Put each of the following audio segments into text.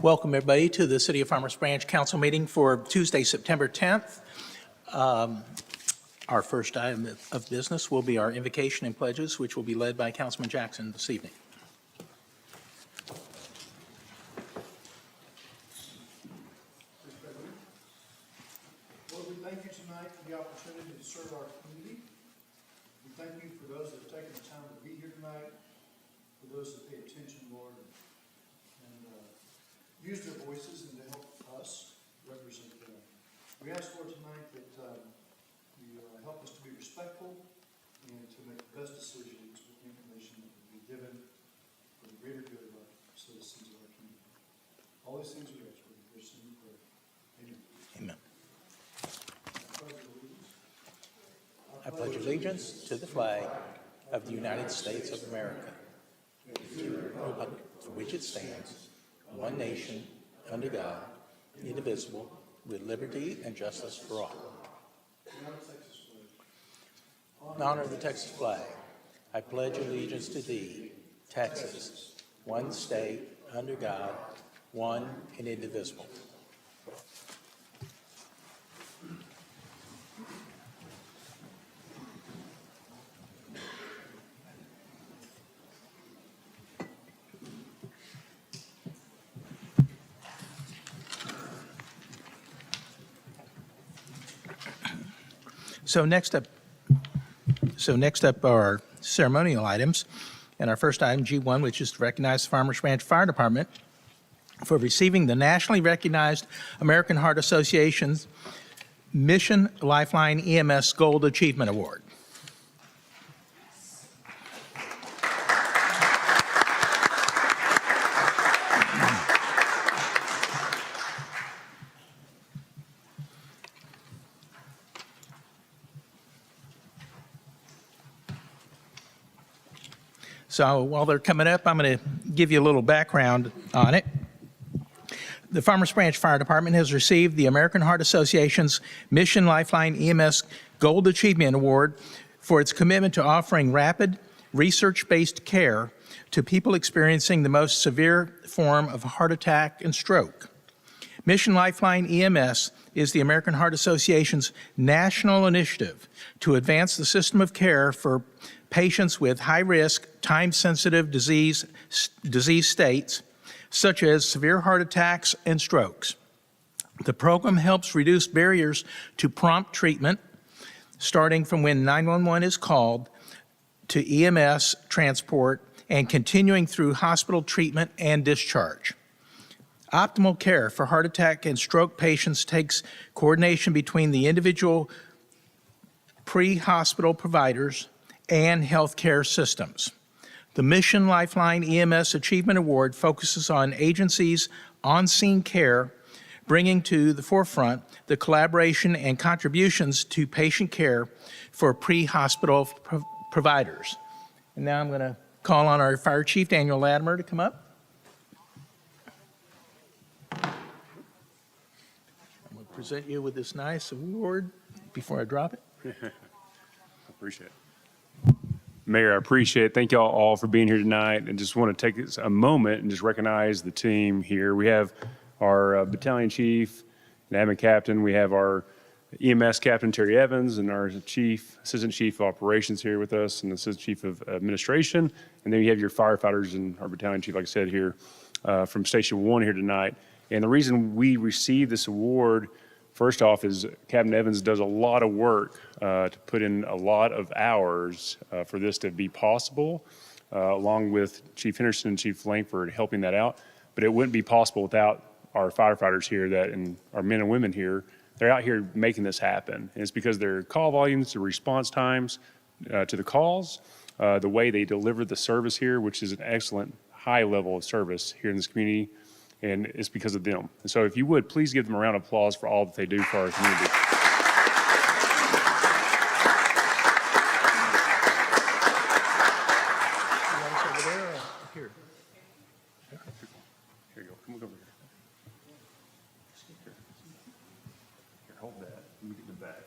Welcome, everybody, to the City of Farmers Branch Council meeting for Tuesday, September 10th. Our first item of business will be our invocation and pledges, which will be led by Councilman Jackson this evening. Lord, we thank you tonight for the opportunity to serve our community. We thank you for those that have taken the time to be here tonight, for those that pay attention, Lord, and use their voices and to help us represent them. We ask, Lord, tonight that you help us to be respectful and to make the best decisions with the information that will be given for the greater good of our citizens of our community. All these things we ask for in Christ's name we pray. Amen. Amen. I pledge allegiance to the flag of the United States of America, to the republic for which it stands, one nation, under God, indivisible, with liberty and justice for all. In honor of the Texas flag, I pledge allegiance to thee, Texas, one state, under God, one and indivisible. So next up are ceremonial items. And our first item, G1, which is to recognize the Farmers Branch Fire Department for receiving the nationally recognized American Heart Association's Mission Lifeline EMS Gold Achievement Award. So while they're coming up, I'm going to give you a little background on it. The Farmers Branch Fire Department has received the American Heart Association's Mission Lifeline EMS Gold Achievement Award for its commitment to offering rapid, research-based care to people experiencing the most severe form of heart attack and stroke. Mission Lifeline EMS is the American Heart Association's national initiative to advance the system of care for patients with high-risk, time-sensitive disease states, such as severe heart attacks and strokes. The program helps reduce barriers to prompt treatment, starting from when 911 is called, to EMS transport, and continuing through hospital treatment and discharge. Optimal care for heart attack and stroke patients takes coordination between the individual pre-hospital providers and healthcare systems. The Mission Lifeline EMS Achievement Award focuses on agencies' on-scene care, bringing to the forefront the collaboration and contributions to patient care for pre-hospital providers. And now I'm going to call on our Fire Chief, Daniel Latimer, to come up. I'm going to present you with this nice award before I drop it. Appreciate it. Mayor, I appreciate it. Thank y'all all for being here tonight. And just want to take a moment and just recognize the team here. We have our battalion chief and admin captain. We have our EMS captain, Terry Evans, and our assistant chief of operations here with us, and assistant chief of administration. And then you have your firefighters and our battalion chief, like I said, here from Station 1 here tonight. And the reason we received this award, first off, is Captain Evans does a lot of work to put in a lot of hours for this to be possible, along with Chief Henderson and Chief Langford helping that out. But it wouldn't be possible without our firefighters here and our men and women here. They're out here making this happen. And it's because their call volumes, the response times to the calls, the way they deliver the service here, which is an excellent high level of service here in this community. And it's because of them. And so if you would, please give them a round of applause for all that they do for our community. Here you go. Come over here. Here, hold that. Let me get the back.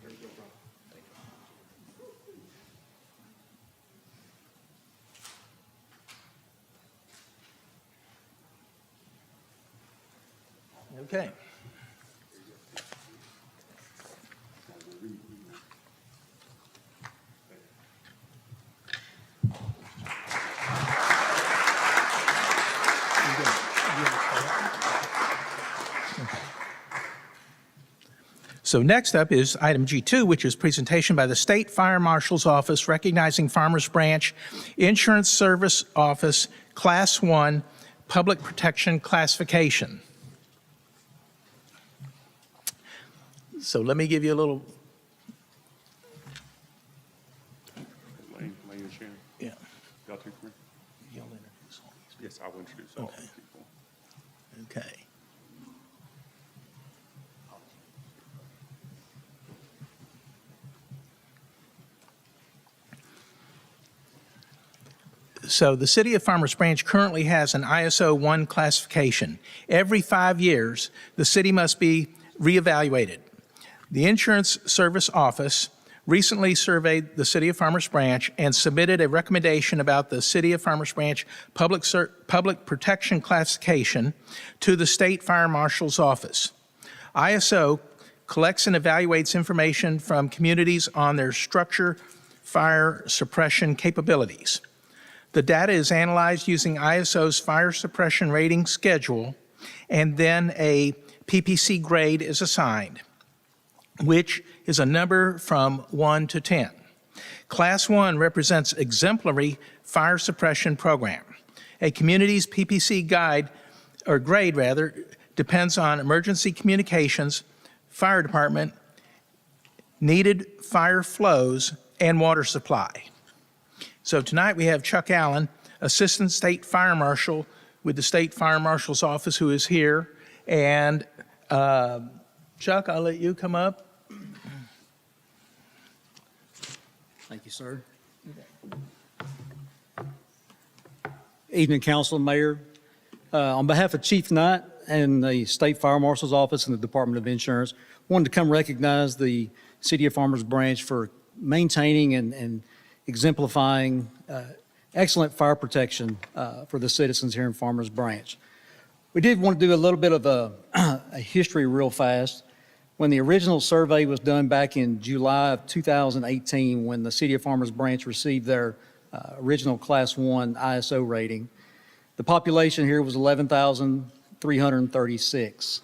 There you go, bro. Thank you. Okay. So next up is item G2, which is presentation by the State Fire Marshal's Office recognizing Farmers Branch Insurance Service Office Class 1 Public Protection Classification. So let me give you a little, Lane and Shannon, yeah, y'all two come you'll introduce all here. Yes, I will introduce all these people. these. Okay. So the City of Farmers Branch currently has an ISO 1 classification. Every 5 years, the city must be reevaluated. The Insurance Service Office recently surveyed the City of Farmers Branch and submitted a recommendation about the City of Farmers Branch Public Protection Classification to the State Fire Marshal's Office. ISO collects and evaluates information from communities on their structure fire suppression capabilities. The data is analyzed using ISO's fire suppression rating schedule, and then a PPC grade is assigned, which is a number from 1 to 10. Class 1 represents exemplary fire suppression program. A community's PPC guide, or grade rather, depends on emergency communications, fire department, needed fire flows, and water supply. So tonight we have Chuck Allen, Assistant State Fire Marshal with the State Fire Marshal's Office, who is here. And Chuck, I'll let you come up. Thank you, sir. Evening, Council, Mayor. On behalf of Chief Knight and the State Fire Marshal's Office and the Department of Insurance, wanted to come recognize the City of Farmers Branch for maintaining and exemplifying excellent fire protection for the citizens here in Farmers Branch. We did want to do a little bit of a history real fast. When the original survey was done back in July of 2018, when the City of Farmers Branch received their original Class 1 ISO rating, the population here was 11,336.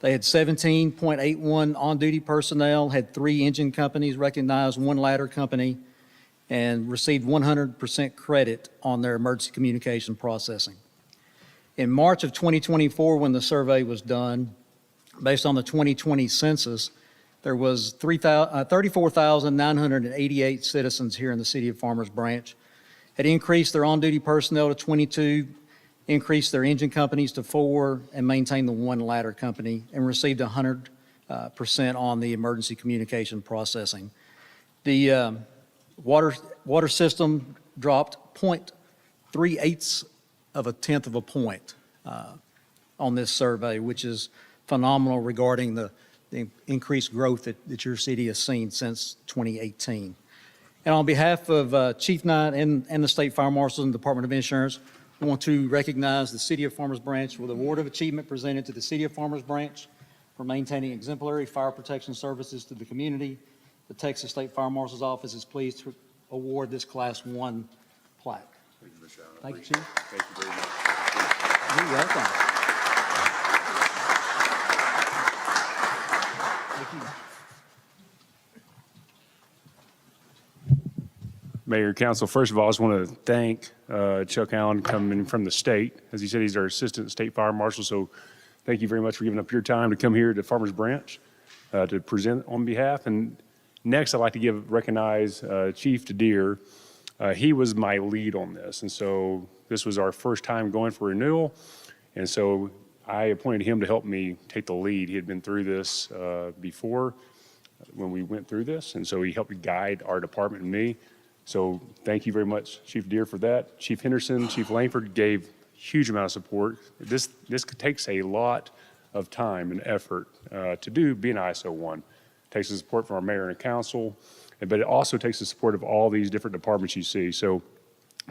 They had 17.81 on-duty personnel, had 3 engine companies recognized, 1 ladder company, and received 100% credit on their emergency communication processing. In March of 2024, when the survey was done, based on the 2020 census, there was 34,988 citizens here in the City of Farmers Branch. Had increased their on-duty personnel to 22, increased their engine companies to 4, and maintained the 1 ladder company, and received 100% on the emergency communication processing. The water system dropped 0.38 of a tenth of a point on this survey, which is phenomenal regarding the increased growth that your city has seen since 2018. And on behalf of Chief Knight and the State Fire Marshal and Department of Insurance, I want to recognize the City of Farmers Branch with Award of Achievement presented to the City of Farmers Branch for maintaining exemplary fire protection services to the community. The Texas State Fire Marshal's Office is pleased to award this Class 1 plaque. Thank you, Mr. Allen. Thank you, Chief. Thank you very much. You're welcome. Thank you. Mayor, Council, first of all, I just want to thank Chuck Allen coming from the state. As he said, he's our Assistant State Fire Marshal, so thank you very much for giving up your time to come here to Farmers Branch to present on behalf. And next, I'd like to recognize Chief DeDeer. He was my lead on this, and so this was our first time going for renewal, and so I appointed him to help me take the lead. He had been through this before when we went through this, and so he helped guide our department and me. So thank you very much, Chief DeDeer, for that. Chief Henderson, Chief Langford gave huge amount of support. This takes a lot of time and effort to be an ISO 1. It takes the support from our mayor and council, but it also takes the support of all these different departments you see. So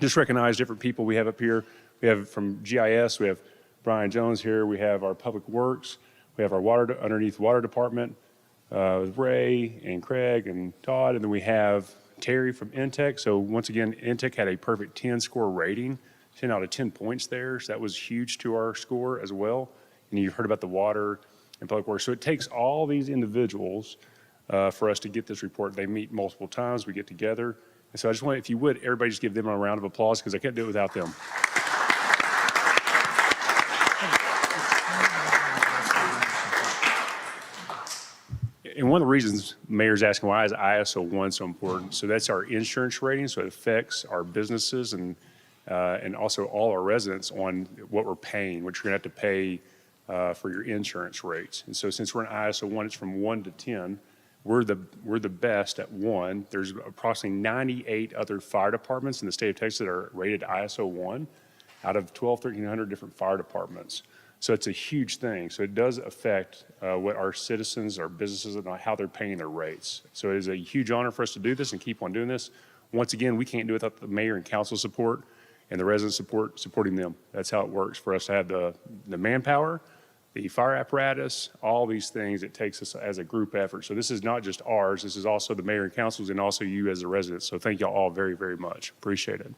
just recognize different people we have up here. We have from GIS, we have Brian Jones here. We have our Public Works. We have our underneath water department with Ray and Craig and Todd. And then we have Terry from Intech. So once again, Intech had a perfect 10 score rating, 10 out of 10 points there. So that was huge to our score as well. And you heard about the water and Public Works. So it takes all these individuals for us to get this report. They meet multiple times. We get together. And so I just want, if you would, everybody just give them a round of applause because I can't do it without them. And one of the reasons Mayor's asking why is ISO 1 so important. So that's our insurance rating. So it affects our businesses and also all our residents on what we're paying, what you're going to have to pay for your insurance rates. And so since we're in ISO 1, it's from 1 to 10. We're the best at 1. There's approximately 98 other fire departments in the state of Texas that are rated ISO 1 out of 1,300 different fire departments. So it's a huge thing. So it does affect what our citizens, our businesses, and how they're paying their rates. So it is a huge honor for us to do this and keep on doing this. Once again, we can't do it without the mayor and council support and the resident supporting them. That's how it works for us to have the manpower, the fire apparatus, all these things. It takes us as a group effort. So this is not just ours. This is also the mayor and councils and also you as the residents. So thank y'all all very, very much. Appreciate it.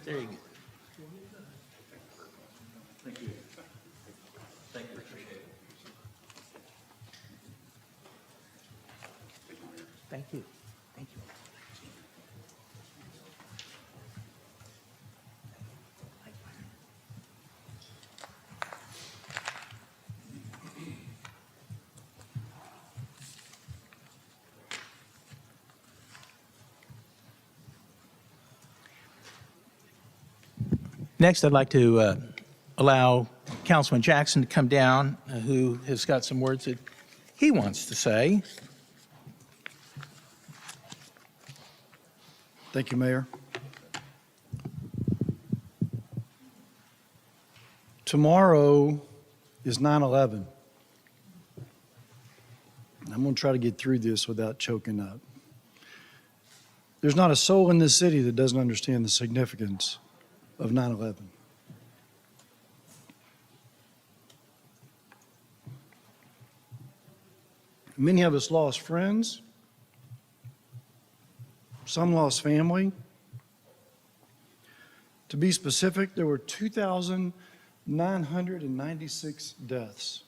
There you go. Thank you. Thank you. Next, I'd like to allow Councilman Jackson to come down, who has got some words that he wants to say. Thank you, Mayor. Tomorrow is 9/11. I'm going to try to get through this without choking up. There's not a soul in this city that doesn't understand the significance of 9/11. Many of us lost friends. Some lost family. To be specific, there were 2,996 deaths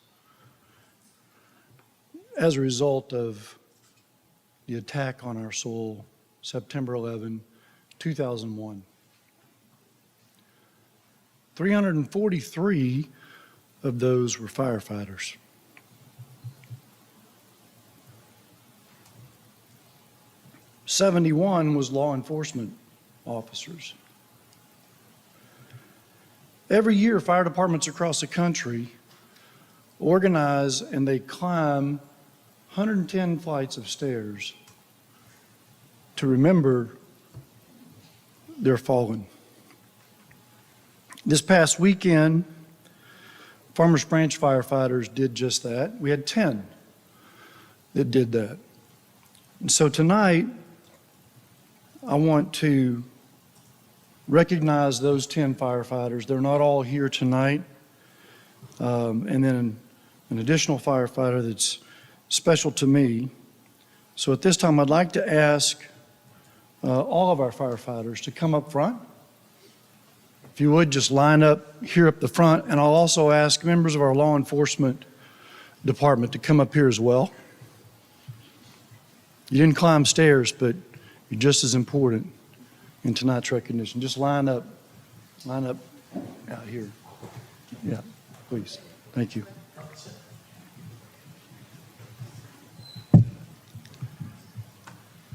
as a result of the attack on our soil, September 11, 2001. 343 of those were firefighters. '71 was law enforcement officers. Every year, fire departments across the country organize and they climb 110 flights of stairs to remember their fallen. This past weekend, Farmers Branch firefighters did just that. We had 10 that did that. And so tonight, I want to recognize those 10 firefighters. They're not all here tonight. And then an additional firefighter that's special to me. So at this time, I'd like to ask all of our firefighters to come up front. If you would, just line up here up the front. And I'll also ask members of our law enforcement department to come up here as well. You didn't climb stairs, but you're just as important in tonight's recognition. Just line up out here. Yeah, please. Thank you.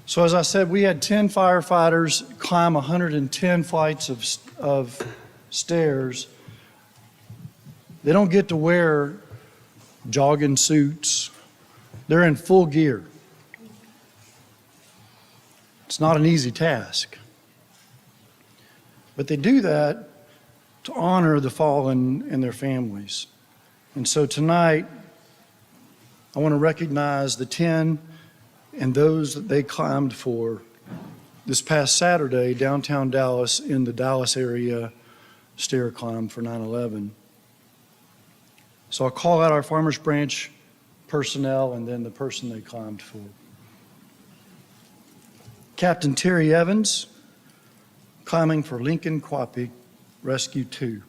So as I said, we had 10 firefighters climb 110 flights of stairs. They don't get to wear jogging suits. They're in full gear. It's not an easy task. But they do that to honor the fallen and their families. And so tonight, I want to recognize the 10 and those that they climbed for this past Saturday, downtown Dallas, in the Dallas area stair climb for 9/11. So I'll call out our Farmers Branch personnel and then the person they climbed for. Captain Terry Evans, climbing for Lincoln Quapi, Rescue 2.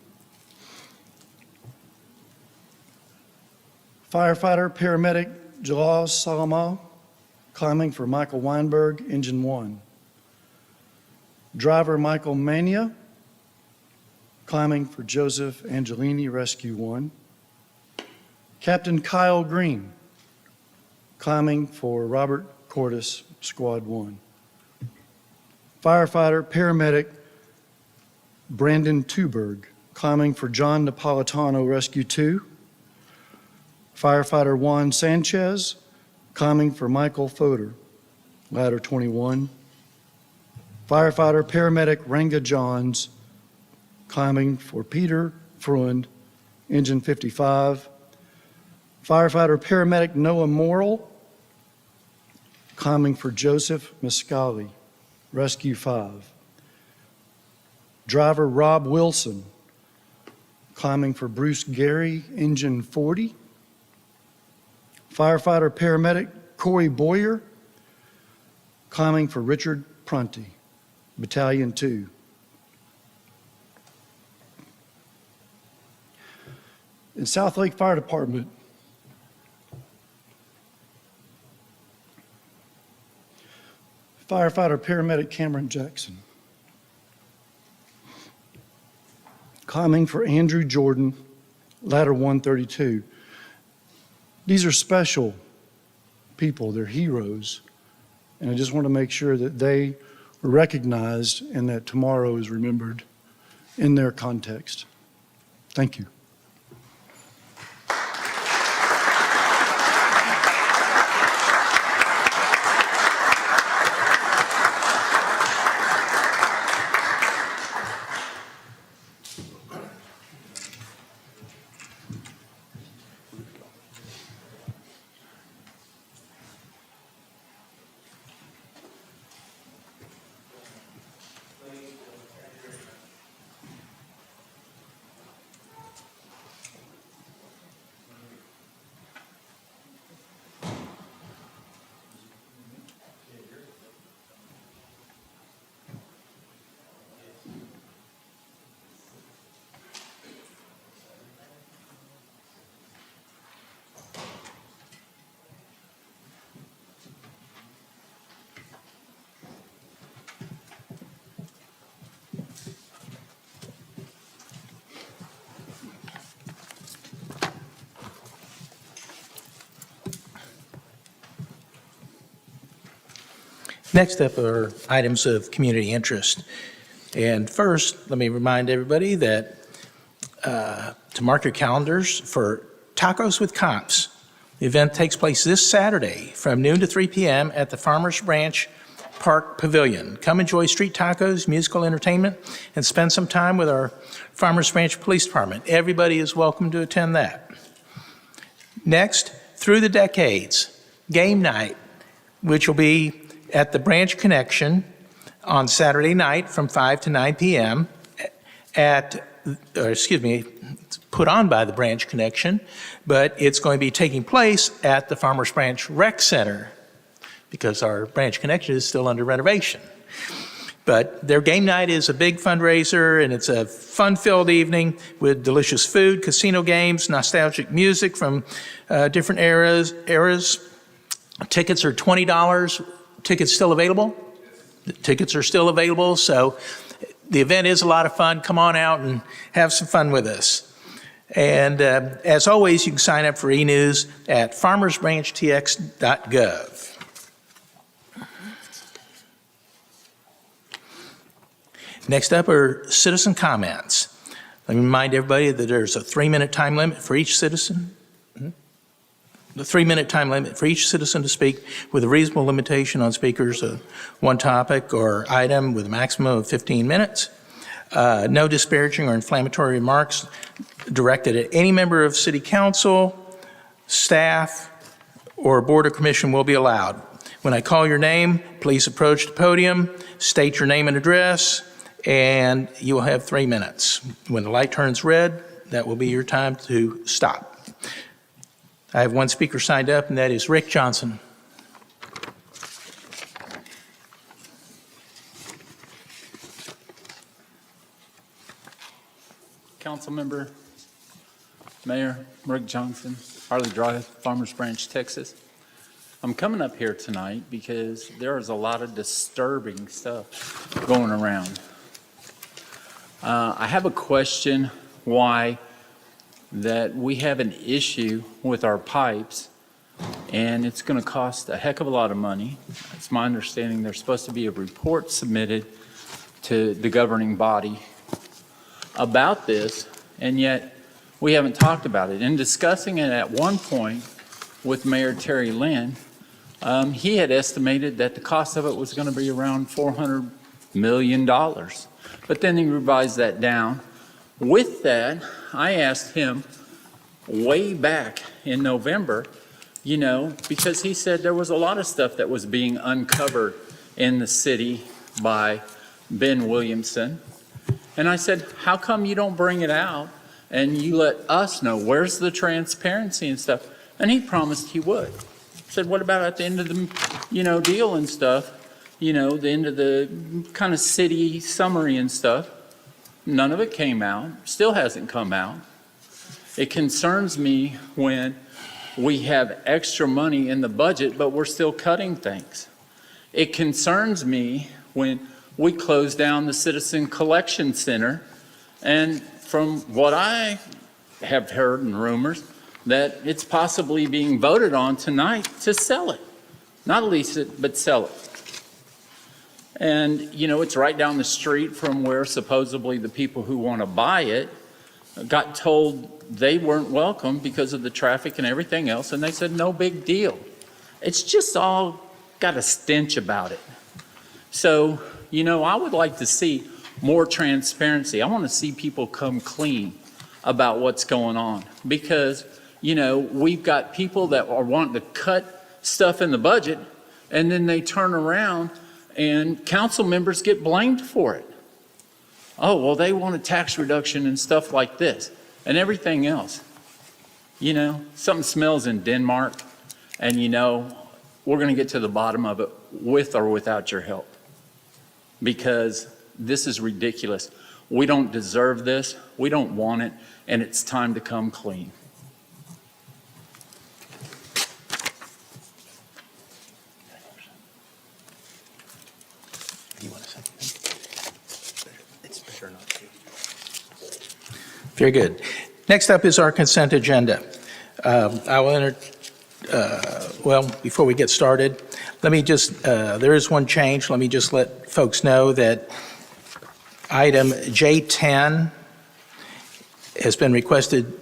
Firefighter, paramedic Jalal Salama, climbing for Michael Weinberg, Engine 1. Driver Michael Mania, climbing for Joseph Angelini, Rescue 1. Captain Kyle Green, climbing for Robert Cordes, Squad 1. Firefighter, paramedic Brandon Tuberg, climbing for John Napolitano, Rescue 2. Firefighter Juan Sanchez, climbing for Michael Fodor, Ladder 21. Firefighter, paramedic Ranga Johns, climbing for Peter Freund, Engine 55. Firefighter, paramedic Noah Morrill, climbing for Joseph Miscali, Rescue 5. Driver Rob Wilson, climbing for Bruce Gary, Engine 40. Firefighter, paramedic Corey Boyer, climbing for Richard Prunty, Battalion 2. In South Lake Fire Department, firefighter, paramedic Cameron Jackson, climbing for Andrew Jordan, Ladder 132. These are special people, they're heroes, and I just want to make sure that they are recognized and that tomorrow is remembered in their context. Thank you. Next up are items of community interest. And first, let me remind everybody that to mark your calendars for Tacos with Cops. The event takes place this Saturday from noon to 3 p.m. at the Farmers Branch Park Pavilion. Come enjoy street tacos, musical entertainment, and spend some time with our Farmers Branch Police Department. Everybody is welcome to attend that. Next, Through the Decades, game night, which will be at the Branch Connection on Saturday night from 5 to 9 p.m. It's put on by the Branch Connection, but it's going to be taking place at the Farmers Branch Rec Center because our Branch Connection is still under renovation. But their game night is a big fundraiser, and it's a fun-filled evening with delicious food, casino games, nostalgic music from different eras. Tickets are $20. Tickets still available? The tickets are still available, so the event is a lot of fun. Come on out and have some fun with us. And as always, you can sign up for e-news at farmersbranchtx.gov. Next up are citizen comments. Let me remind everybody that there's a 3-minute time limit for each citizen. The 3-minute time limit for each citizen to speak with a reasonable limitation on speakers of one topic or item with a maximum of 15 minutes. No disparaging or inflammatory remarks directed at any member of City Council, staff, or board or commission will be allowed. When I call your name, please approach the podium, state your name and address, and you will have 3 minutes. When the light turns red, that will be your time to stop. I have one speaker signed up, and that is Rick Johnson. Councilmember, Mayor, Rick Johnson, Harley Drive, Farmers Branch, Texas. I'm coming up here tonight because there is a lot of disturbing stuff going around. I have a question why that we have an issue with our pipes, and it's going to cost a heck of a lot of money. It's my understanding there's supposed to be a report submitted to the governing body about this, and yet we haven't talked about it. In discussing it at one point with Mayor Terry Lynn, he had estimated that the cost of it was going to be around $400 million. But then he revised that down. With that, I asked him way back in November, because he said there was a lot of stuff that was being uncovered in the city by Ben Williamson. And I said, how come you don't bring it out and you let us know? Where's the transparency and stuff? And he promised he would. I said, what about at the end of the, deal and stuff, the end of the kind of city summary and stuff? None of it came out, still hasn't come out. It concerns me when we have extra money in the budget, but we're still cutting things. It concerns me when we closed down the Citizen Collection Center, and from what I have heard in rumors, that it's possibly being voted on tonight to sell it. Not lease it, but sell it. And, it's right down the street from where supposedly the people who want to buy it got told they weren't welcome because of the traffic and everything else, and they said, no big deal. It's just all got a stench about it. So, I would like to see more transparency. I want to see people come clean about what's going on because, we've got people that are wanting to cut stuff in the budget and then they turn around and council members get blamed for it. Oh, well, they want a tax reduction and stuff like this and everything else. Something smells in Denmark and, we're going to get to the bottom of it with or without your help. Because this is ridiculous. We don't deserve this. We don't want it. And it's time to come clean. You want to say anything? It's better not to. Very good. Next up is our consent agenda. I will before we get started, let me just, there is one change. Let me just let folks know that item J10 has been requested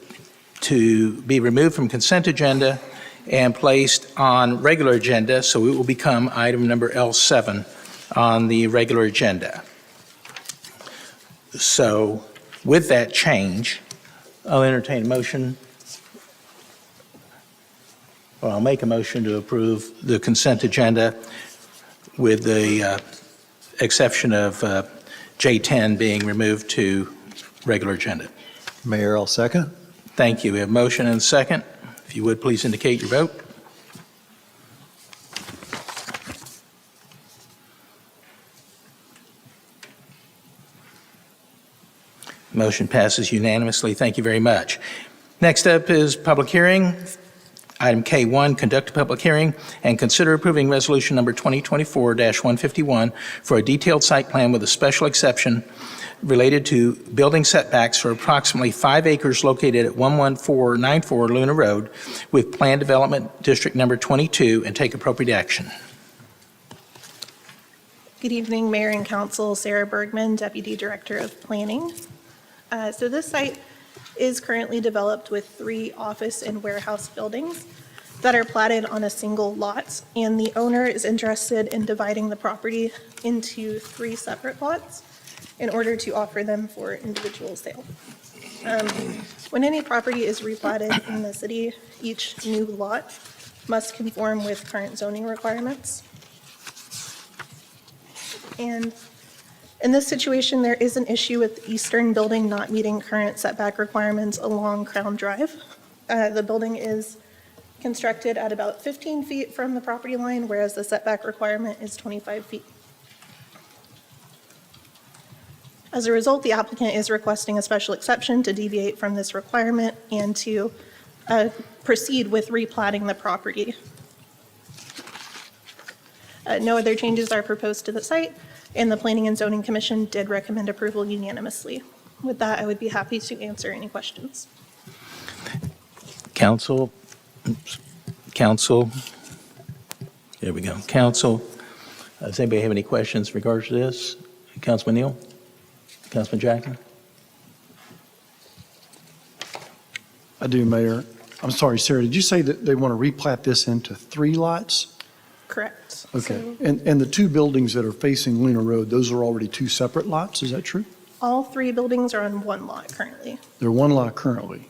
to be removed from consent agenda and placed on regular agenda, so it will become item number L7 on the regular agenda. So with that change, I'll entertain a motion. Well, I'll make a motion to approve the consent agenda with the exception of J10 being removed to regular agenda. Mayor, I'll second. Thank you. We have a motion and a second. If you would, please indicate your vote. Motion passes unanimously. Thank you very much. Next up is public hearing. Item K1, conduct a public hearing and consider approving resolution number 2024-151 for a detailed site plan with a special exception related to building setbacks for approximately 5 acres located at 11494 Luna Road with Plan Development District number 22 and take appropriate action. Good evening, Mayor and Council. Sarah Bergman, Deputy Director of Planning. So this site is currently developed with 3 office and warehouse buildings that are platted on a single lot, and the owner is interested in dividing the property into 3 separate lots. in order to offer them for individual sale. When any property is replatted in the city, each new lot must conform with current zoning requirements. And in this situation, there is an issue with the eastern building not meeting current setback requirements along Crown Drive. The building is constructed at about 15 feet from the property line, whereas the setback requirement is 25 feet. As a result, the applicant is requesting a special exception to deviate from this requirement and to proceed with replatting the property. No other changes are proposed to the site, and the Planning and Zoning Commission did recommend approval unanimously. With that, I would be happy to answer any questions. Council, there we go. Council, does anybody have any questions in regards to this? Councilman Neal? Councilman Jackson? I do, Mayor. I'm sorry, Sarah, did you say that they want to replat this into 3 lots? Correct. Okay. So And the 2 buildings that are facing Luna Road, those are already 2 separate lots, is that true? all 3 buildings are on 1 lot currently. They're 1 lot currently.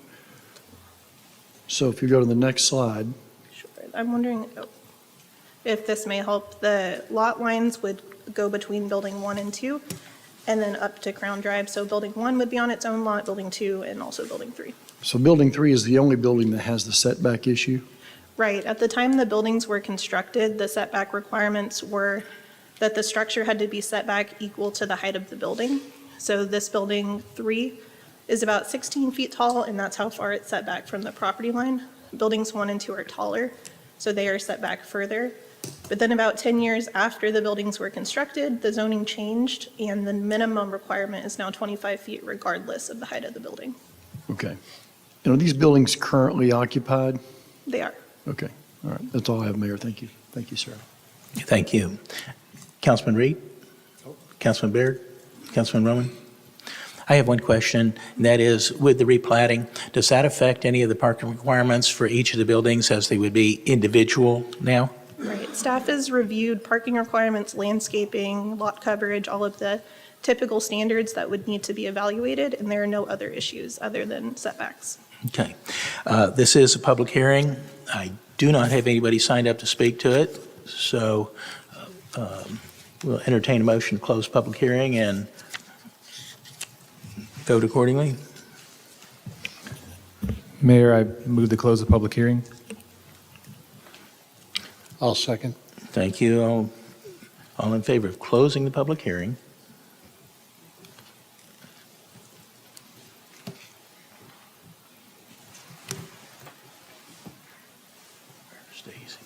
So if you go to the next slide, Sure. I'm wondering if this may help. The lot lines would go between building 1 and 2, and then up to Crown Drive. So building 1 would be on its own lot, building 2, and also building 3. so building 3 is the only building that has the setback issue? Right. At the time the buildings were constructed, the setback requirements were that the structure had to be set back equal to the height of the building. So this building 3 is about 16 feet tall, and that's how far it's set back from the property line. Buildings 1 and 2 are taller, so they are set back further. But then about 10 years after the buildings were constructed, the zoning changed, and the minimum requirement is now 25 feet regardless of the height of the building. Okay. And are these buildings currently occupied? They are. Okay, all right. That's all I have, Mayor. Thank you. Thank you, Sarah. Thank you. Councilman Reed? Councilman Baird? Councilman Roman? I have one question, and that is, with the replatting, does that affect any of the parking requirements for each of the buildings as they would be individual now? Right. Staff has reviewed parking requirements, landscaping, lot coverage, all of the typical standards that would need to be evaluated, and there are no other issues other than setbacks. Okay. This is a public hearing. I do not have anybody signed up to speak to it, so we'll entertain a motion to close public hearing and vote accordingly. Mayor, I move to close the public hearing. I'll second. Thank you. All in favor of closing the public hearing? Stacy,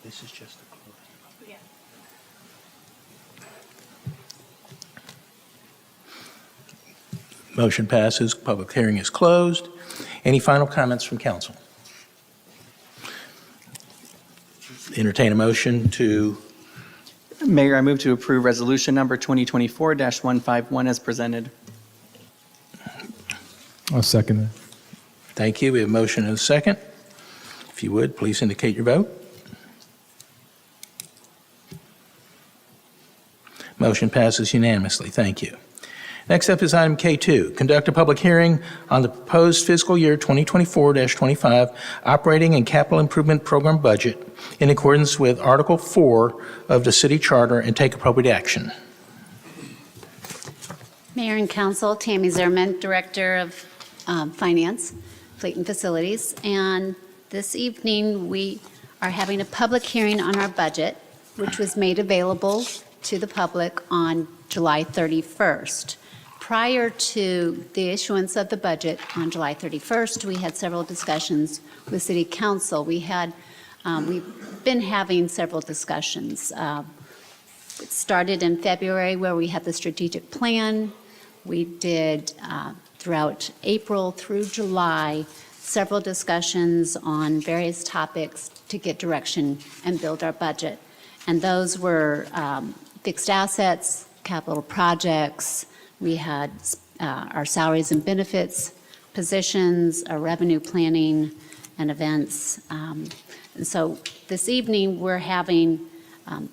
this is just a closing. Yeah. Motion passes. Public hearing is closed. Any final comments from council? Entertain a motion to, Mayor, I move to approve resolution number 2024-151 as presented. I'll second that. thank you. We have a motion and a second. If you would, please indicate your vote. Motion passes unanimously. Thank you. Next up is item K2, conduct a public hearing on the proposed fiscal year 2024-25 operating and capital improvement program budget in accordance with Article 4 of the city charter and take appropriate action. Mayor and Council, Tammy Zerman, Director of Finance, Fleet and Facilities. And this evening, we are having a public hearing on our budget, which was made available to the public on July 31st. Prior to the issuance of the budget on July 31st, we had several discussions with City Council. We've been having several discussions. It started in February where we had the strategic plan. We did throughout April through July several discussions on various topics to get direction and build our budget. And those were fixed assets, capital projects. We had our salaries and benefits positions, our revenue planning and events. And so this evening, we're having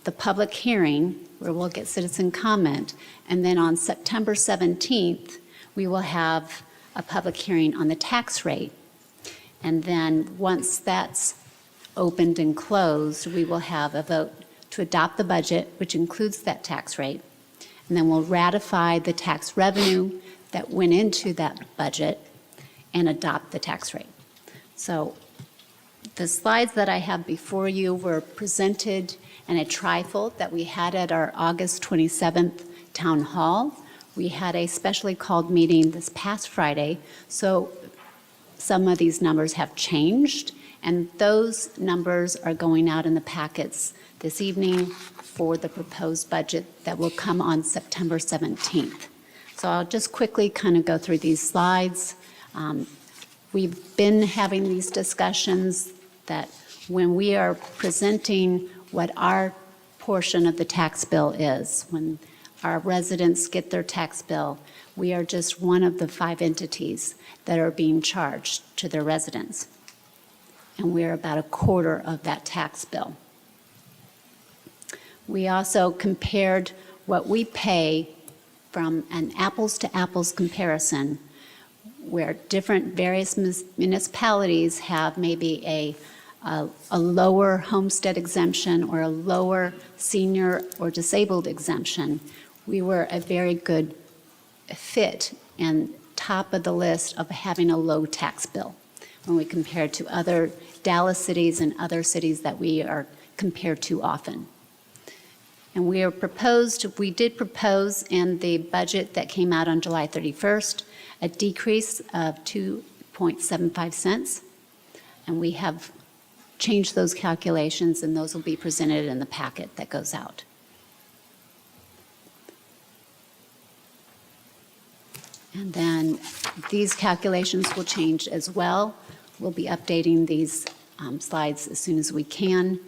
the public hearing where we'll get citizen comment. And then on September 17th, we will have a public hearing on the tax rate. And then once that's opened and closed, we will have a vote to adopt the budget, which includes that tax rate. And then we'll ratify the tax revenue that went into that budget and adopt the tax rate. So the slides that I have before you were presented in a trifold that we had at our August 27th town hall. We had a specially called meeting this past Friday, so some of these numbers have changed, and those numbers are going out in the packets this evening for the proposed budget that will come on September 17th. So I'll just quickly kind of go through these slides. We've been having these discussions that when we are presenting what our portion of the tax bill is, when our residents get their tax bill, we are just one of the 5 entities that are being charged to their residents. And we're about a quarter of that tax bill. We also compared what we pay from an apples-to-apples comparison, where different various municipalities have maybe a lower homestead exemption or a lower senior or disabled exemption. We were a very good fit and top of the list of having a low tax bill when we compare to other Dallas cities and other cities that we are compared to often. And we did propose in the budget that came out on July 31st, a decrease of 2.75 cents. And we have changed those calculations, and those will be presented in the packet that goes out. And then these calculations will change as well. We'll be updating these slides as soon as we can.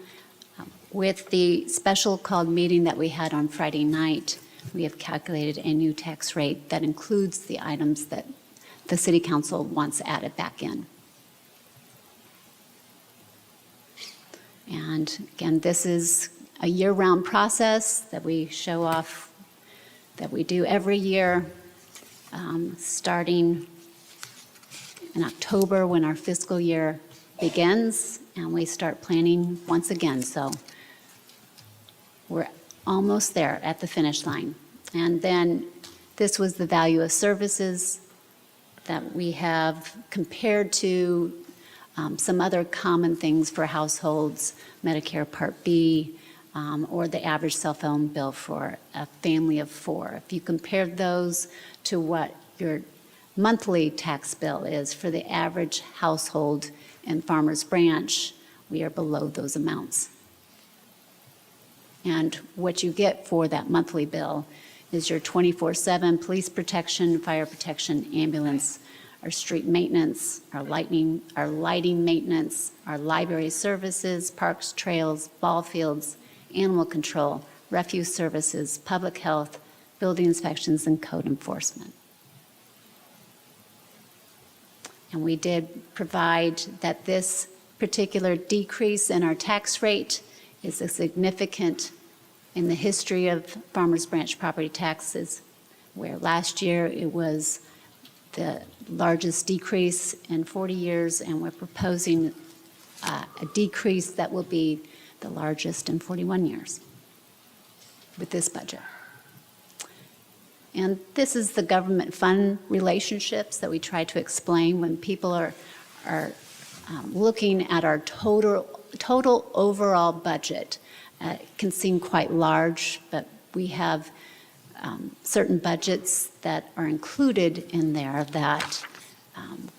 With the special called meeting that we had on Friday night, we have calculated a new tax rate that includes the items that the City Council wants added back in. And again, this is a year-round process that we show off, that we do every year, starting in October when our fiscal year begins, and we start planning once again. So we're almost there at the finish line. And then this was the value of services that we have compared to some other common things for households, Medicare Part B, or the average cell phone bill for a family of 4. If you compared those to what your monthly tax bill is for the average household in Farmers Branch, we are below those amounts. And what you get for that monthly bill is your 24/7 police protection, fire protection, ambulance, our street maintenance, our lighting maintenance, our library services, parks, trails, ball fields, animal control, refuse services, public health, building inspections, and code enforcement. And we did provide that this particular decrease in our tax rate is a significant in the history of Farmers Branch property taxes, where last year it was the largest decrease in 40 years, and we're proposing a decrease that will be the largest in 41 years with this budget. And this is the government fund relationships that we try to explain when people are looking at our total overall budget. It can seem quite large, but we have certain budgets that are included in there that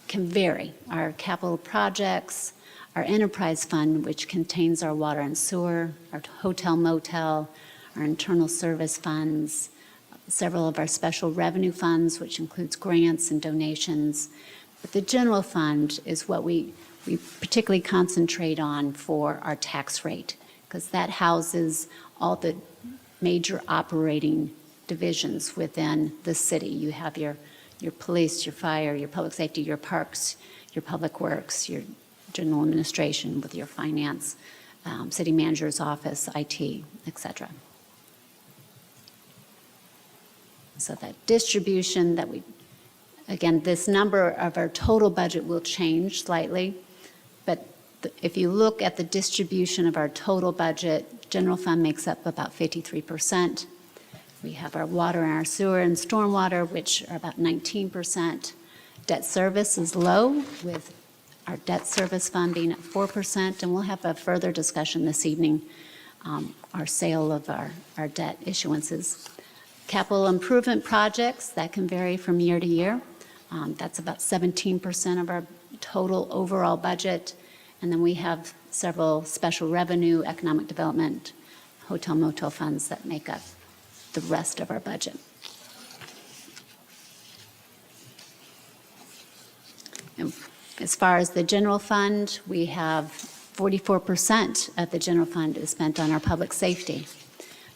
can vary. Our capital projects, our enterprise fund, which contains our water and sewer, our hotel motel, our internal service funds, several of our special revenue funds, which includes grants and donations. But the general fund is what we particularly concentrate on for our tax rate, because that houses all the major operating divisions within the city. You have your police, your fire, your public safety, your parks, your public works, your general administration with your finance, city manager's office, IT, et cetera. So that distribution that again, this number of our total budget will change slightly, but if you look at the distribution of our total budget, general fund makes up about 53%. We have our water and our sewer and stormwater, which are about 19%. Debt service is low, with our debt service fund being at 4%, and we'll have a further discussion this evening, our sale of our debt issuances. Capital improvement projects, that can vary from year to year. That's about 17% of our total overall budget. And then we have several special revenue, economic development, hotel motel funds that make up the rest of our budget. And as far as the general fund, we have 44% of the general fund is spent on our public safety.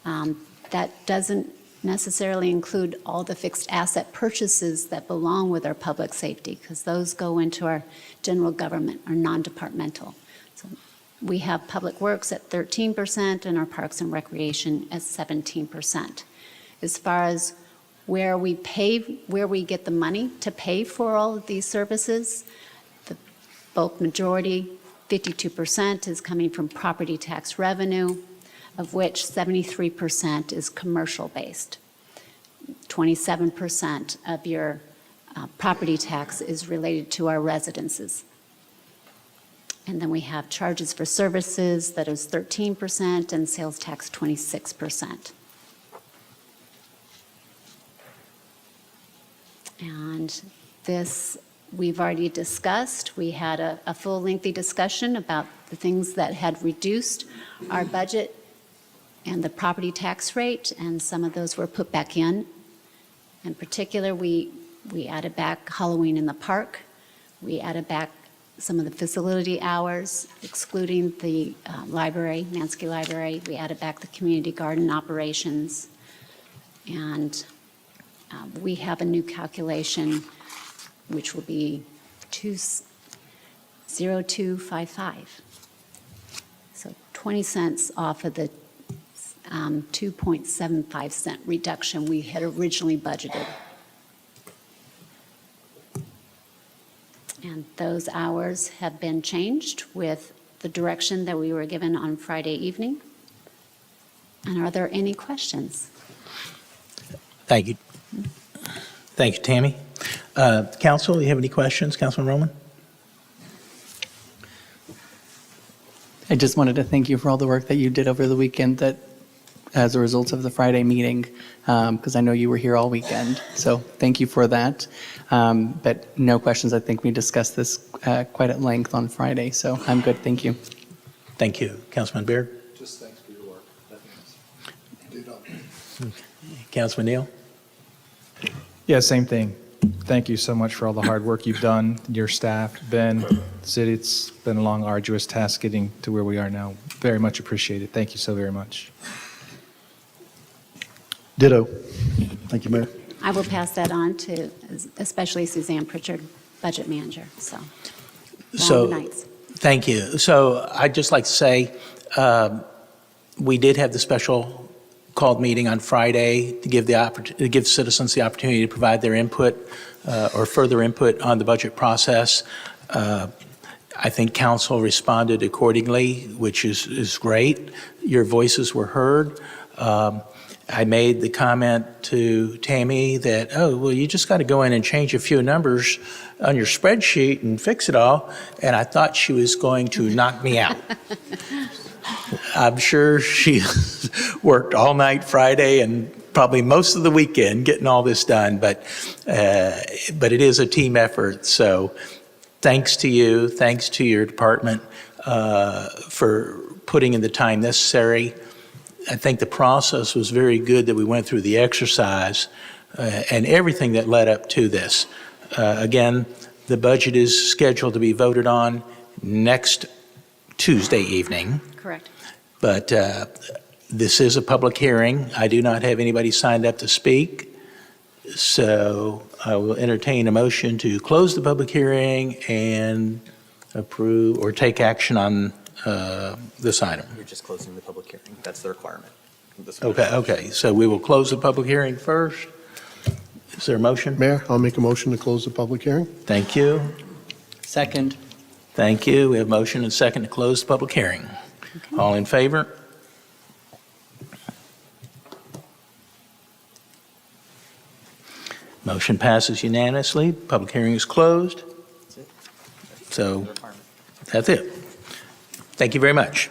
That doesn't necessarily include all the fixed asset purchases that belong with our public safety, because those go into our general government, or non-departmental. So we have Public Works at 13% and our Parks and Recreation at 17%. As far as where we get the money to pay for all of these services, the bulk majority, 52%, is coming from property tax revenue, of which 73% is commercial-based. 27% of your property tax is related to our residences. And then we have charges for services, that is 13%, and sales tax 26%. And this we've already discussed. We had a full lengthy discussion about the things that had reduced our budget and the property tax rate, and some of those were put back in. In particular, we added back Halloween in the park. We added back some of the facility hours, excluding the library, Mansky Library. We added back the community garden operations. And we have a new calculation, which will be 20255. So 20 cents off of the 2.75 cent reduction we had originally budgeted. And those hours have been changed with the direction that we were given on Friday evening. And are there any questions? Thank you. Thank you, Tammy. Council, you have any questions? Councilman Roman? I just wanted to thank you for all the work that you did over the weekend that, as a result of the Friday meeting, because I know you were here all weekend. So thank you for that. But no questions. I think we discussed this quite at length on Friday. So I'm good. Thank you. Thank you. Councilman Beard? Just thanks for your work. Nothing else. Councilman Neal? Yeah, same thing. Thank you so much for all the hard work you've done, your staff, Ben, the city. It's been a long, arduous task getting to where we are now. Very much appreciated. Thank you so very much. Ditto. Thank you, Mayor. I will pass that on to especially Suzanne Pritchard, budget manager. So, long nights. Thank you. So I'd just like to say, we did have the special called meeting on Friday to give citizens the opportunity to provide their input or further input on the budget process. I think council responded accordingly, which is great. Your voices were heard. I made the comment to Tammy that, oh, well, you just got to go in and change a few numbers on your spreadsheet and fix it all. And I thought she was going to knock me out. I'm sure she worked all night Friday and probably most of the weekend getting all this done, but it is a team effort. So thanks to you, thanks to your department for putting in the time necessary. I think the process was very good that we went through the exercise and everything that led up to this. Again, the budget is scheduled to be voted on next Tuesday evening. Correct. But this is a public hearing. I do not have anybody signed up to speak. So I will entertain a motion to close the public hearing and approve or take action on this item. You're just closing the public hearing. That's the requirement. Okay. So we will close the public hearing first. Is there a motion? Mayor, I'll make a motion to close the public hearing. Thank you. Second. Thank you. We have motion and second to close the public hearing. All in favor? Motion passes unanimously. Public hearing is closed. So that's it. Thank you very much.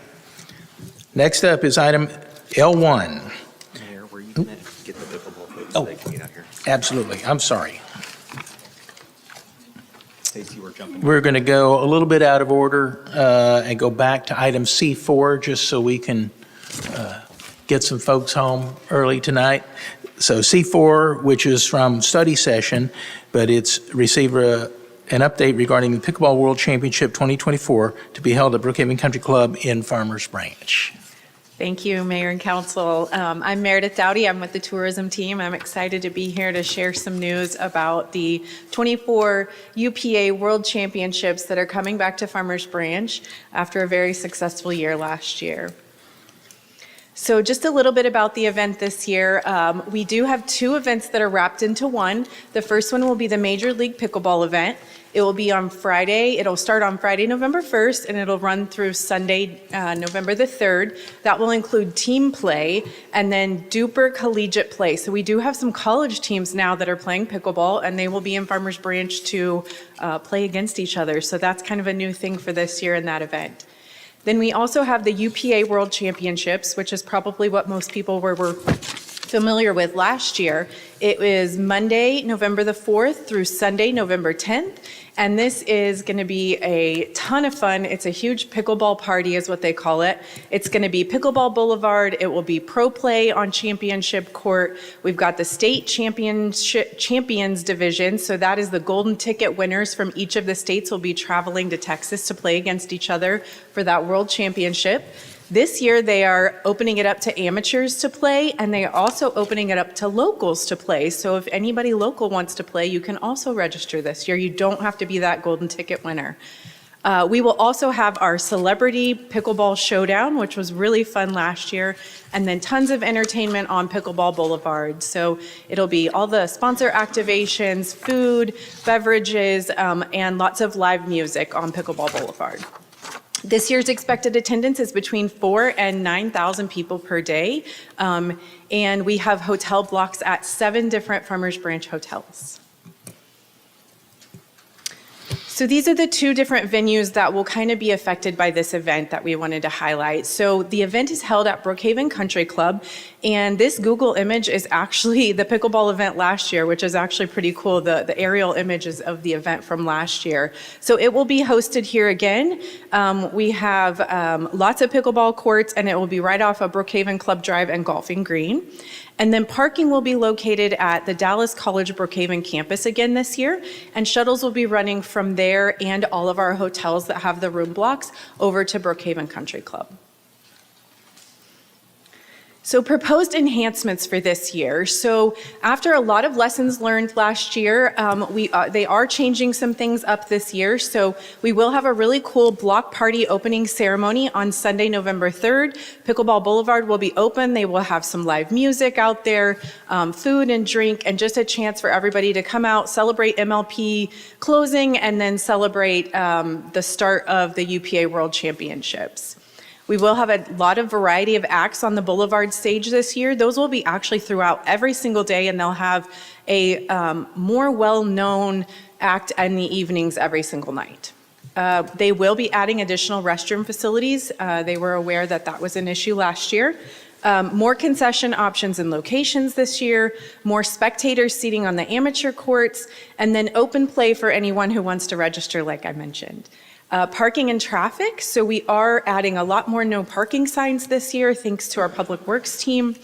Next up is item L1. Mayor, were you going to get the pickleball folks so they can get out here? Absolutely. I'm sorry. Stacy, we're jumping. We're going to go a little bit out of order and go back to item C4 just so we can get some folks home early tonight. So C4, which is from study session, but it's receive an update regarding the Pickleball World Championship 2024 to be held at Brookhaven Country Club in Farmers Branch. Thank you, Mayor and Council. I'm Meredith Dowdy. I'm with the tourism team. I'm excited to be here to share some news about the 24 UPA World Championships that are coming back to Farmers Branch after a very successful year last year. So just a little bit about the event this year. We do have two events that are wrapped into one. The first one will be the Major League Pickleball event. It will be on Friday. It'll start on Friday, November 1st, and it'll run through Sunday, November the 3rd. That will include team play and then Duper collegiate play. So we do have some college teams now that are playing pickleball, and they will be in Farmers Branch to play against each other. So that's kind of a new thing for this year in that event. Then we also have the UPA World Championships, which is probably what most people were familiar with last year. It was Monday, November the 4th through Sunday, November 10th. And this is going to be a ton of fun. It's a huge pickleball party is what they call it. It's going to be Pickleball Boulevard. It will be pro play on championship court. We've got the state champions division. So that is the golden ticket winners from each of the states will be traveling to Texas to play against each other for that world championship. This year, they are opening it up to amateurs to play, and they are also opening it up to locals to play. So if anybody local wants to play, you can also register this year. You don't have to be that golden ticket winner. We will also have our Celebrity Pickleball Showdown, which was really fun last year, and then tons of entertainment on Pickleball Boulevard. So it'll be all the sponsor activations, food, beverages, and lots of live music on Pickleball Boulevard. This year's expected attendance is between 4,000 and 9,000 people per day, and we have hotel blocks at 7 different Farmers Branch hotels. So these are the two different venues that will kind of be affected by this event that we wanted to highlight. So the event is held at Brookhaven Country Club, and this Google image is actually the pickleball event last year, which is actually pretty cool, the aerial images of the event from last year. So it will be hosted here again. We have lots of pickleball courts, and it will be right off of Brookhaven Club Drive and Golfing Green. And then parking will be located at the Dallas College Brookhaven campus again this year, and shuttles will be running from there and all of our hotels that have the room blocks over to Brookhaven Country Club. So proposed enhancements for this year. So after a lot of lessons learned last year, they are changing some things up this year. So we will have a really cool block party opening ceremony on Sunday, November 3rd. Pickleball Boulevard will be open. They will have some live music out there, food and drink, and just a chance for everybody to come out, celebrate MLP closing, and then celebrate the start of the UPA World Championships. We will have a lot of variety of acts on the Boulevard stage this year. Those will be actually throughout every single day, and they'll have a more well-known act in the evenings every single night. They will be adding additional restroom facilities. They were aware that that was an issue last year. More concession options and locations this year, more spectator seating on the amateur courts, and then open play for anyone who wants to register, like I mentioned. Parking and traffic, so we are adding a lot more no parking signs this year thanks to our Public Works team,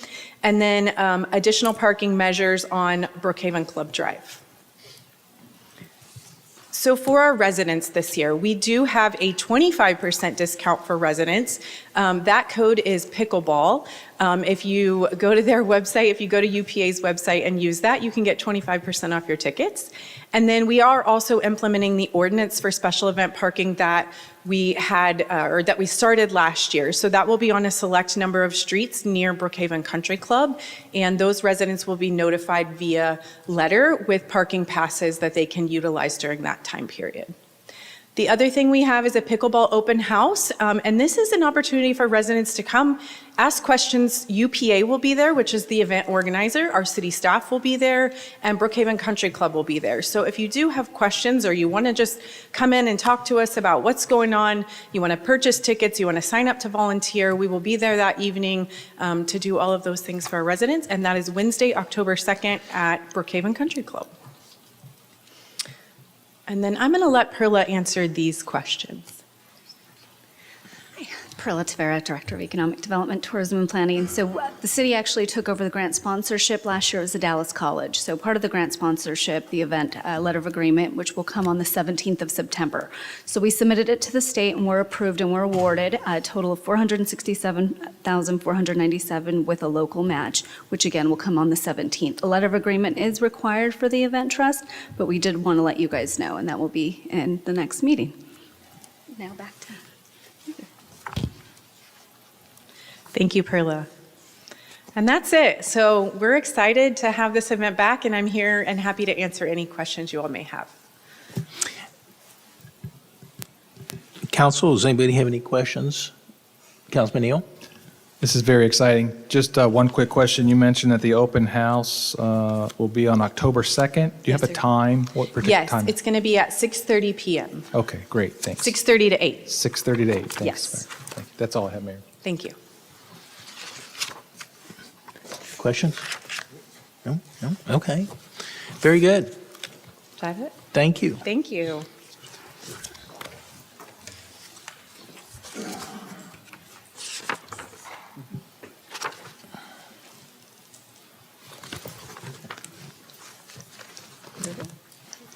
and then additional parking measures on Brookhaven Club Drive. So for our residents this year, we do have a 25% discount for residents. That code is Pickleball. If you go to their website, if you go to UPA's website and use that, you can get 25% off your tickets. And then we are also implementing the ordinance for special event parking that we had, or that we started last year. So that will be on a select number of streets near Brookhaven Country Club. And those residents will be notified via letter with parking passes that they can utilize during that time period. The other thing we have is a pickleball open house, and this is an opportunity for residents to come ask questions. UPA will be there, which is the event organizer. Our city staff will be there, and Brookhaven Country Club will be there. So if you do have questions or you want to just come in and talk to us about what's going on, you want to purchase tickets, you want to sign up to volunteer, we will be there that evening to do all of those things for our residents, and that is Wednesday, October 2nd at Brookhaven Country Club. And then I'm going to let Perla answer these questions. Perla Tavera, Director of Economic Development, Tourism and Planning. So the city actually took over the grant sponsorship. Last year it was the Dallas College. So part of the grant sponsorship, the event letter of agreement, which will come on the 17th of September. So we submitted it to the state and were approved and were awarded a total of $467,497 with a local match, which again will come on the 17th. A letter of agreement is required for the event trust, but we did want to let you guys know, and that will be in the next meeting. Now back to... Thank you, Perla. And that's it. So we're excited to have this event back, and I'm here and happy to answer any questions you all may have. Council, does anybody have any questions? Councilman Neal? This is very exciting. Just one quick question. You mentioned that the open house will be on October 2nd. Do you have a sir. time? What particular time? Yes, it's going to be at 6:30 p.m. Okay, great. Thanks. 6:30 to 8. 6:30 to 8. Thanks, Yes. Mayor. Thank you. That's all I have, Mayor. Thank you. Questions? No? No? Okay. Very good. Is that it? Thank you. Thank you.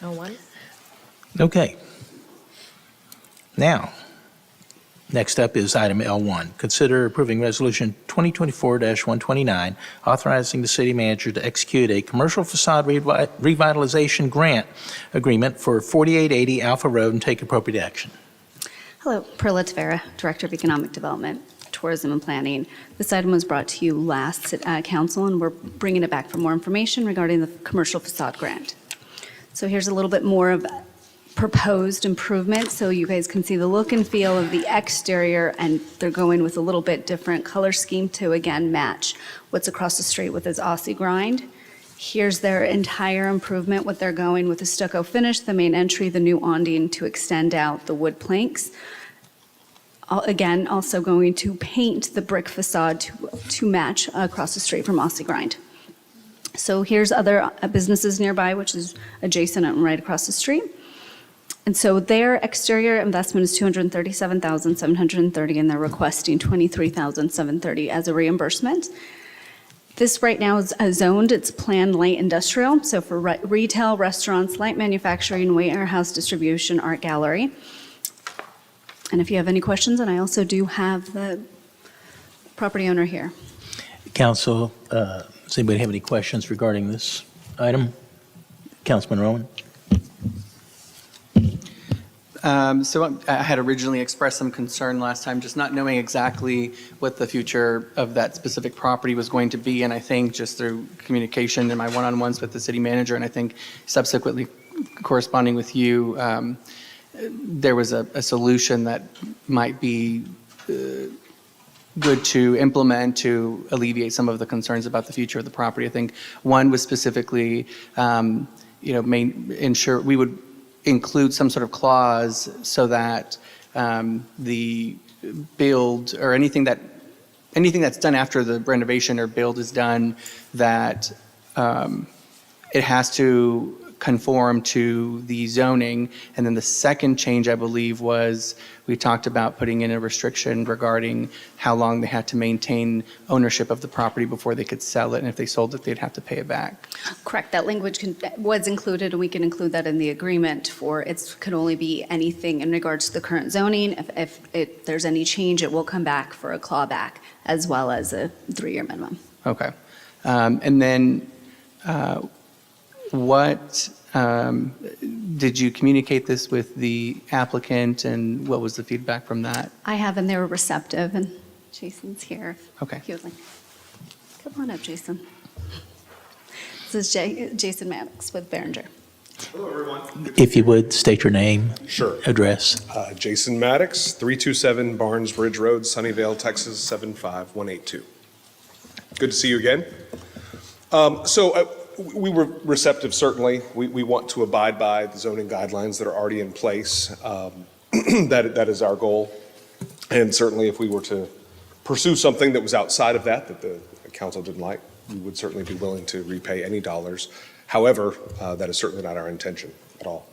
Oh, one? Okay. Now, next up is item L1. Consider approving Resolution 2024-129, authorizing the city manager to execute a commercial facade revitalization grant agreement for 4880 Alpha Road and take appropriate action. Hello, Perla Tavera, Director of Economic Development, Tourism and Planning. This item was brought to you last at council, and we're bringing it back for more information regarding the commercial facade grant. So here's a little bit more of proposed improvements, so you guys can see the look and feel of the exterior, and they're going with a little bit different color scheme to, again, match what's across the street with this Aussie grind. Here's their entire improvement, what they're going with the stucco finish, the main entry, the new awning to extend out the wood planks. Again, also going to paint the brick facade to match across the street from Aussie grind. So here's other businesses nearby, which is adjacent and right across the street. And so their exterior investment is $237,730, and they're requesting $23,730 as a reimbursement. This right now is zoned, it's planned light industrial, so for retail, restaurants, light manufacturing, warehouse distribution, art gallery. And if you have any questions, and I also do have the property owner here. Council, does anybody have any questions regarding this item? Councilman Rowan? So I had originally expressed some concern last time, just not knowing exactly what the future of that specific property was going to be. And I think just through communication and my one-on-ones with the city manager, and I think subsequently corresponding with you, there was a solution that might be good to implement to alleviate some of the concerns about the future of the property. I think one was specifically, ensure we would include some sort of clause so that the build or anything that's done after the renovation or build is done, that it has to conform to the zoning. And then the second change, I believe, was we talked about putting in a restriction regarding how long they had to maintain ownership of the property before they could sell it, and if they sold it, they'd have to pay it back. Correct, that language was included, and we can include that in the agreement for, it could only be anything in regards to the current zoning. If there's any change, it will come back for a clawback, as well as a 3-year minimum. Okay. And then what, did you communicate this with the applicant, and what was the feedback from that? I have, and they were receptive, and Jason's here. Okay. He was like, come on up, Jason. This is Jason Maddox with Behringer. Hello, everyone. If you would, state your name, Sure. address. Jason Maddox, 327 Barnes Bridge Road, Sunnyvale, Texas, 75182. Good to see you again. We were receptive, certainly. We want to abide by the zoning guidelines that are already in place. That is our goal. And certainly, if we were to pursue something that was outside of that the council didn't like, we would certainly be willing to repay any dollars. However, that is certainly not our intention at all.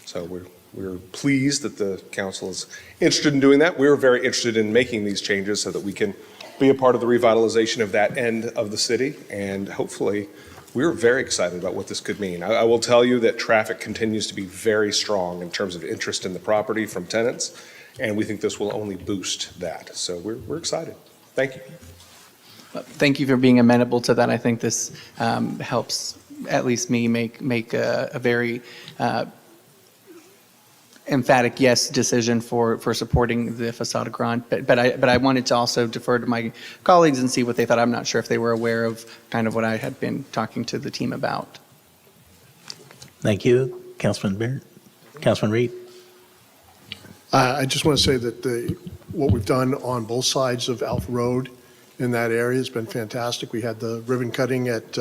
So we're pleased that the council is interested in doing that. We're very interested in making these changes so that we can be a part of the revitalization of that end of the city. And hopefully, we're very excited about what this could mean. I will tell you that traffic continues to be very strong in terms of interest in the property from tenants, and we think this will only boost that. So we're excited. Thank you. Thank you for being amenable to that. I think this helps at least me make a very emphatic yes decision for supporting the facade grant. But I wanted to also defer to my colleagues and see what they thought. I'm not sure if they were aware of kind of what I had been talking to the team about. Thank you. Councilman Barrett. Councilman Reed. I just want to say that what we've done on both sides of Alpha Road in that area has been fantastic. We had the ribbon cutting at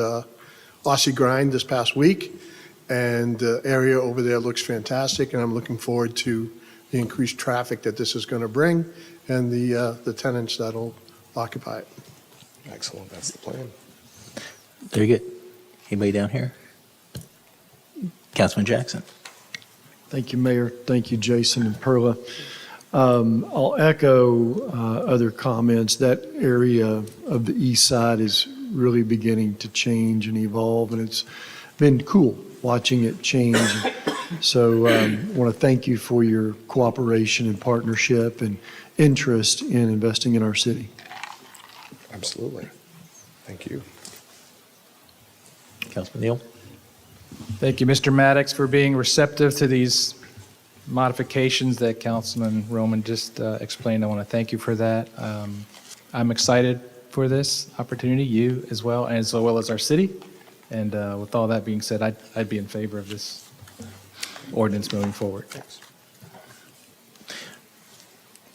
Aussie Grind this past week, and the area over there looks fantastic, and I'm looking forward to the increased traffic that this is going to bring and the tenants that'll occupy it. Excellent. That's the plan. Very good. Anybody down here? Councilman Jackson. Thank you, Mayor. Thank you, Jason and Perla. I'll echo other comments. That area of the east side is really beginning to change and evolve, and it's been cool watching it change. So I want to thank you for your cooperation and partnership and interest in investing in our city. Absolutely. Thank you. Councilman Neal. Thank you, Mr. Maddox, for being receptive to these modifications that Councilman Roman just explained. I want to thank you for that. I'm excited for this opportunity, you as well as our city. And with all that being said, I'd be in favor of this ordinance moving forward.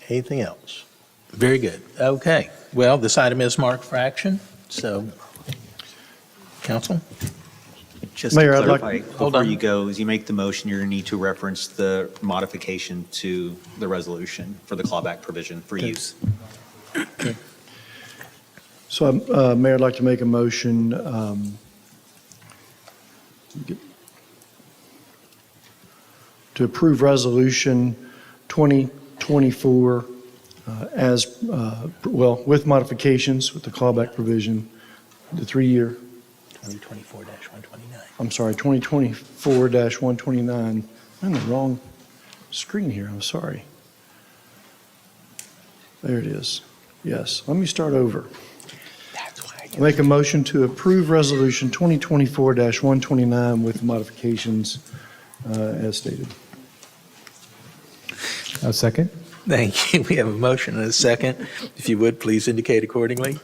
Anything else? Very good. Okay. Well, this item is marked for action. So, Council? Just Mayor, to I'd like- clarify, Hold before on. you go, as you make the motion, you're going to need to reference the modification to the resolution for the clawback provision for use. So, Mayor, I'd like to make a motion to approve Resolution 2024 with modifications, with the clawback provision, the 3-year, 2024-129. I'm sorry, 2024-129. I'm on the wrong screen here, I'm sorry. There it is. Yes, let me start over. That's why. I make a motion to approve Resolution 2024-129 with modifications as stated. A second. Thank you. We have a motion and a second. If you would, please indicate accordingly.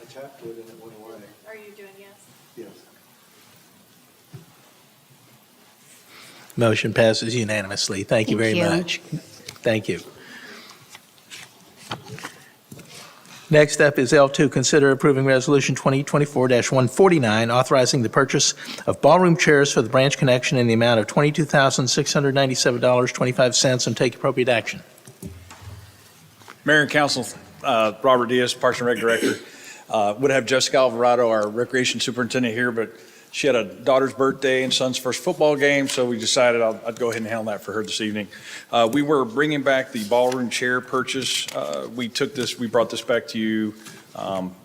I tapped it and it went away. Are you doing yes? Yes. Motion passes unanimously. Thank you very Thank you. much. Thank you. Next up is L2, consider approving Resolution 2024-149, authorizing the purchase of ballroom chairs for the branch connection in the amount of $22,697.25, and take appropriate action. Mayor and Council, Robert Diaz, Parks and Rec Director. Would have Jessica Alvarado, our Recreation Superintendent, here, but she had a daughter's birthday and son's first football game, so we decided I'd go ahead and handle that for her this evening. We were bringing back the ballroom chair purchase. We brought this back to you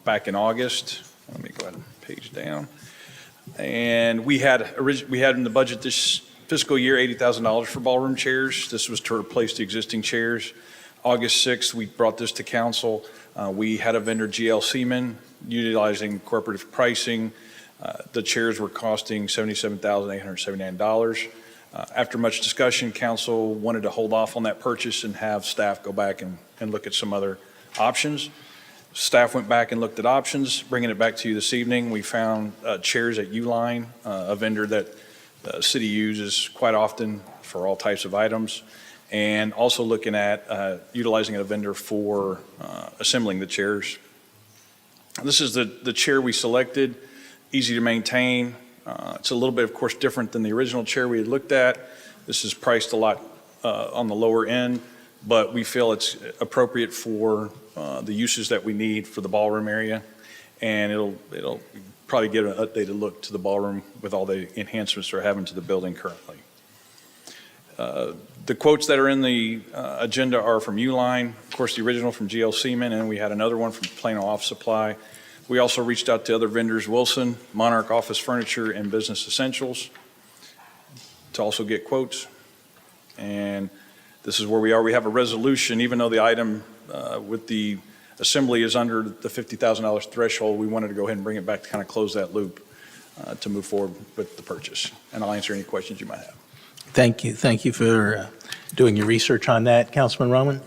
back in August. Let me go ahead and page down. And we had in the budget this fiscal year $80,000 for ballroom chairs. This was to replace the existing chairs. August 6th, we brought this to council. We had a vendor, GL Seaman, utilizing cooperative pricing. The chairs were costing $77,879. After much discussion, council wanted to hold off on that purchase and have staff go back and look at some other options. Staff went back and looked at options. Bringing it back to you this evening, we found chairs at Uline, a vendor that the city uses quite often for all types of items, and also looking at utilizing a vendor for assembling the chairs. This is the chair we selected. Easy to maintain. It's a little bit, of course, different than the original chair we had looked at. This is priced a lot on the lower end, but we feel it's appropriate for the uses that we need for the ballroom area, and it'll probably give an updated look to the ballroom with all the enhancements they're having to the building currently. The quotes that are in the agenda are from Uline, of course, the original from GL Seaman, and we had another one from Plano Office Supply. We also reached out to other vendors, Wilson, Monarch Office Furniture, and Business Essentials, to also get quotes. And this is where we are. We have a resolution, even though the item with the assembly is under the $50,000 threshold, we wanted to go ahead and bring it back to kind of close that loop to move forward with the purchase. And I'll answer any questions you might have. Thank you. Thank you for doing your research on that. Councilman Roman?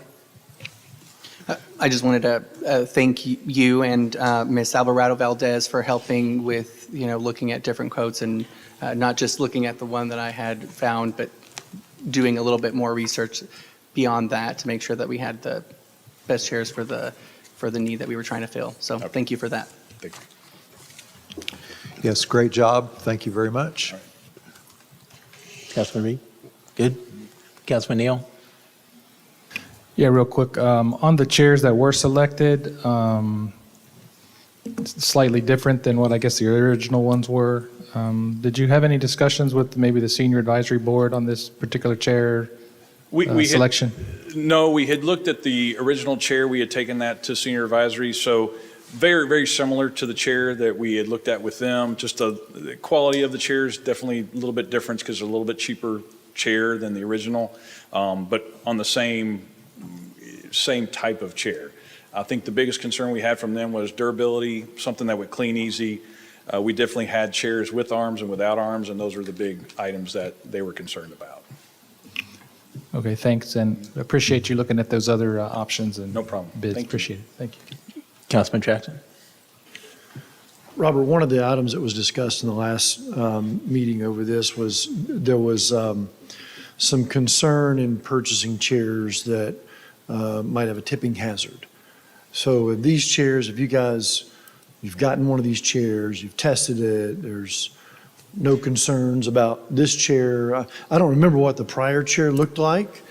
I just wanted to thank you and Ms. Alvarado Valdez for helping with, looking at different quotes and not just looking at the one that I had found, but doing a little bit more research beyond that to make sure that we had the best chairs for the need that we were trying to fill. So thank you for that. Thank you. Yes, great job. Thank you very much. Councilman Reed? Good? Councilman Neal? Yeah, real quick, on the chairs that were selected, it's slightly different than what I guess the original ones were. Did you have any discussions with maybe the senior advisory board on this particular chair selection? No, we had looked at the original chair. We had taken that to senior advisory. So very, very similar to the chair that we had looked at with them. Just the quality of the chairs, definitely a little bit different because they're a little bit cheaper chair than the original, but on the same type of chair. I think the biggest concern we had from them was durability, something that would clean easy. We definitely had chairs with arms and without arms, and those were the big items that they were concerned about. Okay, thanks, and appreciate you looking at those other options and No problem. bids. Thank you. Appreciate it. Thank you. Councilman Jackson? Robert, one of the items that was discussed in the last meeting over this was, there was some concern in purchasing chairs that might have a tipping hazard. So if these chairs, if you've gotten one of these chairs, you've tested it, there's no concerns about this chair. I don't remember what the prior chair looked like,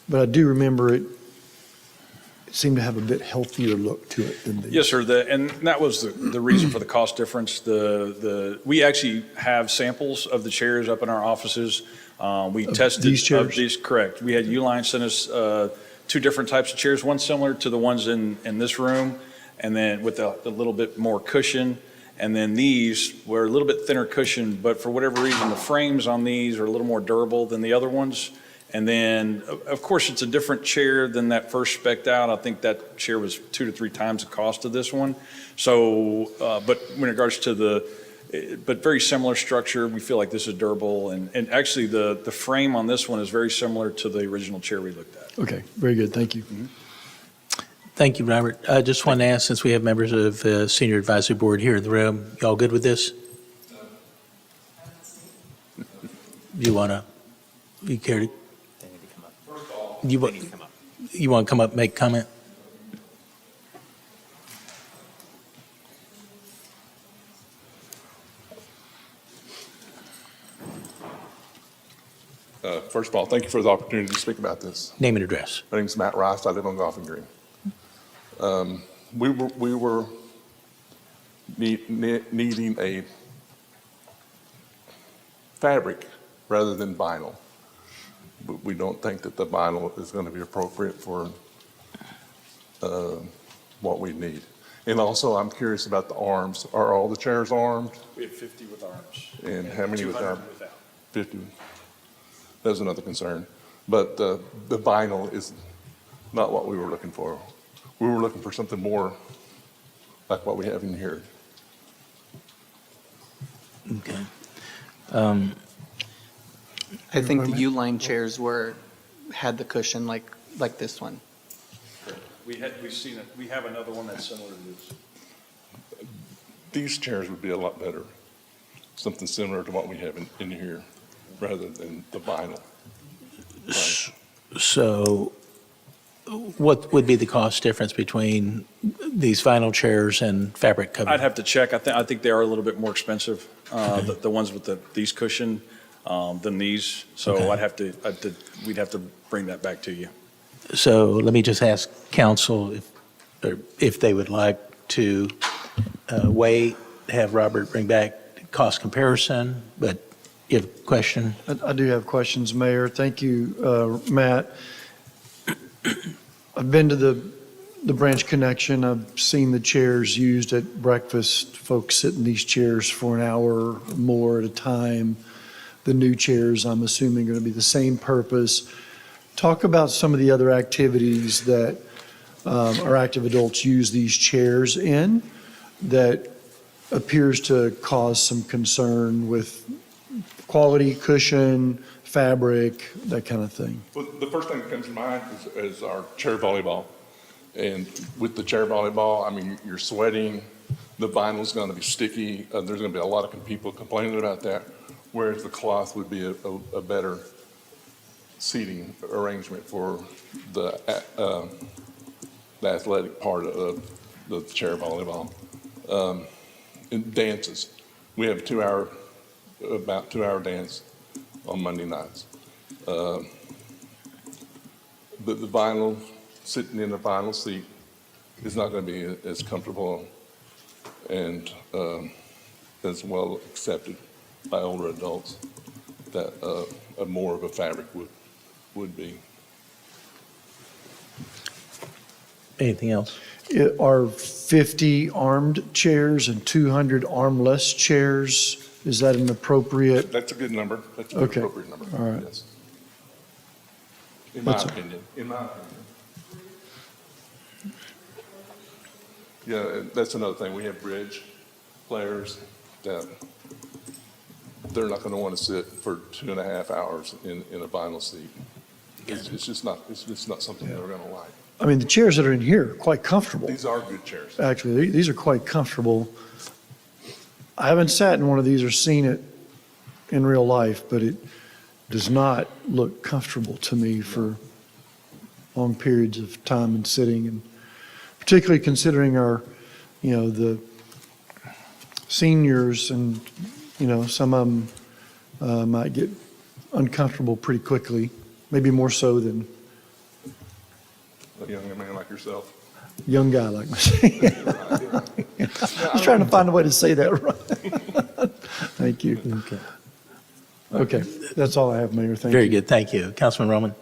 but I do remember it seemed to have a bit healthier look to it than these. Yes, sir. And that was the reason for the cost difference. We actually have samples of the chairs up in our offices. We tested these chairs? of these. Correct. We had Uline send us two different types of chairs. One similar to the ones in this room, and then with a little bit more cushion. And then these were a little bit thinner cushion, but for whatever reason, the frames on these are a little more durable than the other ones. And then, of course, it's a different chair than that first spec'd out. I think that chair was 2 to 3 times the cost of this one. So, but in regards to but very similar structure, we feel like this is durable. And actually, the frame on this one is very similar to the original chair we looked at. Okay, very good. Thank you. Mm-hmm. Thank you, Robert. I just want to ask, since we have members of the Senior Advisory Board here in the room, y'all good with this? You care to? You want to come up and make comment? First of all, thank you for the opportunity to speak about this. Name and address. My name is Matt Rice. I live on Golfing Green. We were needing a fabric rather than vinyl. But we don't think that the vinyl is going to be appropriate for what we need. And also, I'm curious about the arms. Are all the chairs armed? We have 50 with arms. And how many without? 200 without. 50. That's another concern. But the vinyl is not what we were looking for. We were looking for something more like what we have in here. Okay. I think the U-line chairs had the cushion like this one. We've seen it. We have another one that's similar to this. These chairs would be a lot better. Something similar to what we have in here rather than the vinyl. So what would be the cost difference between these vinyl chairs and fabric covering? I'd have to check. I think they are a little bit more expensive, the ones with these cushion than these. So Okay. we'd have to bring that back to you. So let me just ask council if they would like to wait, have Robert bring back cost comparison, but you have a question? I do have questions, Mayor. Thank you, Matt. I've been to the Branch Connection. I've seen the chairs used at breakfast. Folks sit in these chairs for an hour or more at a time. The new chairs, I'm assuming, are going to be the same purpose. Talk about some of the other activities that our active adults use these chairs in that appears to cause some concern with quality, cushion, fabric, that kind of thing. Well, the first thing that comes to mind is our chair volleyball. And with the chair volleyball, I mean, you're sweating, the vinyl's going to be sticky. There's going to be a lot of people complaining about that, whereas the cloth would be a better seating arrangement for the athletic part of the chair volleyball. And dances, we have about 2 hour dance on Monday nights. But the vinyl, sitting in a vinyl seat is not going to be as comfortable and as well accepted by older adults that more of a fabric would be. Anything else? Are 50 armed chairs and 200 armless chairs? Is that an appropriate? That's a good number. That's an Okay. appropriate number. All right. Yes. In my That's- opinion. Yeah, that's another thing. We have bridge players that they're not going to want to sit for 2.5 hours in a vinyl seat. It's just not something they're going to like. I mean, the chairs that are in here are quite comfortable. These are good chairs. Actually, these are quite comfortable. I haven't sat in one of these or seen it in real life, but it does not look comfortable to me for long periods of time and sitting, and particularly considering our, the seniors and, some of them might get uncomfortable pretty quickly, maybe more so than A young man like yourself. a young guy like myself. I was trying to find a way to say that right. Thank you. Okay, that's all I have, Mayor. Thank you. Very good, thank you. Councilman Roman?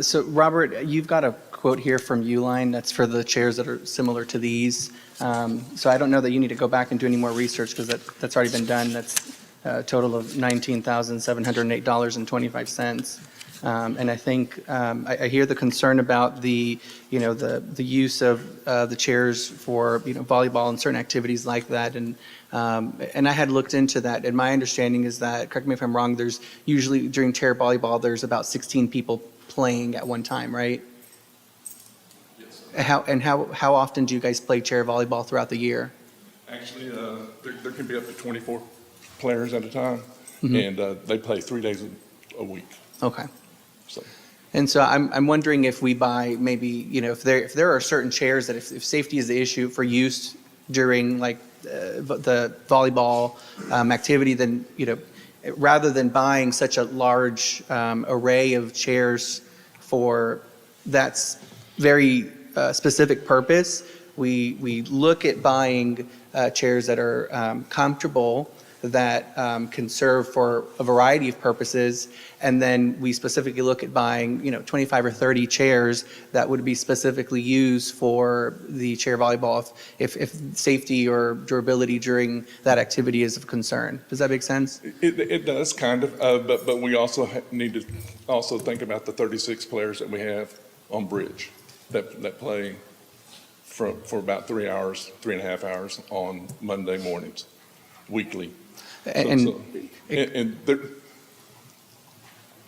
So Robert, you've got a quote here from Uline that's for the chairs that are similar to these. So I don't know that you need to go back and do any more research because that's already been done. That's a total of $19,708.25. And I think I hear the concern about the use of the chairs for volleyball and certain activities like that. And I had looked into that, and my understanding is that, correct me if I'm wrong, there's usually during chair volleyball there's about 16 people playing at one time, right? Yes. How often do you guys play chair volleyball throughout the year? Actually, there can be up to 24 players at a time, Mhm. and they play 3 days a week. Okay. So. And so I'm wondering if we buy maybe, if there are certain chairs that if safety is the issue for use during like the volleyball activity, then, rather than buying such a large array of chairs for that very specific purpose, we look at buying chairs that are comfortable, that can serve for a variety of purposes, and then we specifically look at buying, 25 or 30 chairs that would be specifically used for the chair volleyball if safety or durability during that activity is of concern. Does that make sense? It does, kind of, but we also need to also think about the 36 players that we have on bridge that play for about 3 hours, 3.5 hours on Monday mornings, weekly. And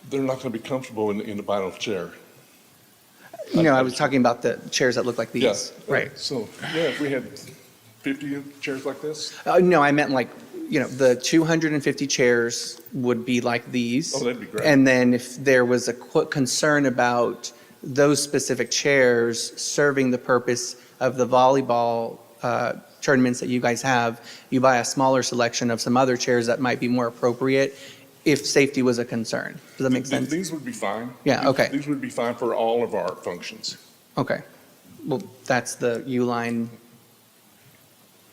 they're not going to be comfortable in the bottom chair. I was talking about the chairs that look like these. Yes. Right. So, if we had 50 chairs like this. No, I meant the 250 chairs would be like these. Oh, that'd be great. And then if there was a concern about those specific chairs serving the purpose of the volleyball tournaments that you guys have, you buy a smaller selection of some other chairs that might be more appropriate if safety was a concern. Does that make sense? These would be fine. Yeah, okay. These would be fine for all of our functions. Okay. Well, that's the U-line.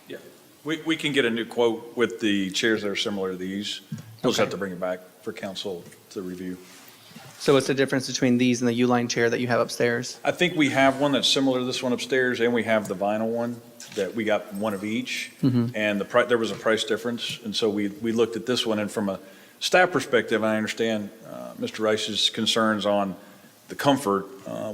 Yeah. We can get a new quote with the chairs that are similar to these. We'll just have to bring it back for council to review. So what's the difference between these and the U-line chair that you have upstairs? I think we have one that's similar to this one upstairs, and we have the vinyl one that we got one of each. And there was a price difference, and so we looked at this one, and from a staff perspective, I understand Mr. Rice's concerns on the comfort.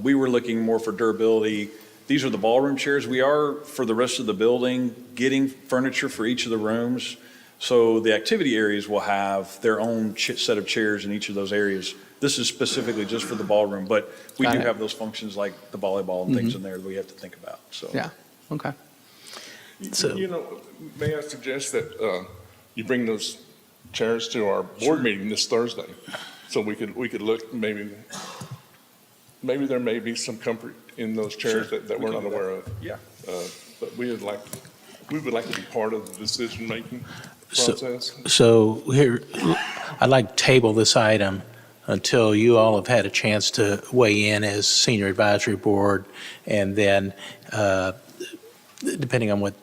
We were looking more for durability. These are the ballroom chairs. We are, for the rest of the building, getting furniture for each of the rooms. So the activity areas will have their own set of chairs in each of those areas. This is specifically just for the ballroom, but we do have those functions like the volleyball and things in there that we have to think about, so. Yeah, okay. So- May I suggest that you bring those chairs to our board meeting this Thursday, so we could look, maybe there may be some comfort in those chairs that we're not aware of. Yeah. But we would like to be part of the decision-making process. So here, I'd like to table this item until you all have had a chance to weigh in as senior advisory board, and then depending on what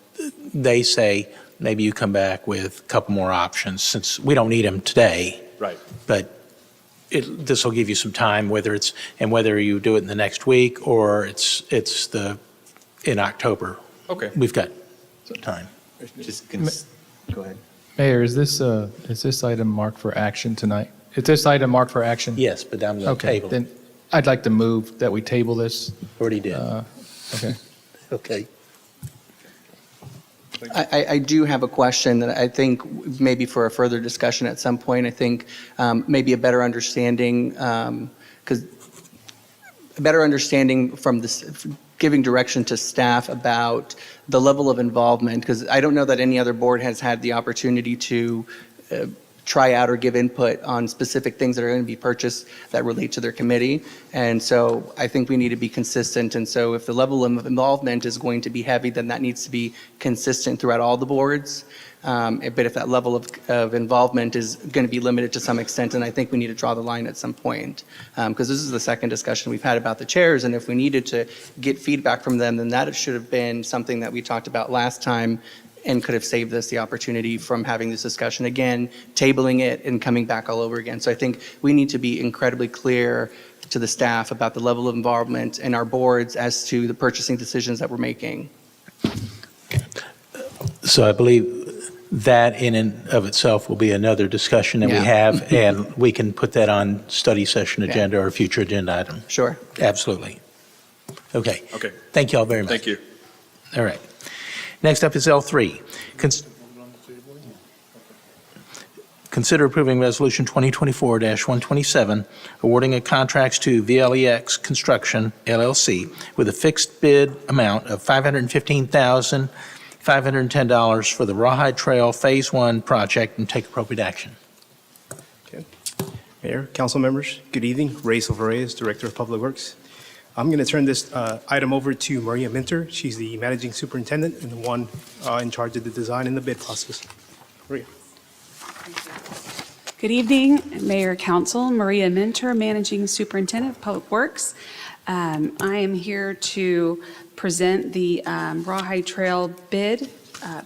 they say, maybe you come back with a couple more options, since we don't need them today. Right. But this will give you some time, whether you do it in the next week or it's in October. Okay. We've got time. Go ahead. Mayor, is this item marked for action tonight? Is this item marked for action? Yes, but I'm going to Okay, table. then I'd like to move that we table this. Already did. Okay. Okay. I do have a question that I think maybe for a further discussion at some point. I think maybe a better understanding, from this, giving direction to staff about the level of involvement, because I don't know that any other board has had the opportunity to try out or give input on specific things that are going to be purchased that relate to their committee. And so I think we need to be consistent. And so if the level of involvement is going to be heavy, then that needs to be consistent throughout all the boards. But if that level of involvement is going to be limited to some extent, then I think we need to draw the line at some point. Because this is the second discussion we've had about the chairs, and if we needed to get feedback from them, then that should have been something that we talked about last time and could have saved us the opportunity from having this discussion again, tabling it, and coming back all over again. So I think we need to be incredibly clear to the staff about the level of involvement in our boards as to the purchasing decisions that we're making. So I believe that in and of itself will be another discussion that we Yeah. have, and we can put that on study session Yeah. agenda or a future agenda item. Sure. Absolutely. Okay. Okay. Thank you all very much. Thank you. All right. Next up is L3. Consider approving Resolution 2024-127, awarding a contracts to VLEX Construction, LLC, with a fixed bid amount of $515,510 for the Rawhide Trail Phase 1 project, and take appropriate action. Mayor, council members, good evening. Ray Silvarez, Director of Public Works. I'm going to turn this item over to Maria Minter. She's the Managing Superintendent and the one in charge of the design and the bid process. Maria. Good evening, Mayor, Council. Maria Minter, Managing Superintendent of Public Works. I am here to present the Rawhide Trail bid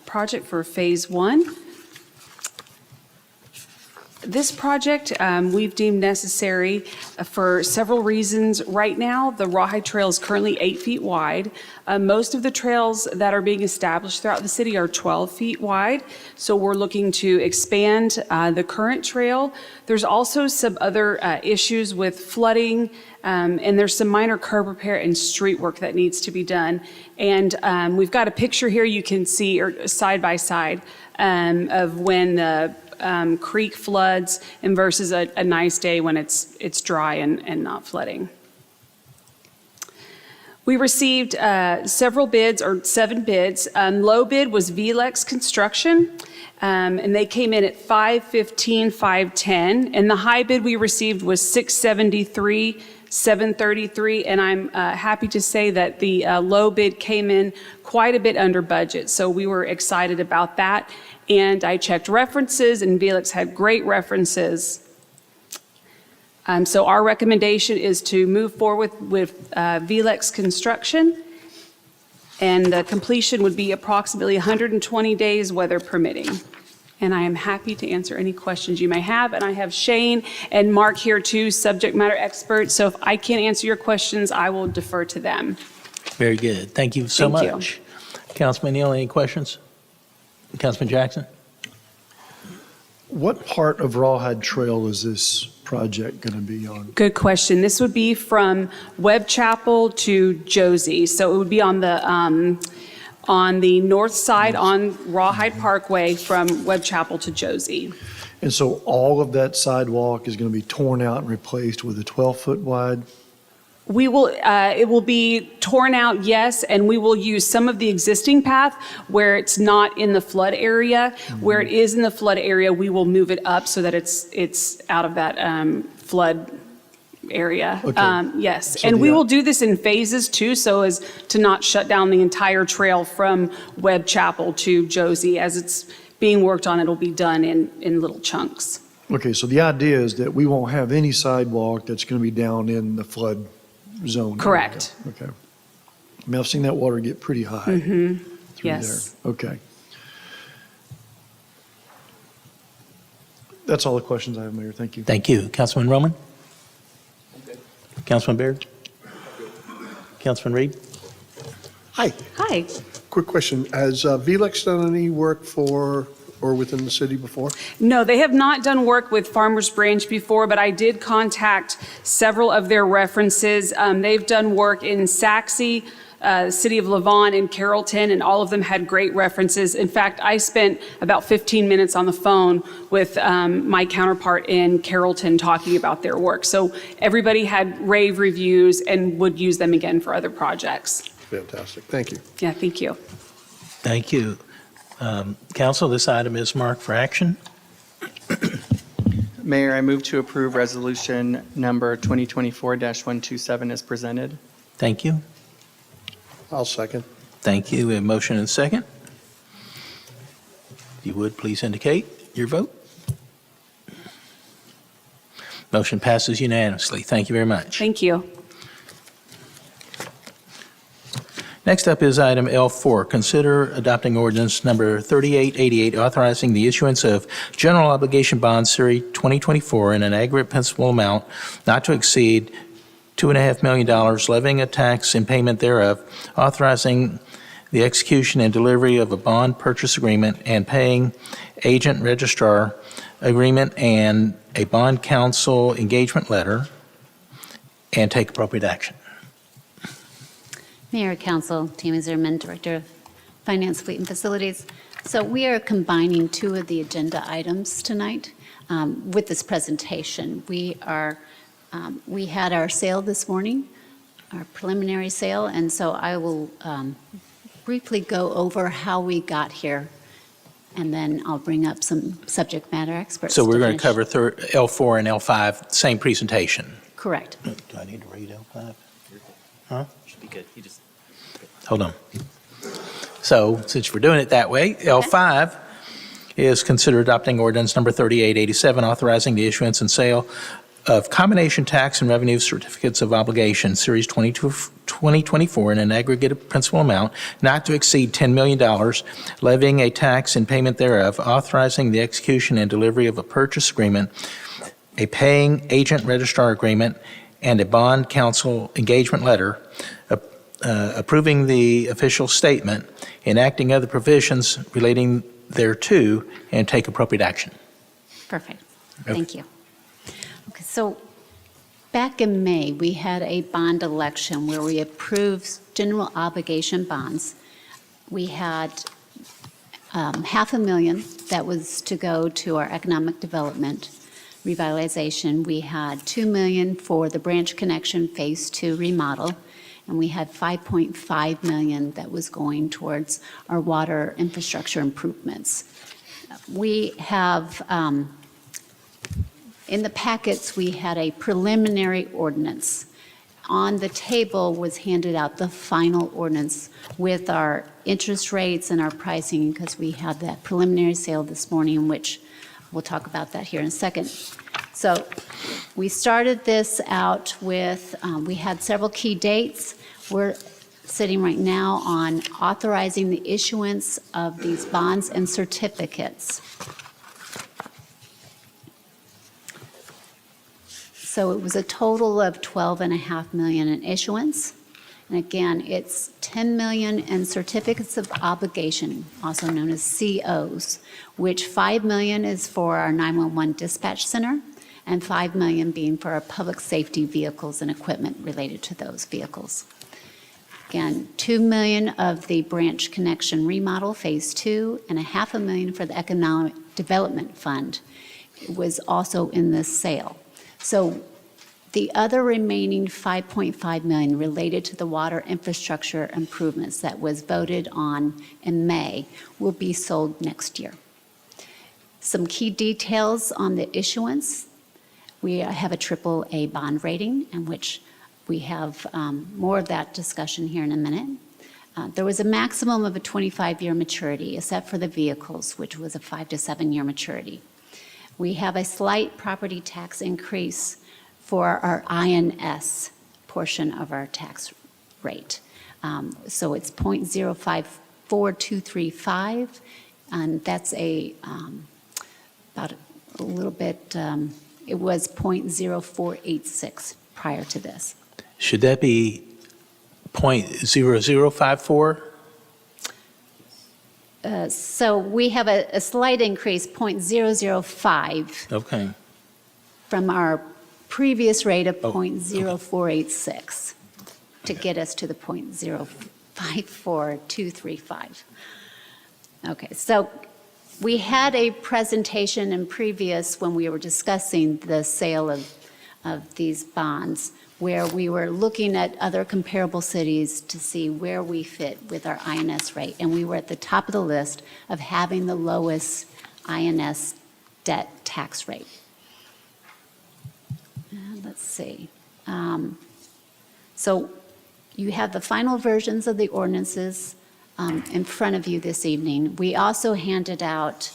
project for Phase 1. This project we've deemed necessary for several reasons. Right now, the Rawhide Trail is currently 8 feet wide. Most of the trails that are being established throughout the city are 12 feet wide, so we're looking to expand the current trail. There's also some other issues with flooding, and there's some minor curb repair and street work that needs to be done. And we've got a picture here you can see, or side by side, of when the creek floods and versus a nice day when it's dry and not flooding. We received several bids, or 7 bids. Low bid was VLEX Construction, and they came in at $515, $510. And the high bid we received was $673, $733. And I'm happy to say that the low bid came in quite a bit under budget. So we were excited about that. And I checked references, and VLEX had great references. So our recommendation is to move forward with VLEX Construction, and the completion would be approximately 120 days, weather permitting. And I am happy to answer any questions you may have. And I have Shane and Mark here too, subject matter experts. So if I can't answer your questions, I will defer to them. Very good. Thank you so Thank you. much. Councilman Neal, any questions? Councilman Jackson? What part of Rawhide Trail is this project going to be on? Good question. This would be from Webb Chapel to Josie. So it would be on the north side on Rawhide Parkway from Webb Chapel to Josie. And so all of that sidewalk is going to be torn out and replaced with a 12-foot wide? We will, it will be torn out, yes, and we will use some of the existing path where it's not in the flood area. Where it is in the flood area, we will move it up so that it's out of that flood area. Okay. Yes, So and we the- will do this in phases too, so as to not shut down the entire trail from Webb Chapel to Josie. As it's being worked on, it'll be done in little chunks. Okay, so the idea is that we won't have any sidewalk that's going to be down in the flood zone. Correct. Okay. I mean, I've seen that water get pretty high through Yes. there. Okay. That's all the questions I have, Mayor. Thank you. Thank you. Councilman Roman? Councilman Baird? Councilman Reed? Hi. Hi. Quick question. Has VLEX done any work for or within the city before? No, they have not done work with Farmers Branch before, but I did contact several of their references. They've done work in Saxe, City of Lavon, and Carrollton, and all of them had great references. In fact, I spent about 15 minutes on the phone with my counterpart in Carrollton talking about their work. So everybody had rave reviews and would use them again for other projects. Fantastic. Thank you. Yeah, thank you. Thank you. Council, this item is marked for action. Mayor, I move to approve resolution number 2024-127 as presented. Thank you. I'll second. Thank you. We have motion and second. If you would, please indicate your vote. Motion passes unanimously. Thank you very much. Thank you. Next up is item L4. Consider adopting ordinance number 3888, authorizing the issuance of general obligation bonds series 2024 in an aggregate principal amount not to exceed $2.5 million, levying a tax in payment thereof, authorizing the execution and delivery of a bond purchase agreement, and paying agent registrar agreement and a bond counsel engagement letter, and take appropriate action. Mayor, Council, Tammy Zimmerman, Director of Finance, Fleet and Facilities. So we are combining 2 of the agenda items tonight with this presentation. We had our sale this morning, our preliminary sale, and so I will briefly go over how we got here, and then I'll bring up some subject matter experts. So we're going to finish. cover L4 and L5, same presentation. Correct. Do I need to read L5? Huh? Should be good. You just. Hold on. So since we're doing it that way, L5 is consider adopting ordinance number 3887, authorizing the issuance and sale of combination tax and revenue certificates of obligation, Series 2024, in an aggregate principal amount not to exceed $10 million, levying a tax in payment thereof, authorizing the execution and delivery of a purchase agreement, a paying agent registrar agreement, and a bond counsel engagement letter, approving the official statement, enacting other provisions relating thereto, and take appropriate action. Perfect. Thank you. Okay, so back in May, we had a bond election where we approved general obligation bonds. We had $500,000 that was to go to our economic development revitalization. We had $2 million for the branch connection phase 2 remodel, and we had $5.5 million that was going towards our water infrastructure improvements. We have, in the packets, we had a preliminary ordinance. On the table was handed out the final ordinance with our interest rates and our pricing, because we had that preliminary sale this morning, which we'll talk about that here in a second. So we started this out with, we had several key dates. We're sitting right now on authorizing the issuance of these bonds and certificates. So it was a total of $12.5 million in issuance. And again, it's $10 million in certificates of obligation, also known as COs, which $5 million is for our 911 dispatch center, and $5 million being for our public safety vehicles and equipment related to those vehicles. Again, $2 million of the branch connection remodel phase 2, and $500,000 for the economic development fund. It was also in this sale. So the other remaining $5.5 million related to the water infrastructure improvements that was voted on in May will be sold next year. Some key details on the issuance. We have a AAA bond rating, in which we have more of that discussion here in a minute. There was a maximum of a 25-year maturity, except for the vehicles, which was a 5 to 7 year maturity. We have a slight property tax increase for our INS portion of our tax rate. So it's 0.054235, and that's about a little bit, it was 0.0486 prior to this. Should that be 0.0054? So we have a slight increase, 0.005. Okay. From our previous rate of 0.0486 to get us to the 0.054235. Okay, so we had a presentation in previous, when we were discussing the sale of these bonds, where we were looking at other comparable cities to see where we fit with our INS rate. And we were at the top of the list of having the lowest INS debt tax rate. Let's see. So you have the final versions of the ordinances in front of you this evening. We also handed out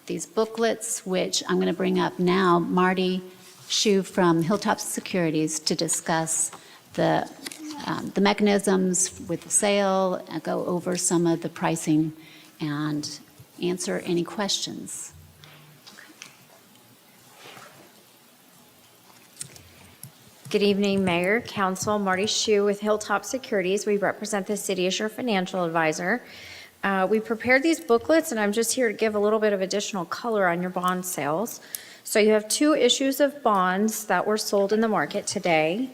these booklets, which I'm going to bring up now. Marty Shu from Hilltop Securities to discuss the mechanisms with the sale, go over some of the pricing, and answer any questions. Good evening, Mayor, Council. Marty Shu with Hilltop Securities. We represent the city as your financial advisor. We prepared these booklets, and I'm just here to give a little bit of additional color on your bond sales. So you have 2 issues of bonds that were sold in the market today.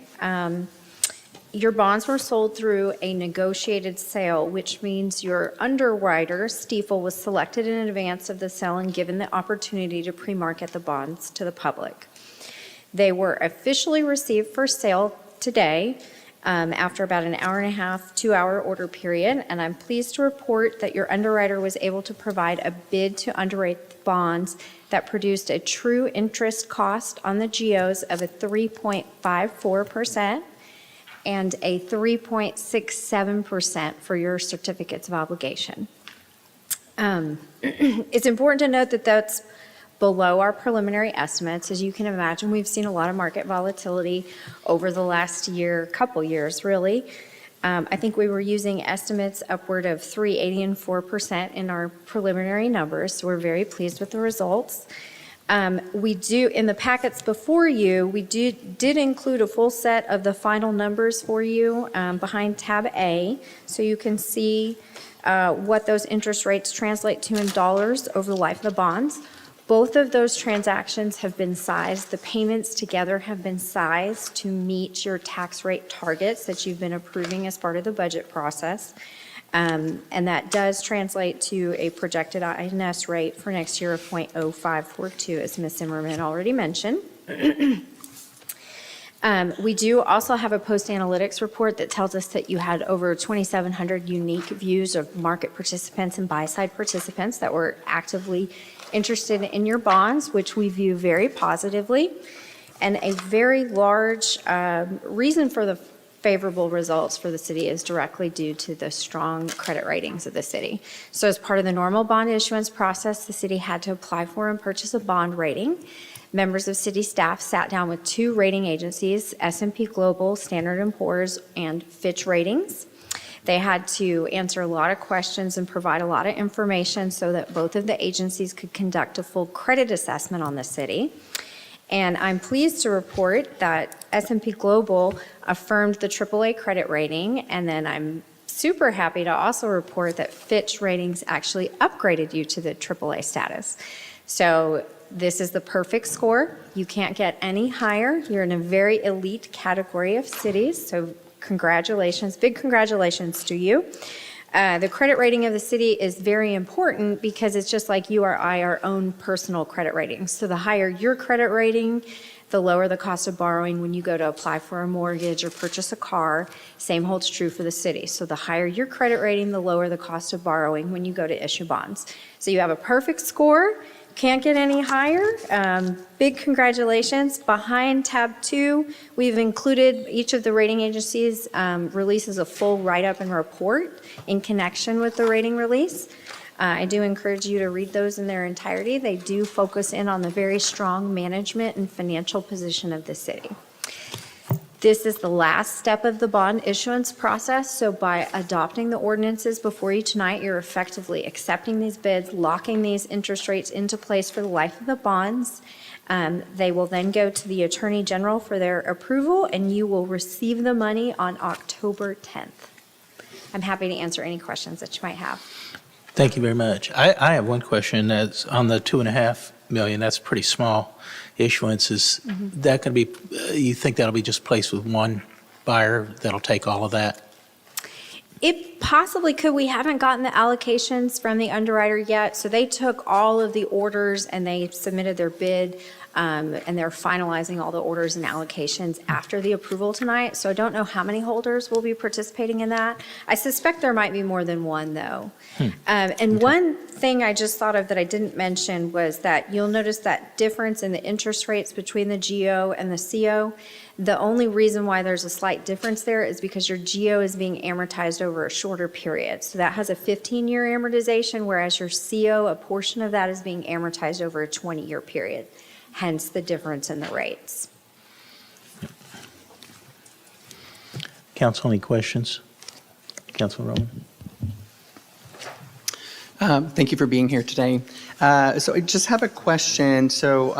Your bonds were sold through a negotiated sale, which means your underwriter, Stiefel, was selected in advance of the sale and given the opportunity to pre-market the bonds to the public. They were officially received for sale today after about an hour and a half, 2-hour order period, and I'm pleased to report that your underwriter was able to provide a bid to underwrite the bonds that produced a true interest cost on the GOs of a 3.54% and a 3.67% for your certificates of obligation. It's important to note that that's below our preliminary estimates. As you can imagine, we've seen a lot of market volatility over the last year, couple years, really. I think we were using estimates upward of 3.80 and 4% in our preliminary numbers, so we're very pleased with the results. We do, in the packets before you, we did include a full set of the final numbers for you behind tab A, so you can see what those interest rates translate to in dollars over the life of the bonds. Both of those transactions have been sized. The payments together have been sized to meet your tax rate targets that you've been approving as part of the budget process. And that does translate to a projected INS rate for next year of 0.0542, as Ms. Zimmerman already mentioned. We do also have a post-analytics report that tells us that you had over 2,700 unique views of market participants and buy-side participants that were actively interested in your bonds, which we view very positively. And a very large reason for the favorable results for the city is directly due to the strong credit ratings of the city. So as part of the normal bond issuance process, the city had to apply for and purchase a bond rating. Members of city staff sat down with 2 rating agencies, S&P Global, Standard & Poor's, and Fitch Ratings. They had to answer a lot of questions and provide a lot of information so that both of the agencies could conduct a full credit assessment on the city. And I'm pleased to report that S&P Global affirmed the AAA credit rating, and then I'm super happy to also report that Fitch Ratings actually upgraded you to the AAA status. So this is the perfect score. You can't get any higher. You're in a very elite category of cities, so congratulations, big congratulations to you. The credit rating of the city is very important because it's just like you or I, our own personal credit ratings. So the higher your credit rating, the lower the cost of borrowing when you go to apply for a mortgage or purchase a car. Same holds true for the city. So the higher your credit rating, the lower the cost of borrowing when you go to issue bonds. So you have a perfect score. Can't get any higher. Big congratulations. Behind tab 2, we've included each of the rating agencies releases a full write-up and report in connection with the rating release. I do encourage you to read those in their entirety. They do focus in on the very strong management and financial position of the city. This is the last step of the bond issuance process, so by adopting the ordinances before you tonight, you're effectively accepting these bids, locking these interest rates into place for the life of the bonds. They will then go to the Attorney General for their approval, and you will receive the money on October 10th. I'm happy to answer any questions that you might have. Thank you very much. I have one question. That's on the $2.5 million. That's pretty small issuance. Is that going to be, you think that'll be just placed with one buyer that'll take all of that? It possibly could. We haven't gotten the allocations from the underwriter yet. So they took all of the orders and they submitted their bid, and they're finalizing all the orders and allocations after the approval tonight. So I don't know how many holders will be participating in that. I suspect there might be more than one, though. And one thing I just thought of that I didn't mention was that you'll notice that difference in the interest rates between the GO and the CO. The only reason why there's a slight difference there is because your GO is being amortized over a shorter period. So that has a 15-year amortization, whereas your CO, a portion of that is being amortized over a 20-year period. Hence the difference in the rates. Council, any questions? Councilman Roman? Thank you for being here today. So I just have a question. So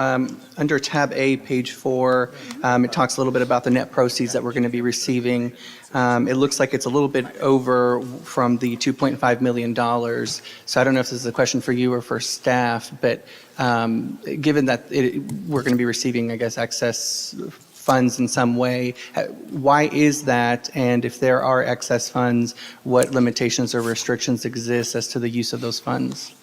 under tab A, page 4, it talks a little bit about the net proceeds that we're going to be receiving. It looks like it's a little bit over from the $2.5 million. So I don't know if this is a question for you or for staff, but given that we're going to be receiving, I guess, excess funds in some way, why is that? And if there are excess funds, what limitations or restrictions exist as to the use of those funds?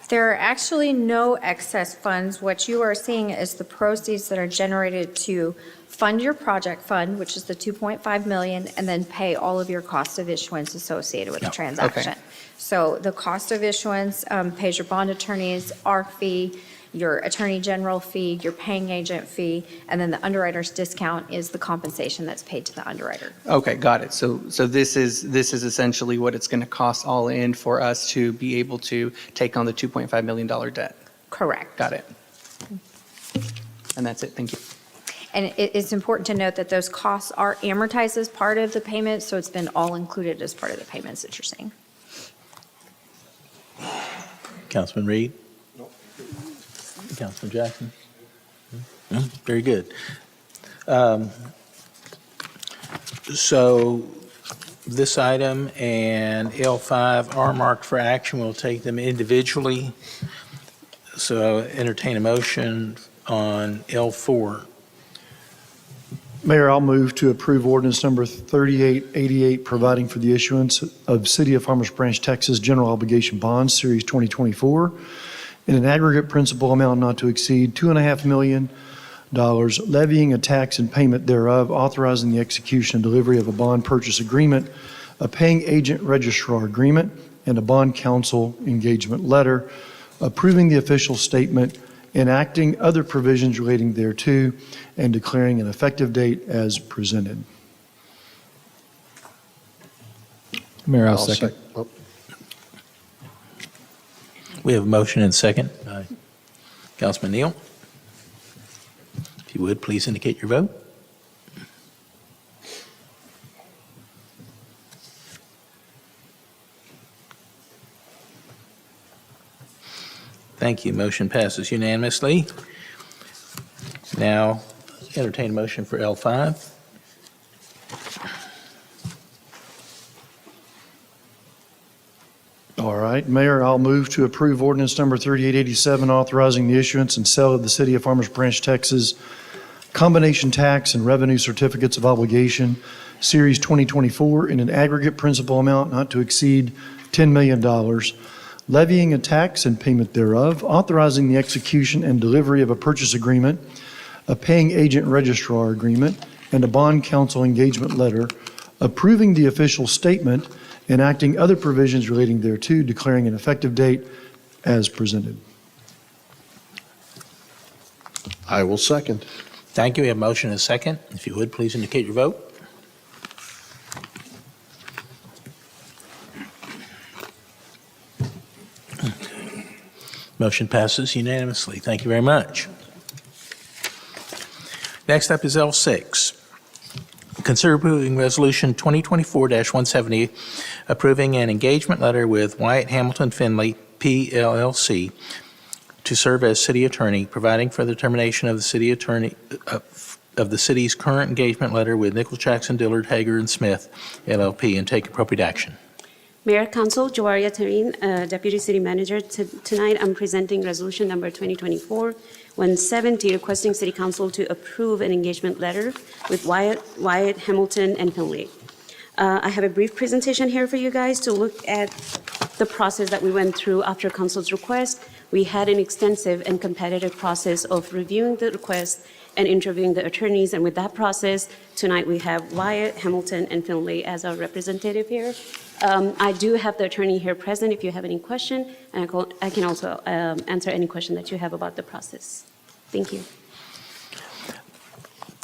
There are actually no excess funds. What you are seeing is the proceeds that are generated to fund your project fund, which is the $2.5 million, and then pay all of your cost of issuance associated with the transaction. Okay. So the cost of issuance pays your bond attorneys, our fee, your attorney general fee, your paying agent fee, and then the underwriter's discount is the compensation that's paid to the underwriter. Okay, got it. So this is essentially what it's going to cost all in for us to be able to take on the $2.5 million debt. Correct. Got it. And that's it. Thank you. And it's important to note that those costs are amortized as part of the payment, so it's been all included as part of the payments that you're seeing. Councilman Reed? Councilman Jackson? No? Very good. So this item and L5 are marked for action. We'll take them individually. So entertain a motion on L4. Mayor, I'll move to approve ordinance number 3888, providing for the issuance of City of Farmers Branch, Texas General Obligation Bonds, Series 2024, in an aggregate principal amount not to exceed $2.5 million, levying a tax and payment thereof, authorizing the execution and delivery of a bond purchase agreement, a paying agent registrar agreement, and a bond counsel engagement letter, approving the official statement, enacting other provisions relating thereto, and declaring an effective date as presented. Mayor, I'll second. We have a motion and second by Councilman Neal. If you would, please indicate your vote. Thank you. Motion passes unanimously. Now, entertain a motion for L5. All right, Mayor, I'll move to approve ordinance number 3887, authorizing the issuance and sale of the City of Farmers Branch, Texas combination tax and revenue certificates of obligation, Series 2024, in an aggregate principal amount not to exceed $10 million, levying a tax and payment thereof, authorizing the execution and delivery of a purchase agreement, a paying agent registrar agreement, and a bond counsel engagement letter, approving the official statement, enacting other provisions relating thereto, declaring an effective date as presented. I will second. Thank you. We have a motion and a second. If you would, please indicate your vote. Motion passes unanimously. Thank you very much. Next up is L6. Consider approving Resolution 2024-170, approving an engagement letter with Wyatt Hamilton Finley, PLLC, to serve as city attorney, providing for the termination of the city attorney of the city's current engagement letter with Nichols, Jackson, Dillard, Hager, and Smith, LLP, and take appropriate action. Mayor, Council, Jawaria Tareen, Deputy City Manager. Tonight, I'm presenting Resolution Number 2024-170, requesting City Council to approve an engagement letter with Wyatt, Hamilton, and Finley. I have a brief presentation here for you guys to look at the process that we went through after Council's request. We had an extensive and competitive process of reviewing the request and interviewing the attorneys, and with that process, tonight we have Wyatt, Hamilton, and Finley as our representative here. I do have the attorney here present if you have any question, and I can also answer any question that you have about the process. Thank you.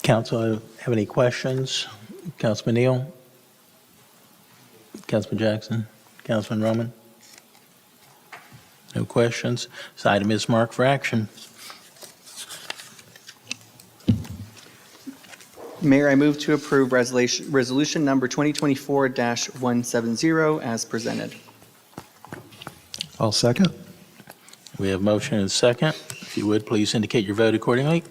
Council, have any questions? Councilman Neal? Councilman Jackson? Councilman Roman? No questions. This item is marked for action. Mayor, I move to approve resolution number 2024-170 as presented. I'll second. We have motion and second. If you would, please indicate your vote accordingly.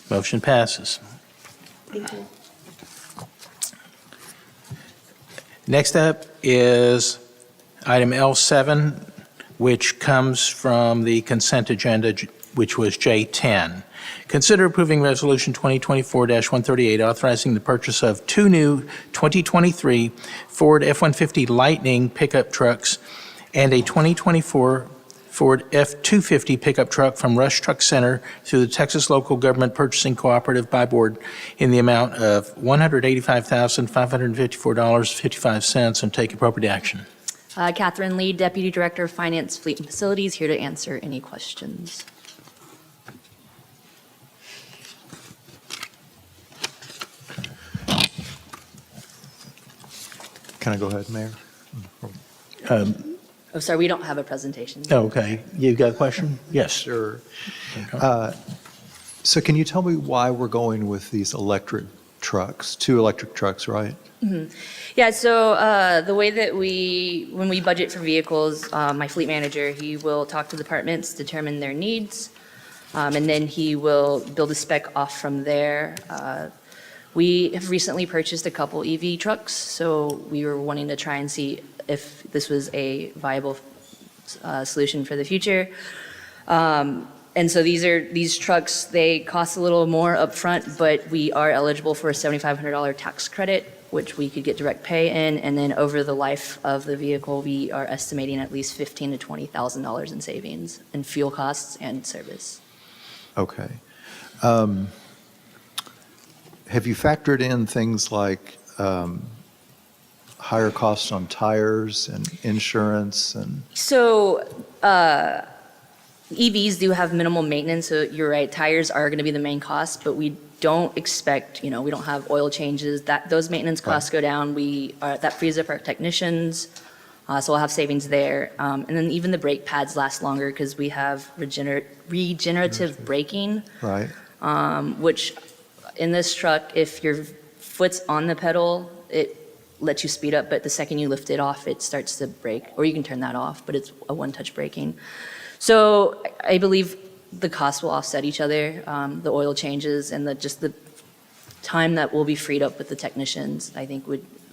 Motion passes. Thank you. Next up is item L7, which comes from the consent agenda, which was J10. Consider approving Resolution 2024-138, authorizing the purchase of two new 2023 Ford F-150 Lightning pickup trucks and a 2024 Ford F-250 pickup truck from Rush Truck Center through the Texas Local Government Purchasing Cooperative by Board in the amount of $185,554.55, and take appropriate action. Catherine Lee, Deputy Director of Finance, Fleet and Facilities, here to answer any questions. Can I go ahead, Mayor? Oh, sorry, we don't have a presentation. Okay, you got a question? Yes. Sure. So can you tell me why we're going with these electric trucks, 2 electric trucks, right? Yeah, so the way that when we budget for vehicles, my fleet manager, he will talk to departments, determine their needs, and then he will build a spec off from there. We have recently purchased a couple EV trucks, so we were wanting to try and see if this was a viable solution for the future. And so these trucks, they cost a little more upfront, but we are eligible for a $7,500 tax credit, which we could get direct pay in. And then over the life of the vehicle, we are estimating at least $15,000 to $20,000 in savings in fuel costs and service. Okay. Have you factored in things like higher costs on tires and insurance and? So EVs do have minimal maintenance, so you're right, tires are going to be the main cost, but we don't expect, we don't have oil changes, those maintenance costs go down. That frees up our technicians, so we'll have savings there. And then even the brake pads last longer because we have regenerative braking, Right. which in this truck, if your foot's on the pedal, it lets you speed up, but the second you lift it off, it starts to brake, or you can turn that off, but it's a one-touch braking. So I believe the costs will offset each other, the oil changes and just the time that will be freed up with the technicians. I think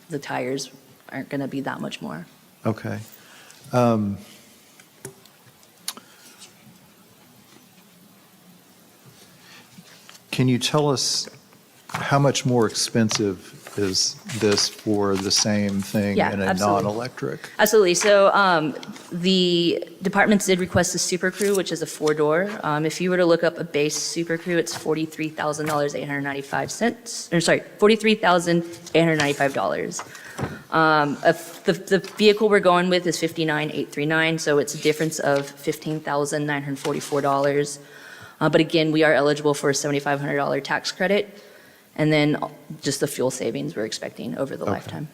the tires aren't going to be that much more. Okay. Can you tell us how much more expensive is this for the same thing Yeah, in a absolutely. non-electric? Absolutely. So the departments did request a Super Crew, which is a 4-door. If you were to look up a base Super Crew, it's $43,895. Or sorry, $43,895. The vehicle we're going with is $59,839, so it's a difference of $15,944. But again, we are eligible for a $7,500 tax credit, and then just the fuel savings we're expecting over the lifetime.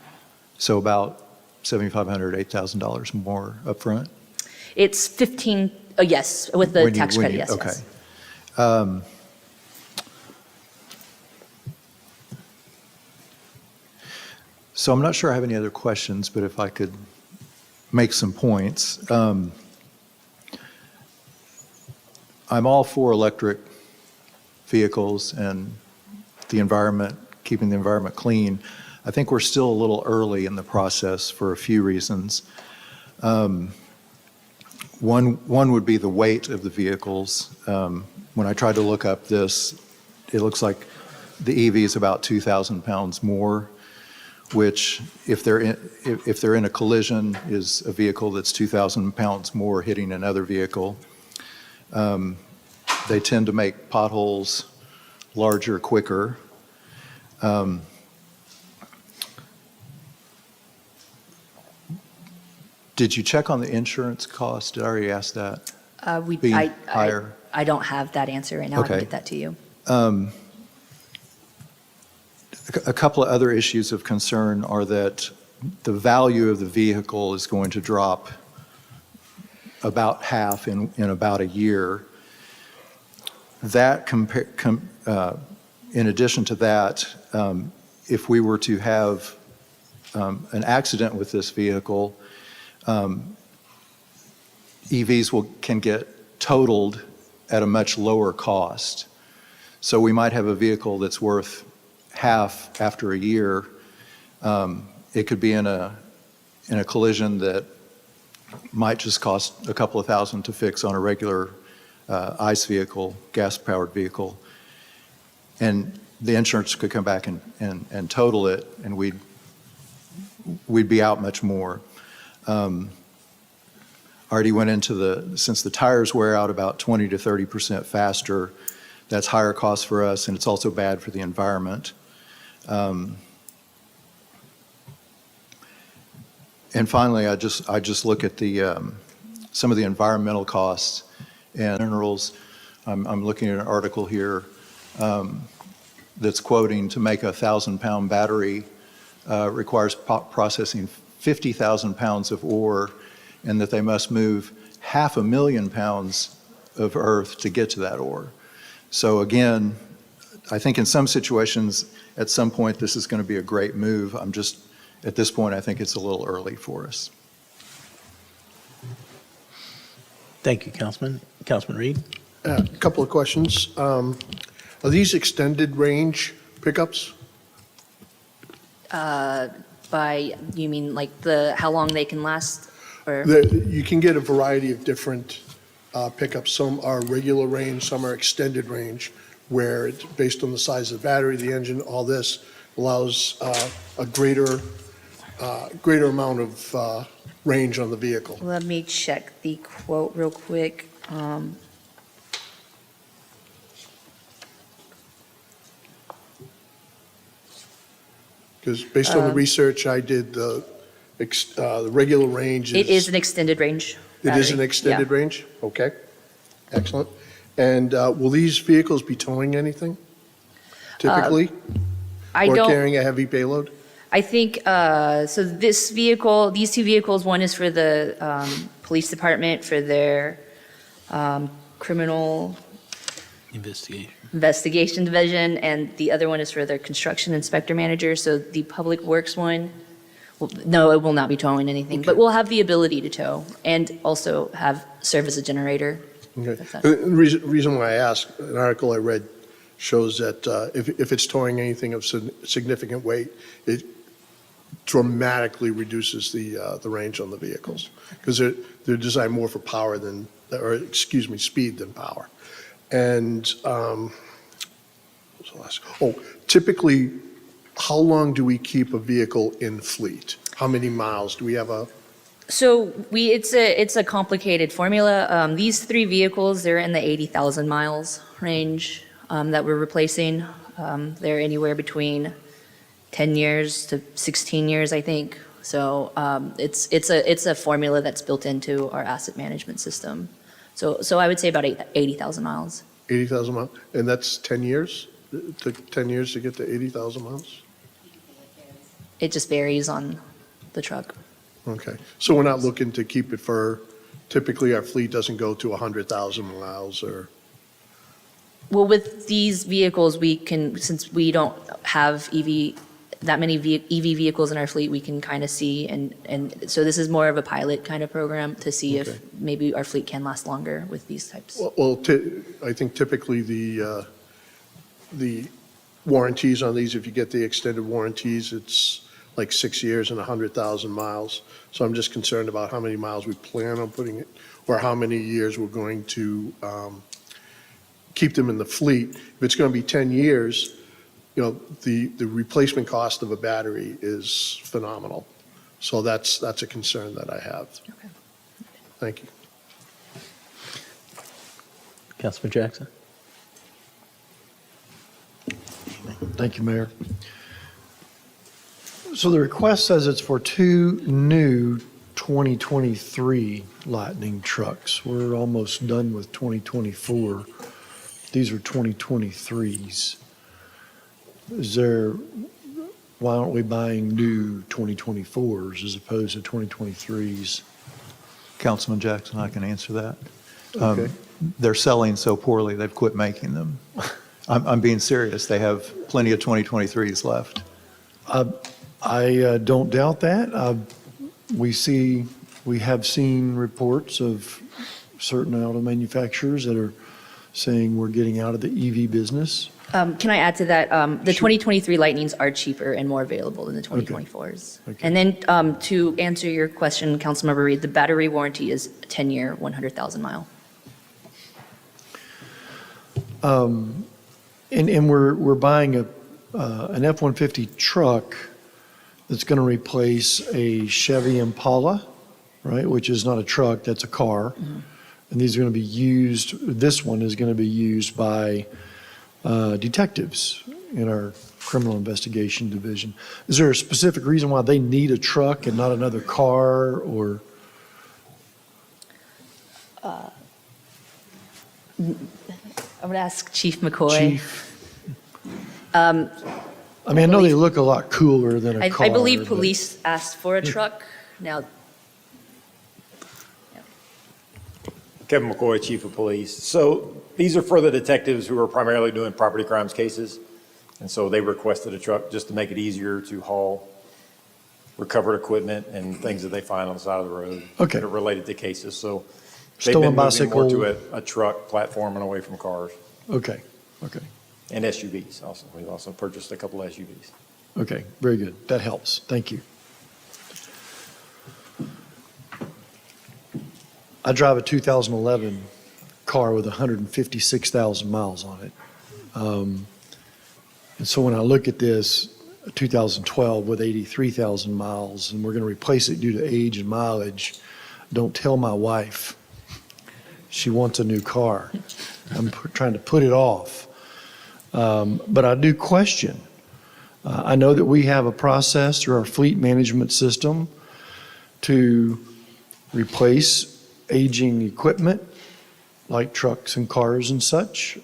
So about $7,500, $8,000 more upfront? It's 15, yes, with the tax credit, yes, okay. yes. So I'm not sure I have any other questions, but if I could make some points. I'm all for electric vehicles and the environment, keeping the environment clean. I think we're still a little early in the process for a few reasons. One would be the weight of the vehicles. When I tried to look up this, it looks like the EV is about 2,000 pounds more, which if they're in a collision is a vehicle that's 2,000 pounds more hitting another vehicle. They tend to make potholes larger, quicker. Did you check on the insurance cost? Did I already ask that? Being higher? I don't have that answer right now. I can Okay. get that to you. A couple of other issues of concern are that the value of the vehicle is going to drop about half in about a year. That in addition to that, if we were to have an accident with this vehicle, EVs can get totaled at a much lower cost. So we might have a vehicle that's worth half after a year. It could be in a collision that might just cost a couple of thousand to fix on a regular ICE vehicle, gas-powered vehicle. And the insurance could come back and total it, and we'd be out much more. Already went into since the tires wear out about 20 to 30% faster, that's higher cost for us, and it's also bad for the And finally, I just look at some of the environmental costs and minerals. I'm looking at an article here that's quoting to make a 1,000-pound battery requires processing 50,000 pounds of ore, and that they must move 500,000 pounds of earth to get to that ore. So again, I think in some situations, at some point, this is going to be a great move. At this point, I think it's a little early for us. Thank you, Councilman. Councilman Reed? A couple of questions. Are these extended range pickups? You mean like how long they can last? Or You can get a variety of different pickups. Some are regular range, some are extended range, where it's based on the size of the battery, the engine, all this allows a greater amount of range on the vehicle. Let me check the quote real quick. Because based on the research I did, the regular range It is an extended range It is battery. an extended Yeah. range? Okay, excellent. And will these vehicles be towing anything typically? I Or don't. carrying a heavy payload? I think, so these two vehicles, one is for the police department for their criminal investigation division, and the other one is for their construction inspector manager. So the public works one, no, it will not be towing anything, but we'll have the ability to tow and also serve as a generator. Okay. That's it. The reason why I ask, an article I read shows that if it's towing anything of significant weight, it dramatically reduces the range on the vehicles, because they're designed more for power speed than power. And typically, how long do we keep a vehicle in fleet? How many miles? Do we have a? So it's a complicated formula. These three vehicles, they're in the 80,000 miles range that we're replacing. They're anywhere between 10 years to 16 years, I think. So it's a formula that's built into our asset management system. So I would say about 80,000 miles. 80,000 miles? And that's 10 years? It took 10 years to get to 80,000 miles? It just varies on the truck. Okay. So we're not looking to keep it typically our fleet doesn't go to 100,000 miles or? Well, with these vehicles, since we don't have that many EV vehicles in our fleet, we can kind of see, and so this is more of a pilot kind of program to see if maybe our fleet can last longer with these types. Well, I think typically the warranties on these, if you get the extended warranties, it's like 6 years and 100,000 miles. So I'm just concerned about how many miles we plan on putting it, or how many years we're going to keep them in the fleet. If it's going to be 10 years, the replacement cost of a battery is phenomenal. So that's a concern that I have. Okay. Thank you. Councilman Jackson? Thank you, Mayor. So the request says it's for 2 new 2023 Lightning trucks. We're almost done with 2024. These are 2023s. Why aren't we buying new 2024s as opposed to 2023s? Councilman Jackson, I can answer that. Okay. They're selling so poorly, they've quit making them. I'm being serious. They have plenty of 2023s left. I don't doubt that. We have seen reports of certain auto manufacturers that are saying we're getting out of the EV business. Can I add to that? The 2023 Lightnings are cheaper and more available than the 2024s. Okay. And then to answer your question, Councilmember Reed, the battery warranty is 10-year, 100,000 mile. And we're buying an F-150 truck that's going to replace a Chevy Impala, right, which is not a truck, that's a car. Mm-hmm. And these are going to be used, this one is going to be used by detectives in our criminal investigation division. Is there a specific reason why they need a truck and not another car, or? I'm going to ask Chief McCoy. Chief? I mean, I know they look a lot cooler than a car. I believe but- police asked for a truck. Now, Kevin McCoy, Chief of Police. So these are for the detectives who are primarily doing property crimes cases. And so they requested a truck just to make it easier to haul recovered equipment and things that they find on the side of the road. Okay. That are related to cases. So they've Stolen been moving more bicycle. to a truck platform and away from cars Okay, okay, and SUVs also. We've also purchased a couple of SUVs. okay, very good. That helps. Thank you. I drive a 2011 car with 156,000 miles on it. And so when I look at this, 2012 with 83,000 miles, and we're going to replace it due to age and mileage, don't tell my wife. She wants a new car. I'm trying to put it off. But I do question. I know that we have a process through our fleet management system to replace aging equipment like trucks and cars and such.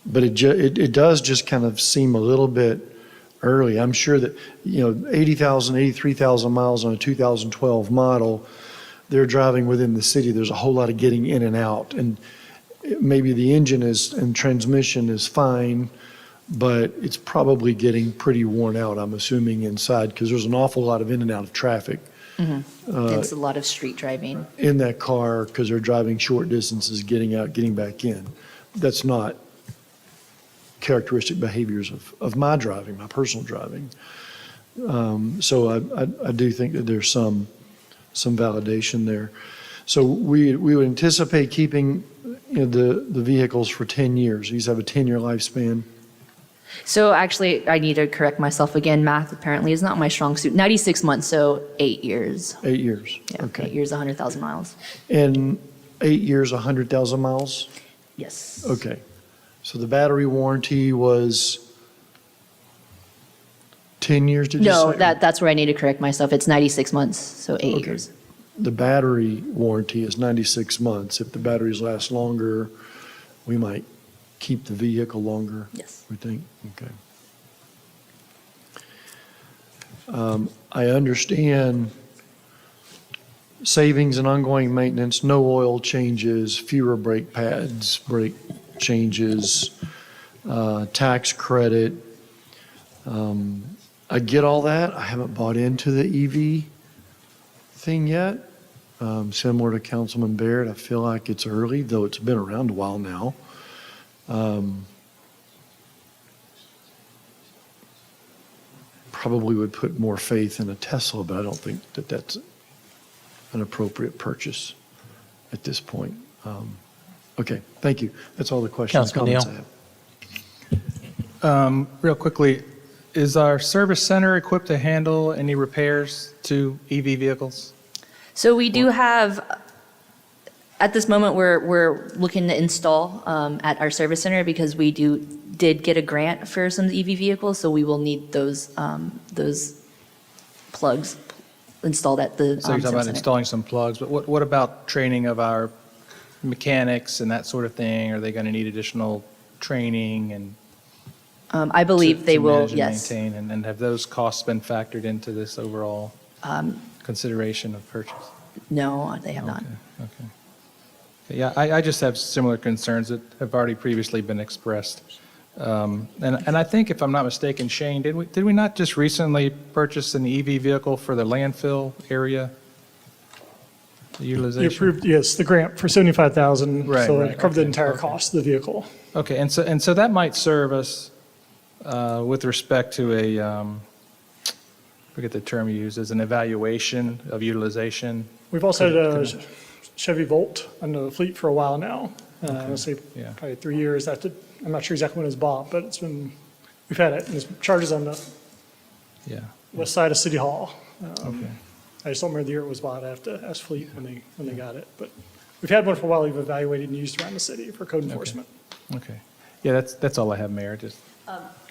But it does just kind of seem a little bit early. I'm sure that, 80,000, 83,000 miles on a 2012 model, they're driving within the city. There's a whole lot of getting in and out. And maybe the engine and transmission is fine, but it's probably getting pretty worn out, I'm assuming, inside, because there's an awful lot of in and out of traffic it's a lot of street driving. in that car because they're driving short distances, getting out, getting back in. That's not characteristic behaviors of my driving, my personal driving. So I do think that there's some validation there. So we would anticipate keeping the vehicles for 10 years. These have a 10-year lifespan. So actually, I need to correct myself again. Math apparently is not my strong suit. 96 months, so 8 years. 8 years. Yeah, Okay. 8 years, 100,000 miles. And 8 years, 100,000 miles? Yes. Okay. So the battery warranty was 10 years, did you say? No, that's where I need to correct myself. It's 96 months, so 8 years. The battery warranty is 96 months. If the batteries last longer, we might keep the vehicle longer. Yes. We think, okay. I understand savings and ongoing maintenance, no oil changes, fewer brake pads, brake changes, tax credit. I get all that. I haven't bought into the EV thing yet. Similar to Councilman Barrett, I feel like it's early, though it's been around a while now. Probably would put more faith in a Tesla, but I don't think that that's an appropriate purchase at this point. Okay, thank you. That's all the questions, Councilman comments I have. Real quickly, is our service center equipped to handle any repairs to EV vehicles? So we do have, at this moment, we're looking to install at our service center because we did get a grant for some EV vehicles, so we will need those plugs installed at the So you're talking service about center. installing some plugs, but what about training of our mechanics and that sort of thing? Are they going to need additional training and? I believe they to will, manage and yes. maintain, and have those costs been factored into this overall consideration of purchase? No, they have not. Okay. Yeah, I just have similar concerns that have already previously been expressed. And I think, if I'm not mistaken, Shane, did we not just recently purchase an EV vehicle for the landfill area? The You utilization? approved, yes, the grant for 75,000, Right, so right, it covered the okay, entire okay. cost of the vehicle. Okay, and so that might serve us with respect to I forget the term you used, as an evaluation of utilization. We've also had a Chevy Volt on the fleet for a while now. Let's say Yeah. probably 3 years. I'm not sure exactly when it was bought, but we've had it. And there's charges on the Yeah. west side of City Hall. Okay. I just don't remember the year it was bought. I have to ask Fleet when they got it. But we've had one for a while. We've evaluated and used around the city for code enforcement. Okay. Yeah, that's all I have, Mayor. Just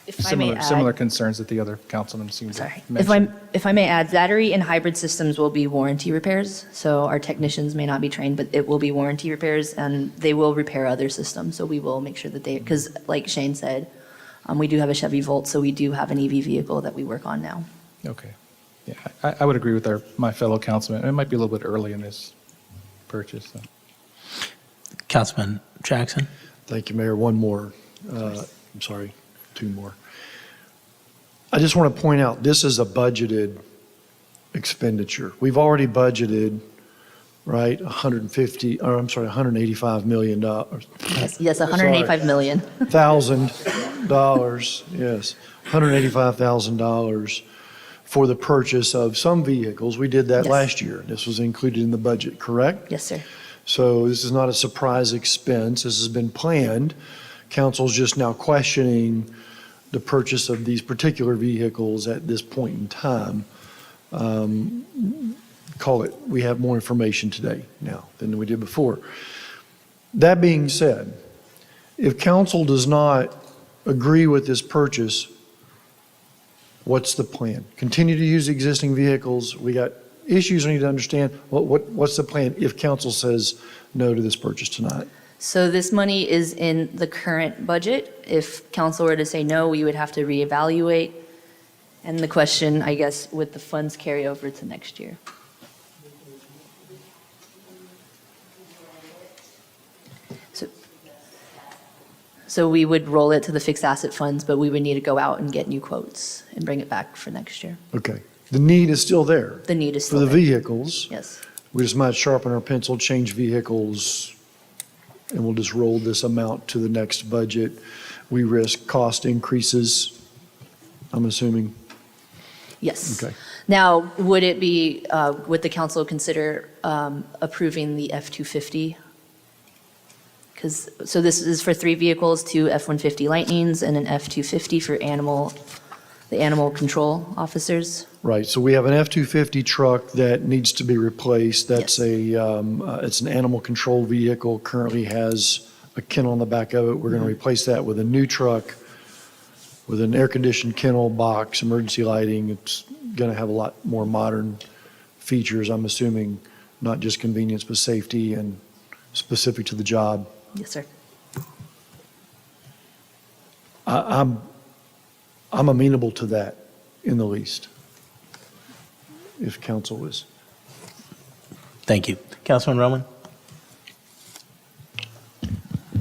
If I may similar, add. similar concerns that the other councilmen seem to Sorry. mention. If I may add, battery and hybrid systems will be warranty repairs. So our technicians may not be trained, but it will be warranty repairs and they will repair other systems. So we will make sure that because like Shane said, we do have a Chevy Volt, so we do have an EV vehicle that we work on now. Okay. Yeah, I would agree with my fellow councilman. It might be a little bit early in this purchase. So. Councilman Jackson? Thank you, Mayor. One more. I'm sorry, two more. I just want to point out, this is a budgeted expenditure. We've already budgeted, right, $185 million. Yes, 185 million. $1,000, yes, $185,000 for the purchase of some vehicles. We did that Yes. last year. This was included in the budget, correct? Yes, sir. So this is not a surprise expense. This has been planned. Council's just now questioning the purchase of these particular vehicles at this point in time. We have more information today now than we did before. That being said, if council does not agree with this purchase, what's the plan? Continue to use existing vehicles. We got issues we need to understand. What's the plan if council says no to this purchase tonight? So this money is in the current budget. If council were to say no, we would have to reevaluate. And the question, I guess, would the funds carry over to next year? So we would roll it to the fixed asset funds, but we would need to go out and get new quotes and bring it back for next year. Okay. The need is still there. The need is For still the there. vehicles. Yes. We just might sharpen our pencil, change vehicles, and we'll just roll this amount to the next budget. We risk cost increases, I'm assuming. Yes. Okay. Now, would the council consider approving the F-250? So this is for 3 vehicles, 2 F-150 Lightnings and an F-250 for the animal control officers. Right, so we have an F-250 truck that needs to be replaced. That's it's an animal control vehicle, currently has a kennel on the back of it. We're going to replace that with a new truck with an air-conditioned kennel box, emergency lighting. It's going to have a lot more modern features, I'm assuming, not just convenience, but safety and specific to the job. Yes, sir. I'm amenable to that in the least, if council is. Thank you. Councilman Roman?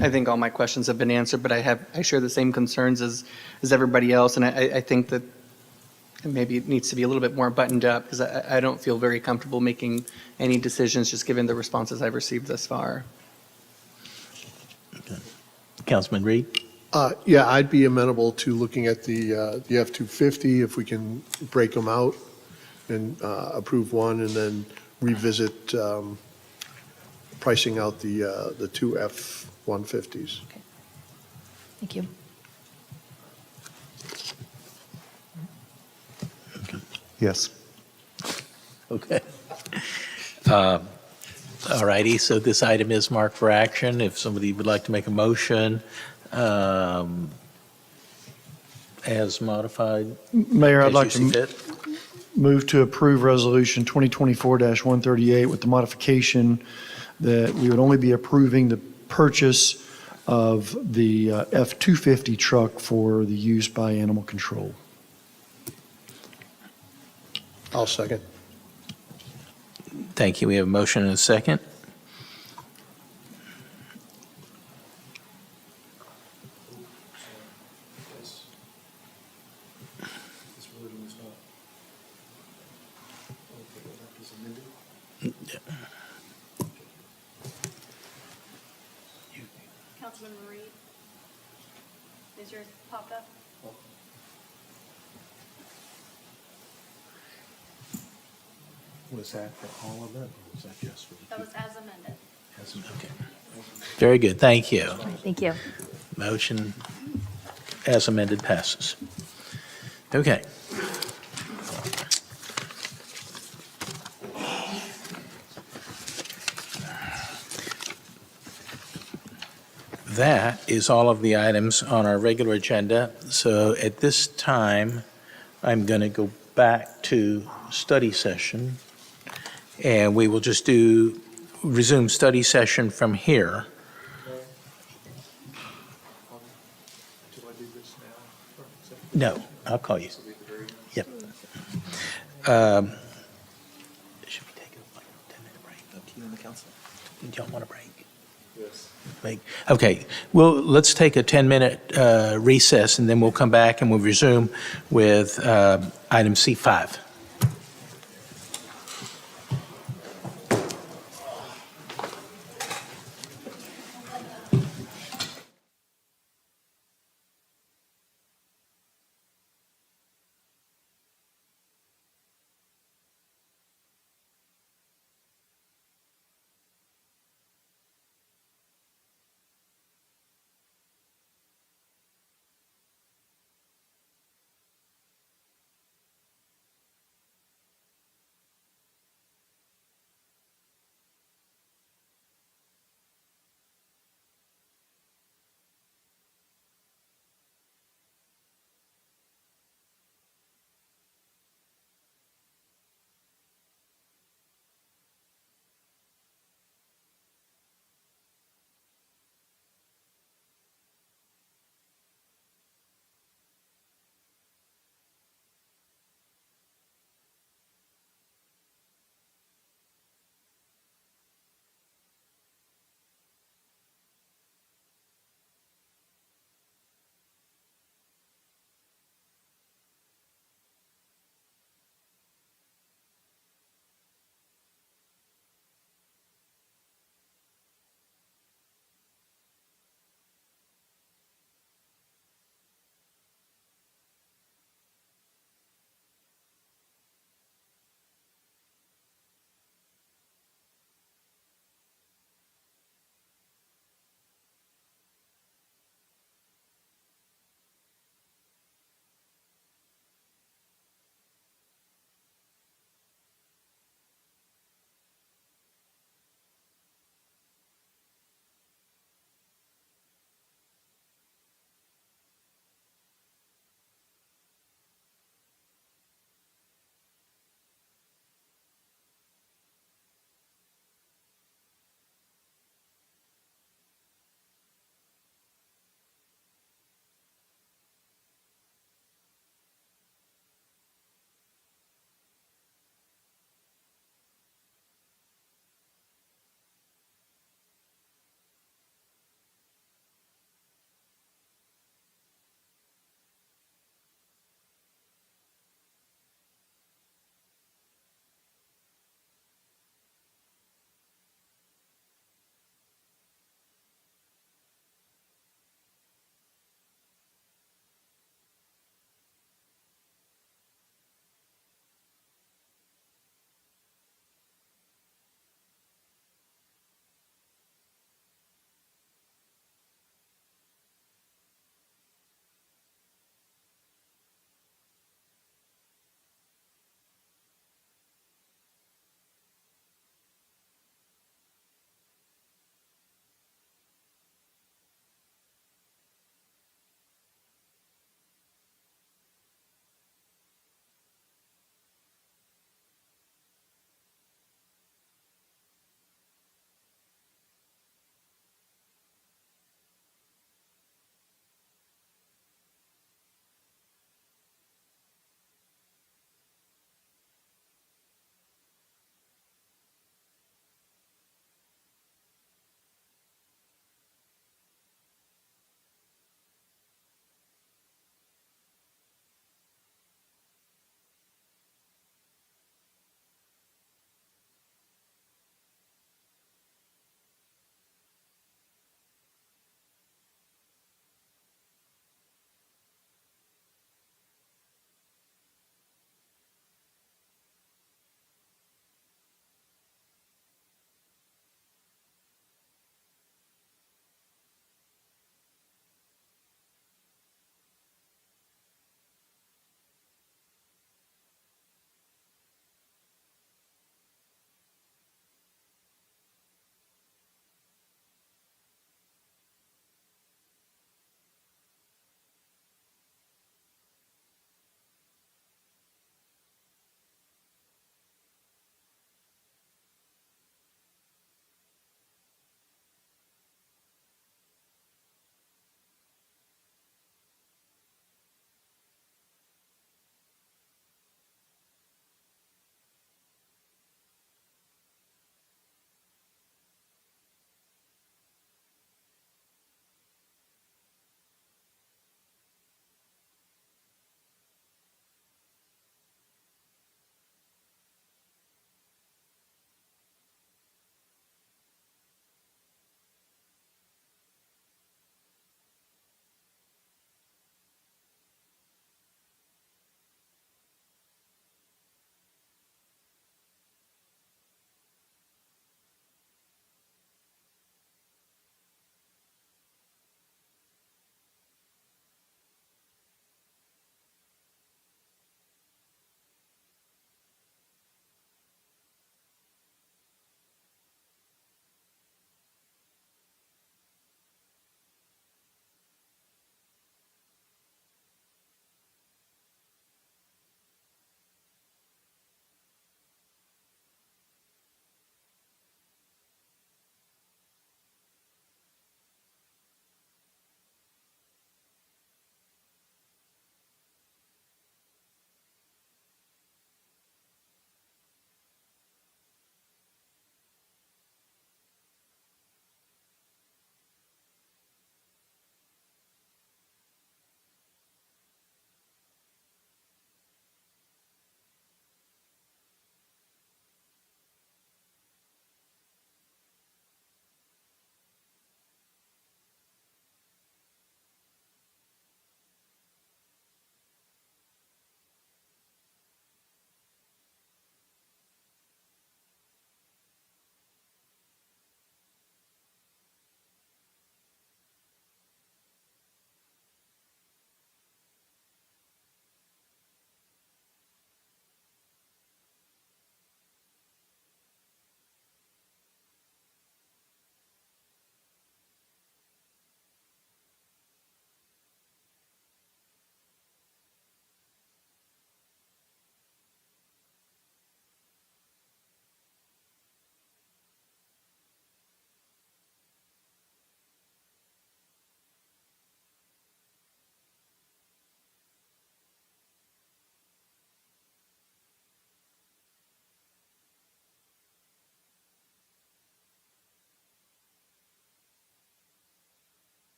I think all my questions have been answered, but I share the same concerns as everybody else, and I think that maybe it needs to be a little bit more buttoned up, because I don't feel very comfortable making any decisions just given the responses I've received thus far. Councilman Reed? Yeah, I'd be amenable to looking at the F-250 if we can break them out and approve one and then revisit pricing out the 2 F-150s. Thank you. Yes. Okay. All righty, so this item is marked for action. If somebody would like to make a motion as modified. Mayor, I'd as like you see to fit. move to approve Resolution 2024-138 with the modification that we would only be approving the purchase of the F-250 truck for the use by animal control. I'll second. Thank you. We have a motion and a second. Councilman Reed, is yours popped up? Was that for all of it, or was that just for the? That was as amended. Okay. Very good. Thank you. Thank you. Motion as amended passes. Okay. that is all of the items on our regular agenda. So at this time, I'm going to go back to study session, and we will just resume study session from here. No, I'll call you. Yep. Should we take a 10-minute break? Up to you and the council. Do y'all want a break? Yes. Okay, well, let's take a 10-minute recess, and then we'll come back and we'll resume with item C5.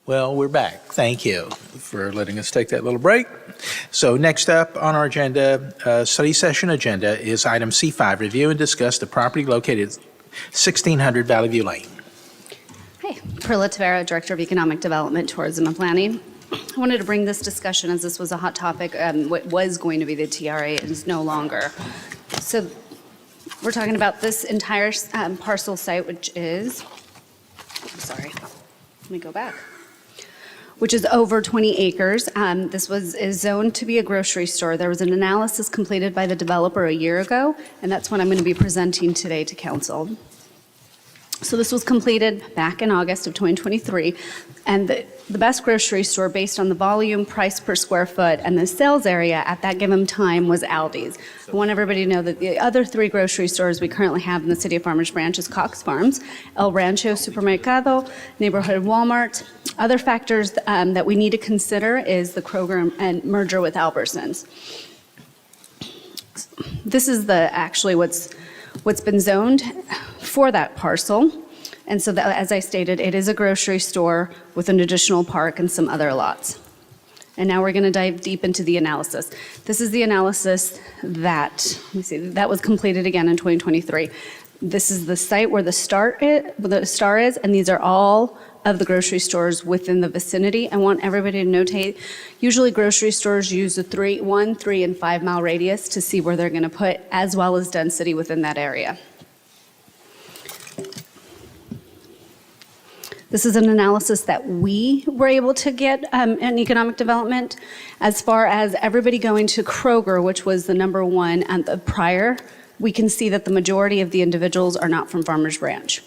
Well, we're back. Thank you for letting us take that little break. So next up on our agenda, study session agenda, is item C5, review and discuss the property located at 1600 Valley View Lane. Hey, Perla Tavera, Director of Economic Development, Tourism and Planning. I wanted to bring this discussion as this was a hot topic. What was going to be the TRA is no longer. So we're talking about this entire parcel site, which is, sorry, let me go back, which is over 20 acres. This is zoned to be a grocery store. There was an analysis completed by the developer a year ago, and that's what I'm going to be presenting today to council. So this was completed back in August of 2023, and the best grocery store based on the volume, price per square foot, and the sales area at that given time was Aldi's. I want everybody to know that the other 3 grocery stores we currently have in the City of Farmers Branch is Cox Farms, El Rancho Supermercado, Neighborhood Walmart. Other factors that we need to consider is the Kroger and merger with Albertsons. This is actually what's been zoned for that parcel. And so that, as I stated, it is a grocery store with an additional park and some other lots. And now we're going to dive deep into the analysis. This is the analysis that was completed again in 2023. This is the site where the star is, and these are all of the grocery stores within the vicinity. I want everybody to notate, usually grocery stores use a 1, 3, and 5 mile radius to see where they're going to put, as well as density within that area. This is an analysis that we were able to get in economic development. As far as everybody going to Kroger, which was the number 1 and the prior, we can see that the majority of the individuals are not from Farmers Branch.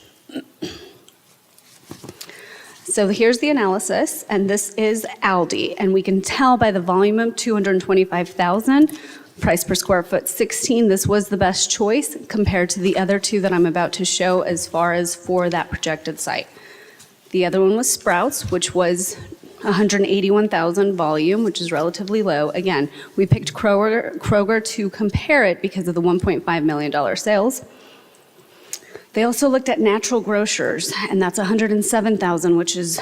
So here's the analysis, and this is Aldi, and we can tell by the volume of 225,000, price per square foot 16. This was the best choice compared to the other 2 that I'm about to show as far as for that projected site. The other one was Sprouts, which was 181,000 volume, which is relatively low. Again, we picked Kroger to compare it because of the $1.5 million sales. They also looked at natural grocers, and that's 107,000, which is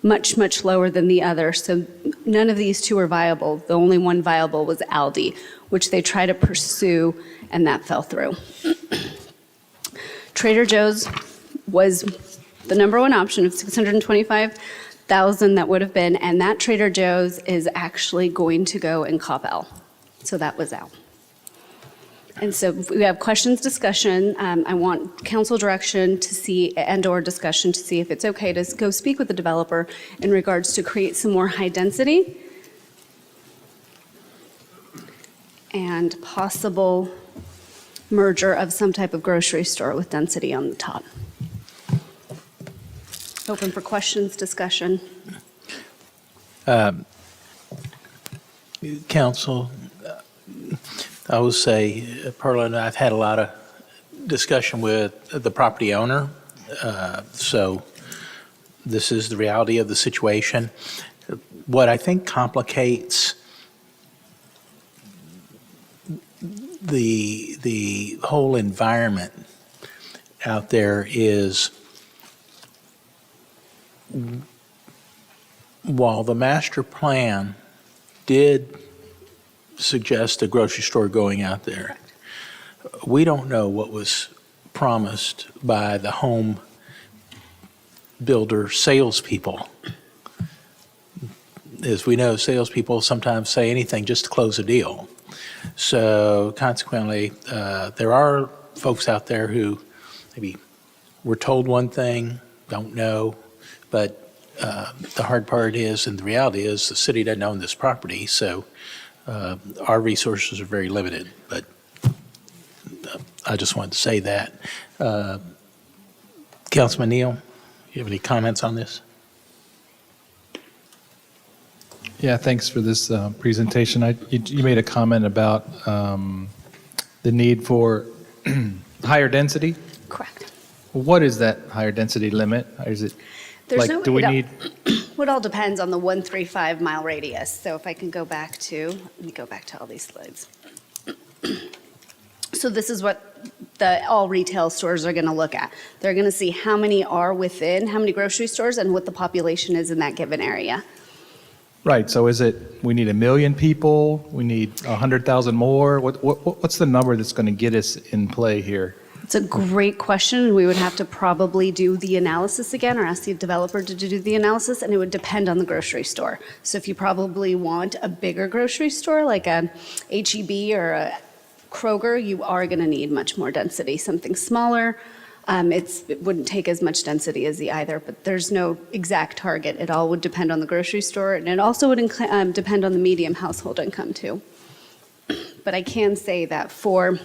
much, much lower than the other. So none of these 2 are viable. The only one viable was Aldi, which they tried to pursue, and that fell through. Trader Joe's was the number 1 option of 625,000 that would have been, and that Trader Joe's is actually going to go in Coppell. So that was out. And so if we have questions, discussion, I want council direction to see, and/or discussion to see if it's okay to go speak with the developer in regards to create some more high density and possible merger of some type of grocery store with density on the top. Open for questions, discussion. Council, I will say, Perla and I have had a lot of discussion with the property owner. So this is the reality of the situation. What I think complicates the whole environment out there is, while the master plan did suggest a grocery store going out there, we don't know what was promised by the home builder salespeople. As we know, salespeople sometimes say anything just to close a deal. So consequently, there are folks out there who maybe were told one thing, don't know, but the hard part is, and the reality is, the city doesn't own this property, so our resources are very limited. But I just wanted to say that. Councilman Neal, you have any comments on this? Yeah, thanks for this presentation. You made a comment about the need for higher density. Correct. What is that higher density limit? Is it do we need? It all depends on the 135 mile radius. So if I can go back to, let me go back to all these slides. So this is what all retail stores are going to look at. They're going to see how many are within, how many grocery stores, and what the population is in that given area. Right, so is it, we need 1 million people, we need 100,000 more? What's the number that's going to get us in play here? It's a great question. We would have to probably do the analysis again or ask the developer to do the analysis, and it would depend on the grocery store. So if you probably want a bigger grocery store like a H-E-B or a Kroger, you are going to need much more density. Something smaller, it wouldn't take as much density as the either, but there's no exact target. It all would depend on the grocery store, and it also would depend on the medium household income too. But I can say that for,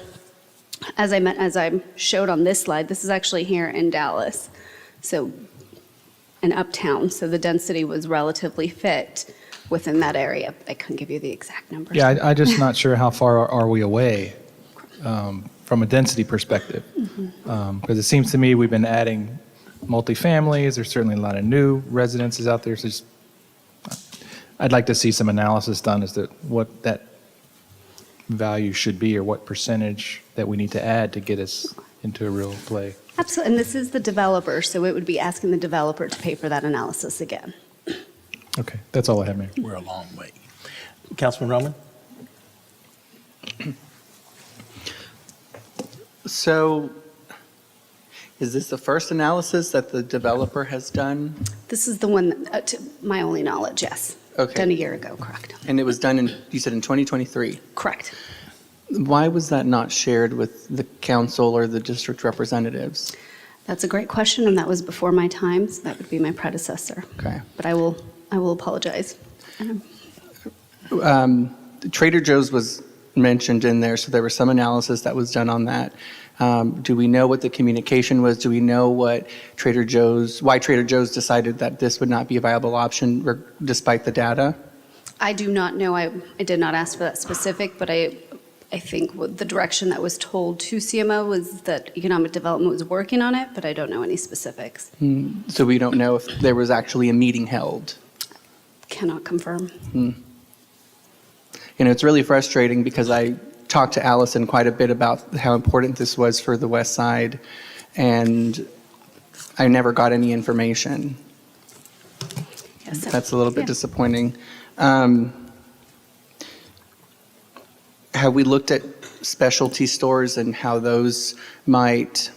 as I showed on this slide, this is actually here in Dallas, so in Uptown, so the density was relatively fit within that area. I couldn't give you the exact numbers. Yeah, I'm just not sure how far are we away from a density perspective. Because it seems to me we've been adding multifamilies, there's certainly a lot of new residences out there, so I'd like to see some analysis done as to what that value should be or what percentage that we need to add to get us into a real play. Absolutely, and this is the developer, so it would be asking the developer to pay for that analysis again. Okay, that's all I have, Mayor. We're a long way. Councilman Roman? So is this the first analysis that the developer has done? This is the one, to my only knowledge, yes. Okay. Done a year ago, correct. And it was done in, you said in 2023? Correct. Why was that not shared with the council or the district representatives? That's a great question, and that was before my time, so that would be my predecessor. Okay. But I will apologize. Trader Joe's was mentioned in there, so there was some analysis that was done on that. Do we know what the communication was? Do we know what why Trader Joe's decided that this would not be a viable option despite the data? I do not know. I did not ask for that specific, but I think the direction that was told to CMO was that economic development was working on it, but I don't know any specifics. So we don't know if there was actually a meeting held? Cannot confirm. You know, it's really frustrating because I talked to Allison quite a bit about how important this was for the West Side, and I never got any information. Yes, That's a little bit disappointing. Have we looked at specialty stores and how those might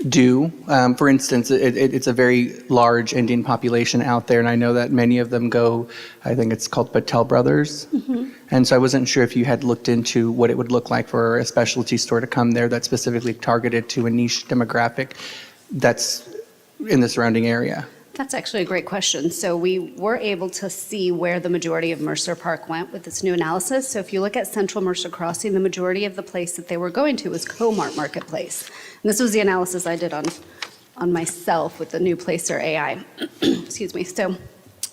do? For instance, it's a very large Indian population out there, and I know that many of them go, I think it's called Patel Brothers. And so I wasn't sure if you had looked into what it would look like for a specialty store to come there that's specifically targeted to a niche demographic that's in the surrounding area. That's actually a great question. So we were able to see where the majority of Mercer Park went with this new analysis. So if you look at Central Mercer Crossing, the majority of the place that they were going to was Comart Marketplace. And this was the analysis I did on myself with the new Placer AI. Excuse me. So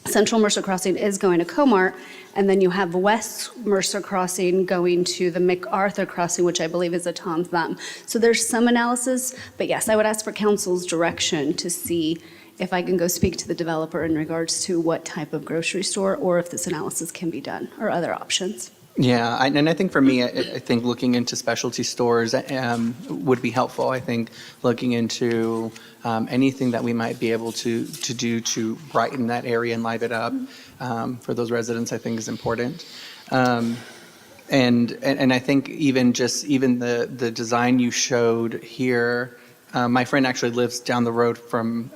Central Mercer Crossing is going to Comart, and then you have West Mercer Crossing going to the MacArthur Crossing, which I believe is a Tom Thumb. So there's some analysis, but yes, I would ask for council's direction to see if I can go speak to the developer in regards to what type of grocery store or if this analysis can be done or other options. Yeah, and I think for me, I think looking into specialty stores would be helpful. I think looking into anything that we might be able to do to brighten that area and liven it up for those residents, I think is important. And I think even the design you showed here, my friend actually lives down the road from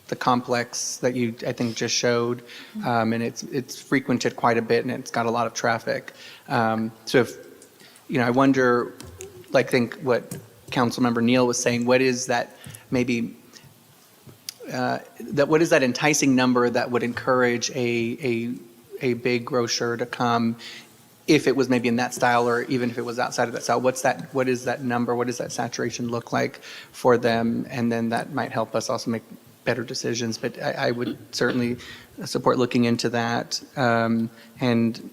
the complex that you, I think, just showed, and it's frequented quite a bit, and it's got a lot of traffic. So if, I wonder, I think what Councilmember Neal was saying, what is that maybe, what is that enticing number that would encourage a big grocer to come if it was maybe in that style or even if it was outside of that style? What is that number? What does that saturation look like for them? And then that might help us also make better decisions. But I would certainly support looking into that. And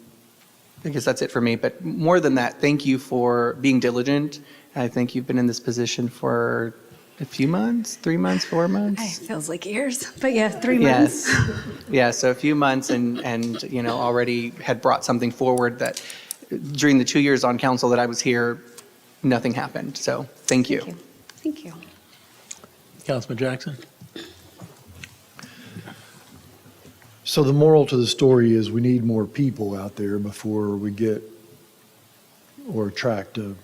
I guess that's it for me. But more than that, thank you for being diligent. I think you've been in this position for a few months, 3 months, 4 months. It feels like years, but yeah, 3 months. Yes. Yeah, so a few months and already had brought something forward that during the 2 years on council that I was here, nothing happened. So thank you. Thank you. Councilman Jackson? So the moral to the story is we need more people out there before we get or attract a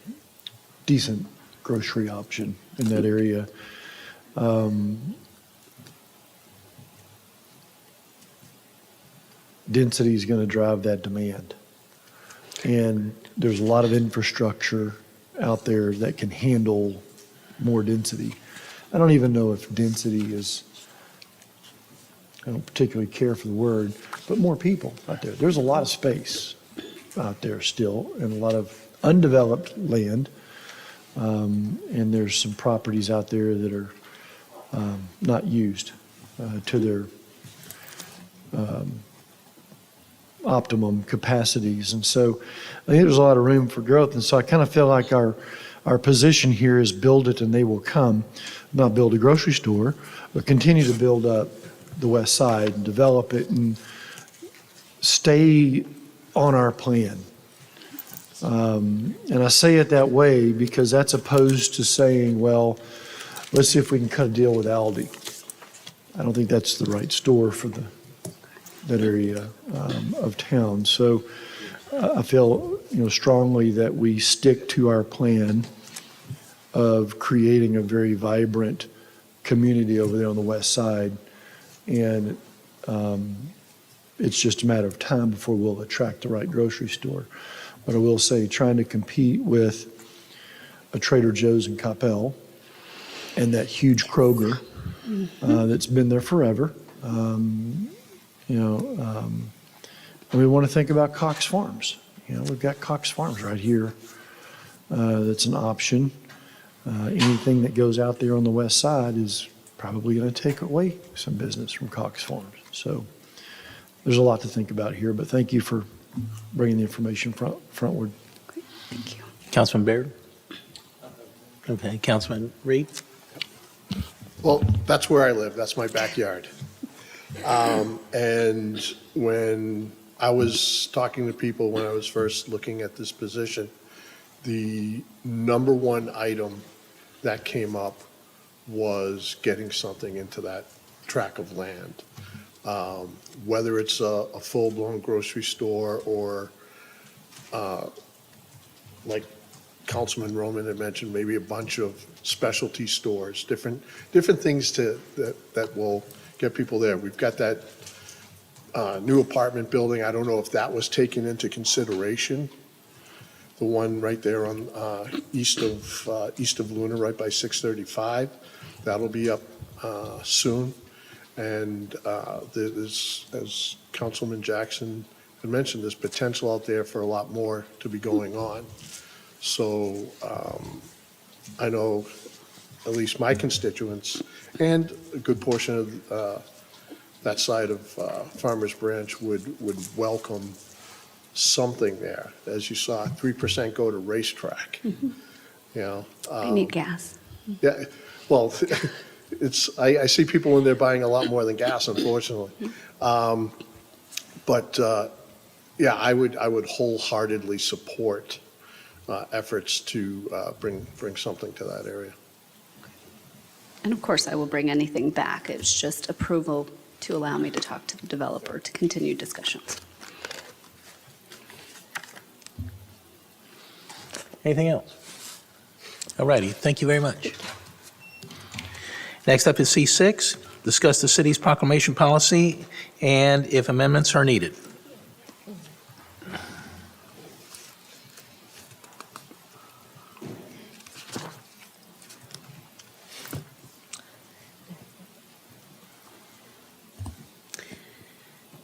decent grocery option in that area. Density is going to drive that demand. And there's a lot of infrastructure out there that can handle more density. I don't even know if density is, I don't particularly care for the word, but more people out there. There's a lot of space out there still and a lot of undeveloped land. And there's some properties out there that are not used to their optimum capacities. And so I think there's a lot of room for growth. And so I kind of feel like our position here is build it and they will come, not build a grocery store, but continue to build up the west side and develop it and stay on our plan. And I say it that way because that's opposed to saying, well, let's see if we can cut a deal with Aldi. I don't think that's the right store for that area of town. So I feel strongly that we stick to our plan of creating a very vibrant community over there on the west side. And it's just a matter of time before we'll attract the right grocery store. But I will say, trying to compete with a Trader Joe's in Coppell and that huge Kroger that's been there forever. And we want to think about Cox Farms. We've got Cox Farms right here. That's an option. Anything that goes out there on the west side is probably going to take away some business from Cox Farms. So there's a lot to think about here, but thank you for bringing the information frontward. Thank you. Councilman Baird? Okay, Councilman Reed? Well, that's where I live. That's my backyard. And when I was talking to people when I was first looking at this position, the number one item that came up was getting something into that tract of land. Whether it's a full-blown grocery store or, like Councilman Roman had mentioned, maybe a bunch of specialty stores, different things that will get people there. We've got that new apartment building. I don't know if that was taken into consideration. The one right there on east of Luna, right by 635. That'll be up soon. And there's, as Councilman Jackson had mentioned, there's potential out there for a lot more to be going on. So I know at least my constituents and a good portion of that side of Farmers Branch would welcome something there. As you saw, 3% go to racetrack. I need gas. Yeah, well, I see people in there buying a lot more than gas, unfortunately. But yeah, I would wholeheartedly support efforts to bring something to that area. And of course, I will bring anything back. It's just approval to allow me to talk to the developer to continue discussions. Anything else? All righty, thank you very much. Next up is C6, discuss the city's proclamation policy and if amendments are needed.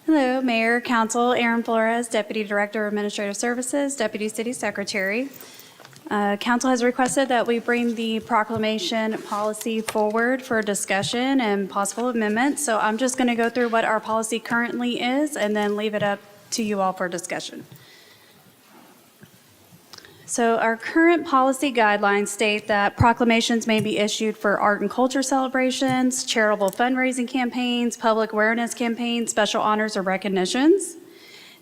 Hello, Mayor, Council, Aaron Flores, Deputy Director of Administrative Services, Deputy City Secretary. Council has requested that we bring the proclamation policy forward for discussion and possible amendments. So I'm just going to go through what our policy currently is and then leave it up to you all for discussion. So our current policy guidelines state that proclamations may be issued for art and culture celebrations, charitable fundraising campaigns, public awareness campaigns, special honors or recognitions.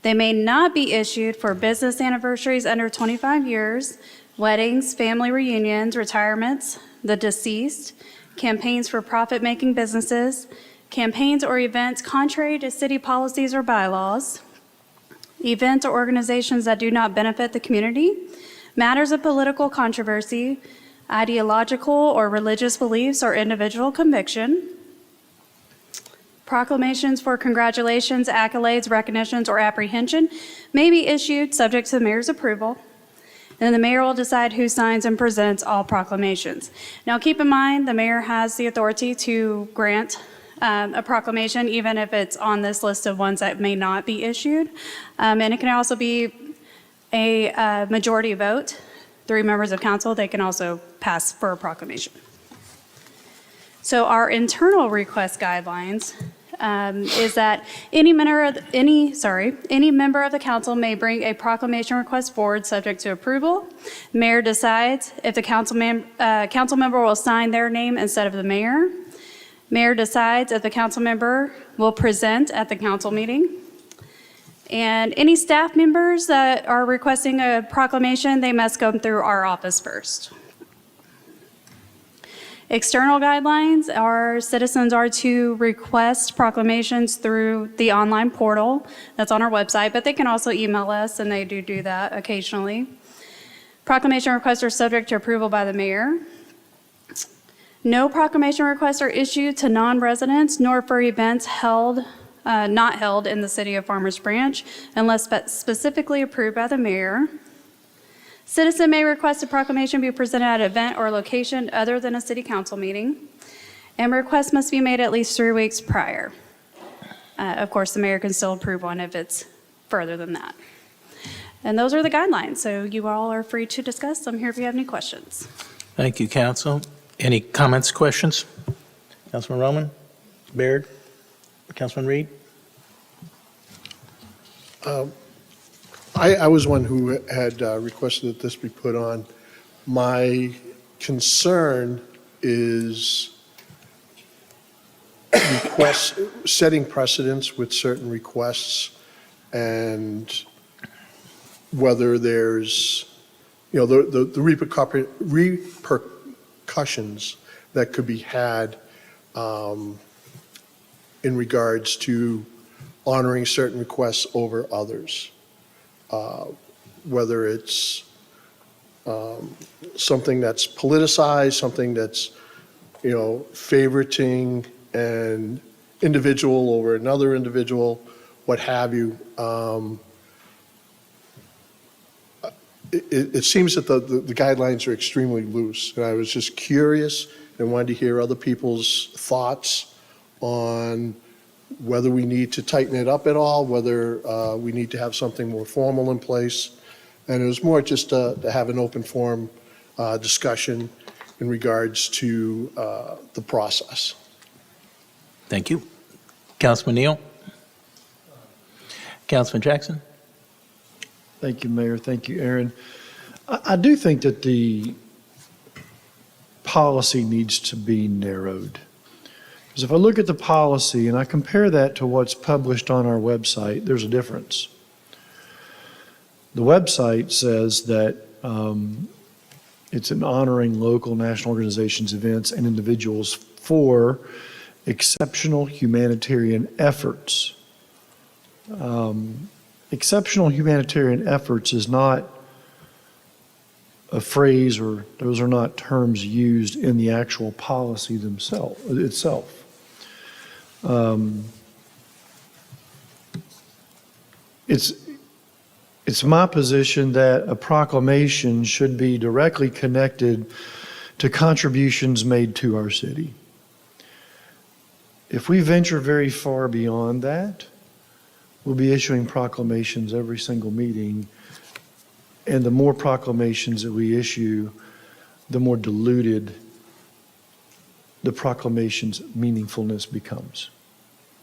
They may not be issued for business anniversaries under 25 years, weddings, family reunions, retirements, the deceased, campaigns for profit-making businesses, campaigns or events contrary to city policies or bylaws, events or organizations that do not benefit the community, matters of political controversy, ideological or religious beliefs or individual conviction, proclamations for congratulations, accolades, recognitions, or apprehension may be issued subject to the mayor's approval. Then the mayor will decide who signs and presents all proclamations. Now keep in mind, the mayor has the authority to grant a proclamation, even if it's on this list of ones that may not be issued. And it can also be a majority vote, 3 members of council, they can also pass for a proclamation. So our internal request guidelines is that any member of the council may bring a proclamation request forward subject to approval. Mayor decides if the council member will sign their name instead of the mayor. Mayor decides if the council member will present at the council meeting. And any staff members that are requesting a proclamation, they must go through our office first. External guidelines, our citizens are to request proclamations through the online portal that's on our website, but they can also email us, and they do that occasionally. Proclamation requests are subject to approval by the mayor. No proclamation requests are issued to non-residents nor for events not held in the city of Farmers Branch unless specifically approved by the mayor. Citizen may request a proclamation be presented at an event or location other than a city council meeting, and requests must be made at least 3 weeks prior. Of course, the mayor can still approve one if it's further than that. And those are the guidelines, so you all are free to discuss. I'm here if you have any questions. Thank you, council. Any comments, questions? Councilman Roman, Baird, Councilman Reed? I was one who had requested that this be put on. My concern is setting precedents with certain requests and whether there's, the repercussions that could be had in regards to honoring certain requests over others. Whether it's something that's politicized, something that's, favoriting an individual over another individual, what have you. It seems that the guidelines are extremely loose, and I was just curious and wanted to hear other people's thoughts on whether we need to tighten it up at all, whether we need to have something more formal in place. And it was more just to have an open forum discussion in regards to the process. Thank you. Councilman Neal? Councilman Jackson? Thank you, Mayor. Thank you, Aaron. I do think that the policy needs to be narrowed. Because if I look at the policy and I compare that to what's published on our website, there's a difference. The website says that it's an honoring local, national organizations, events, and individuals for exceptional humanitarian efforts. Exceptional humanitarian efforts is not a phrase, or those are not terms used in the actual policy itself. It's my position that a proclamation should be directly connected to contributions made to our city. If we venture very far beyond that, we'll be issuing proclamations every single meeting, and the more proclamations that we issue, the more diluted the proclamation's meaningfulness becomes.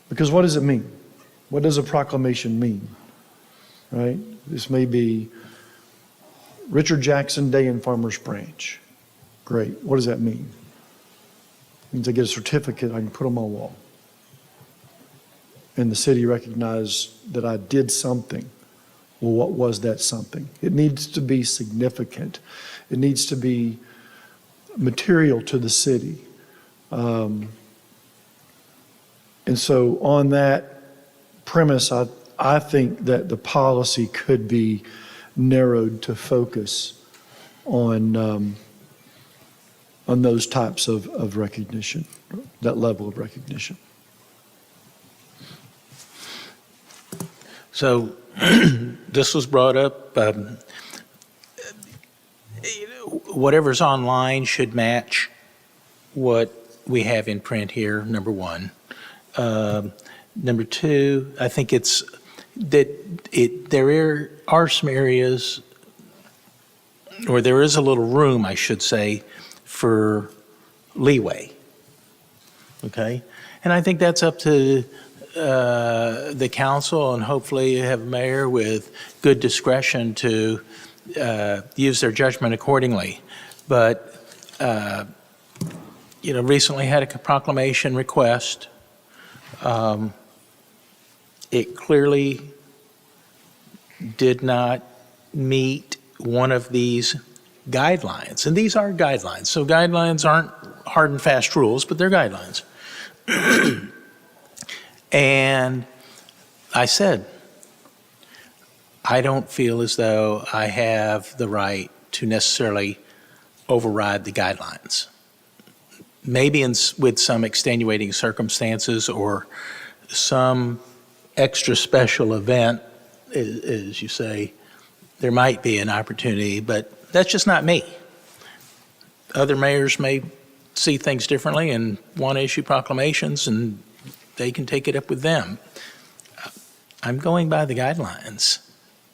Because what does it mean? What does a proclamation mean? Right? This may be Richard Jackson Day in Farmers Branch. Great. What does that mean? It means I get a certificate I can put on my wall. and the city recognized that I did something. Well, what was that something? It needs to be significant. It needs to be material to the city. And so on that premise, I think that the policy could be narrowed to focus on those types of recognition, that level of recognition. So this was brought up. Whatever's online should match what we have in print here, number one. Number two, I think it's that there are some areas, or there is a little room, I should say, for leeway. Okay? And I think that's up to the council, and hopefully you have a mayor with good discretion to use their judgment accordingly. But, recently had a proclamation request. It clearly did not meet one of these guidelines. And these are guidelines. So guidelines aren't hard and fast rules, but they're guidelines. And I said, I don't feel as though I have the right to necessarily override the guidelines. Maybe with some extenuating circumstances or some extra special event, as you say, there might be an opportunity, but that's just not me. Other mayors may see things differently and want to issue proclamations, and they can take it up with them. I'm going by the guidelines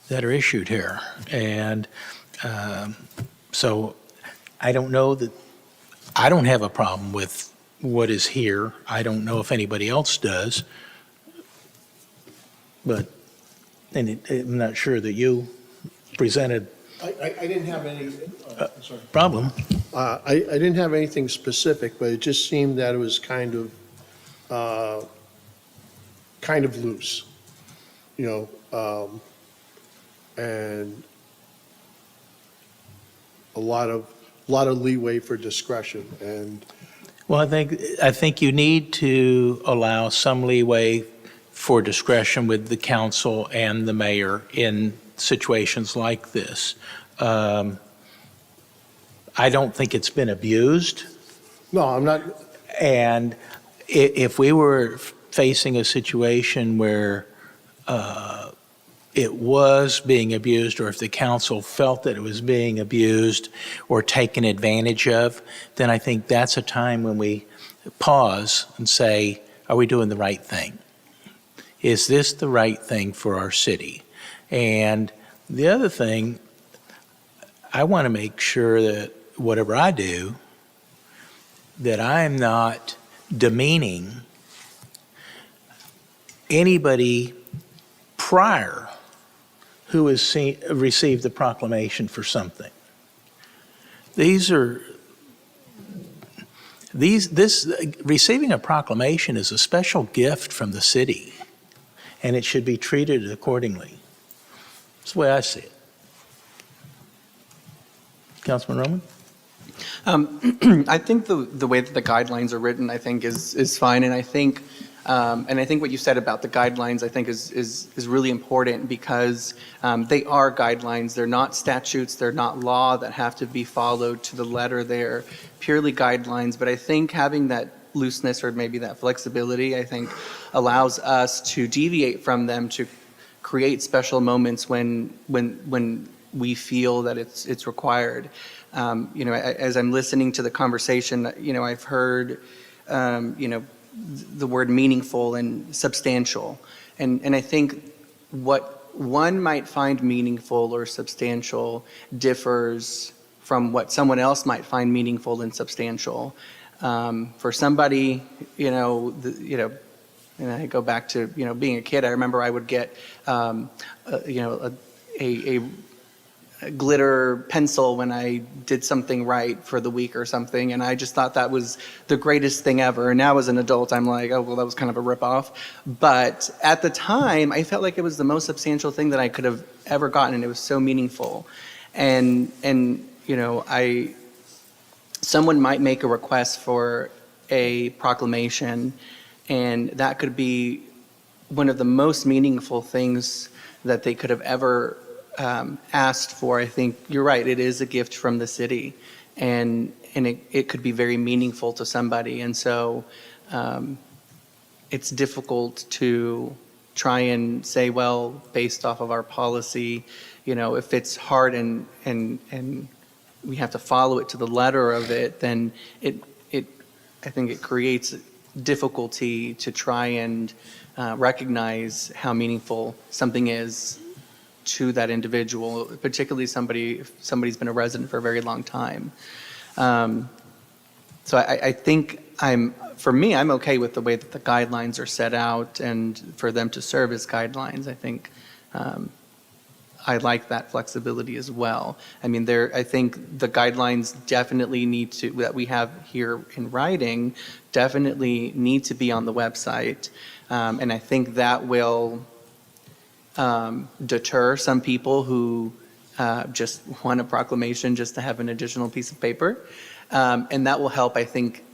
that are issued here. And so I don't know that, I don't have a problem with what is here. I don't know if anybody else does. But, I'm not sure that you presented I didn't have any, sorry. problem. I didn't have anything specific, but it just seemed that it was kind of loose, and a lot of leeway for discretion. And Well, I think you need to allow some leeway for discretion with the council and the mayor in situations like this. I don't think it's been abused. no, I'm not. And if we were facing a situation where it was being abused, or if the council felt that it was being abused or taken advantage of, then I think that's a time when we pause and say, are we doing the right thing? Is this the right thing for our city? And the other thing, I want to make sure that whatever I do, that I am not demeaning anybody prior who has received the proclamation for something. Receiving a proclamation is a special gift from the city, and it should be treated accordingly. That's the way I see it. Councilman Roman? I think the way that the guidelines are written, I think is fine, and I think what you said about the guidelines, I think is really important, because they are guidelines. They're not statutes. They're not law that have to be followed to the letter. They're purely guidelines. But I think having that looseness, or maybe that flexibility, I think allows us to deviate from them, to create special moments when we feel that it's required. As I'm listening to the conversation, I've heard, the word meaningful and substantial. And I think what one might find meaningful or substantial differs from what someone else might find meaningful and substantial. For somebody, and I go back to, glitter pencil when I did something right for the week or something, and I just thought that was the greatest thing ever. And now as an adult, I'm like, oh, well, that was kind of a ripoff. But at the time, I felt like it was the most substantial thing that I could have ever gotten, and it was so meaningful. And you know, someone might make a request for a proclamation, and that could be one of the most meaningful things that they could have ever asked for. I think you're right, it is a gift from the city, and it could be very meaningful to somebody. And so it's difficult to try and say, well, based off of our policy, you know, if it's hard and we have to follow it to the letter of it, then I think it creates difficulty to try and recognize how meaningful something is to that individual, particularly if somebody's been a resident for a very long time. So I think for me, I'm okay with the way that the guidelines are set out and for them to serve as guidelines. I think I like that flexibility as well. I mean, I think the guidelines definitely that we have here in writing definitely need to be on the website. And I think that will deter some people who just want a proclamation just to have an additional piece of paper. And that will help, I think,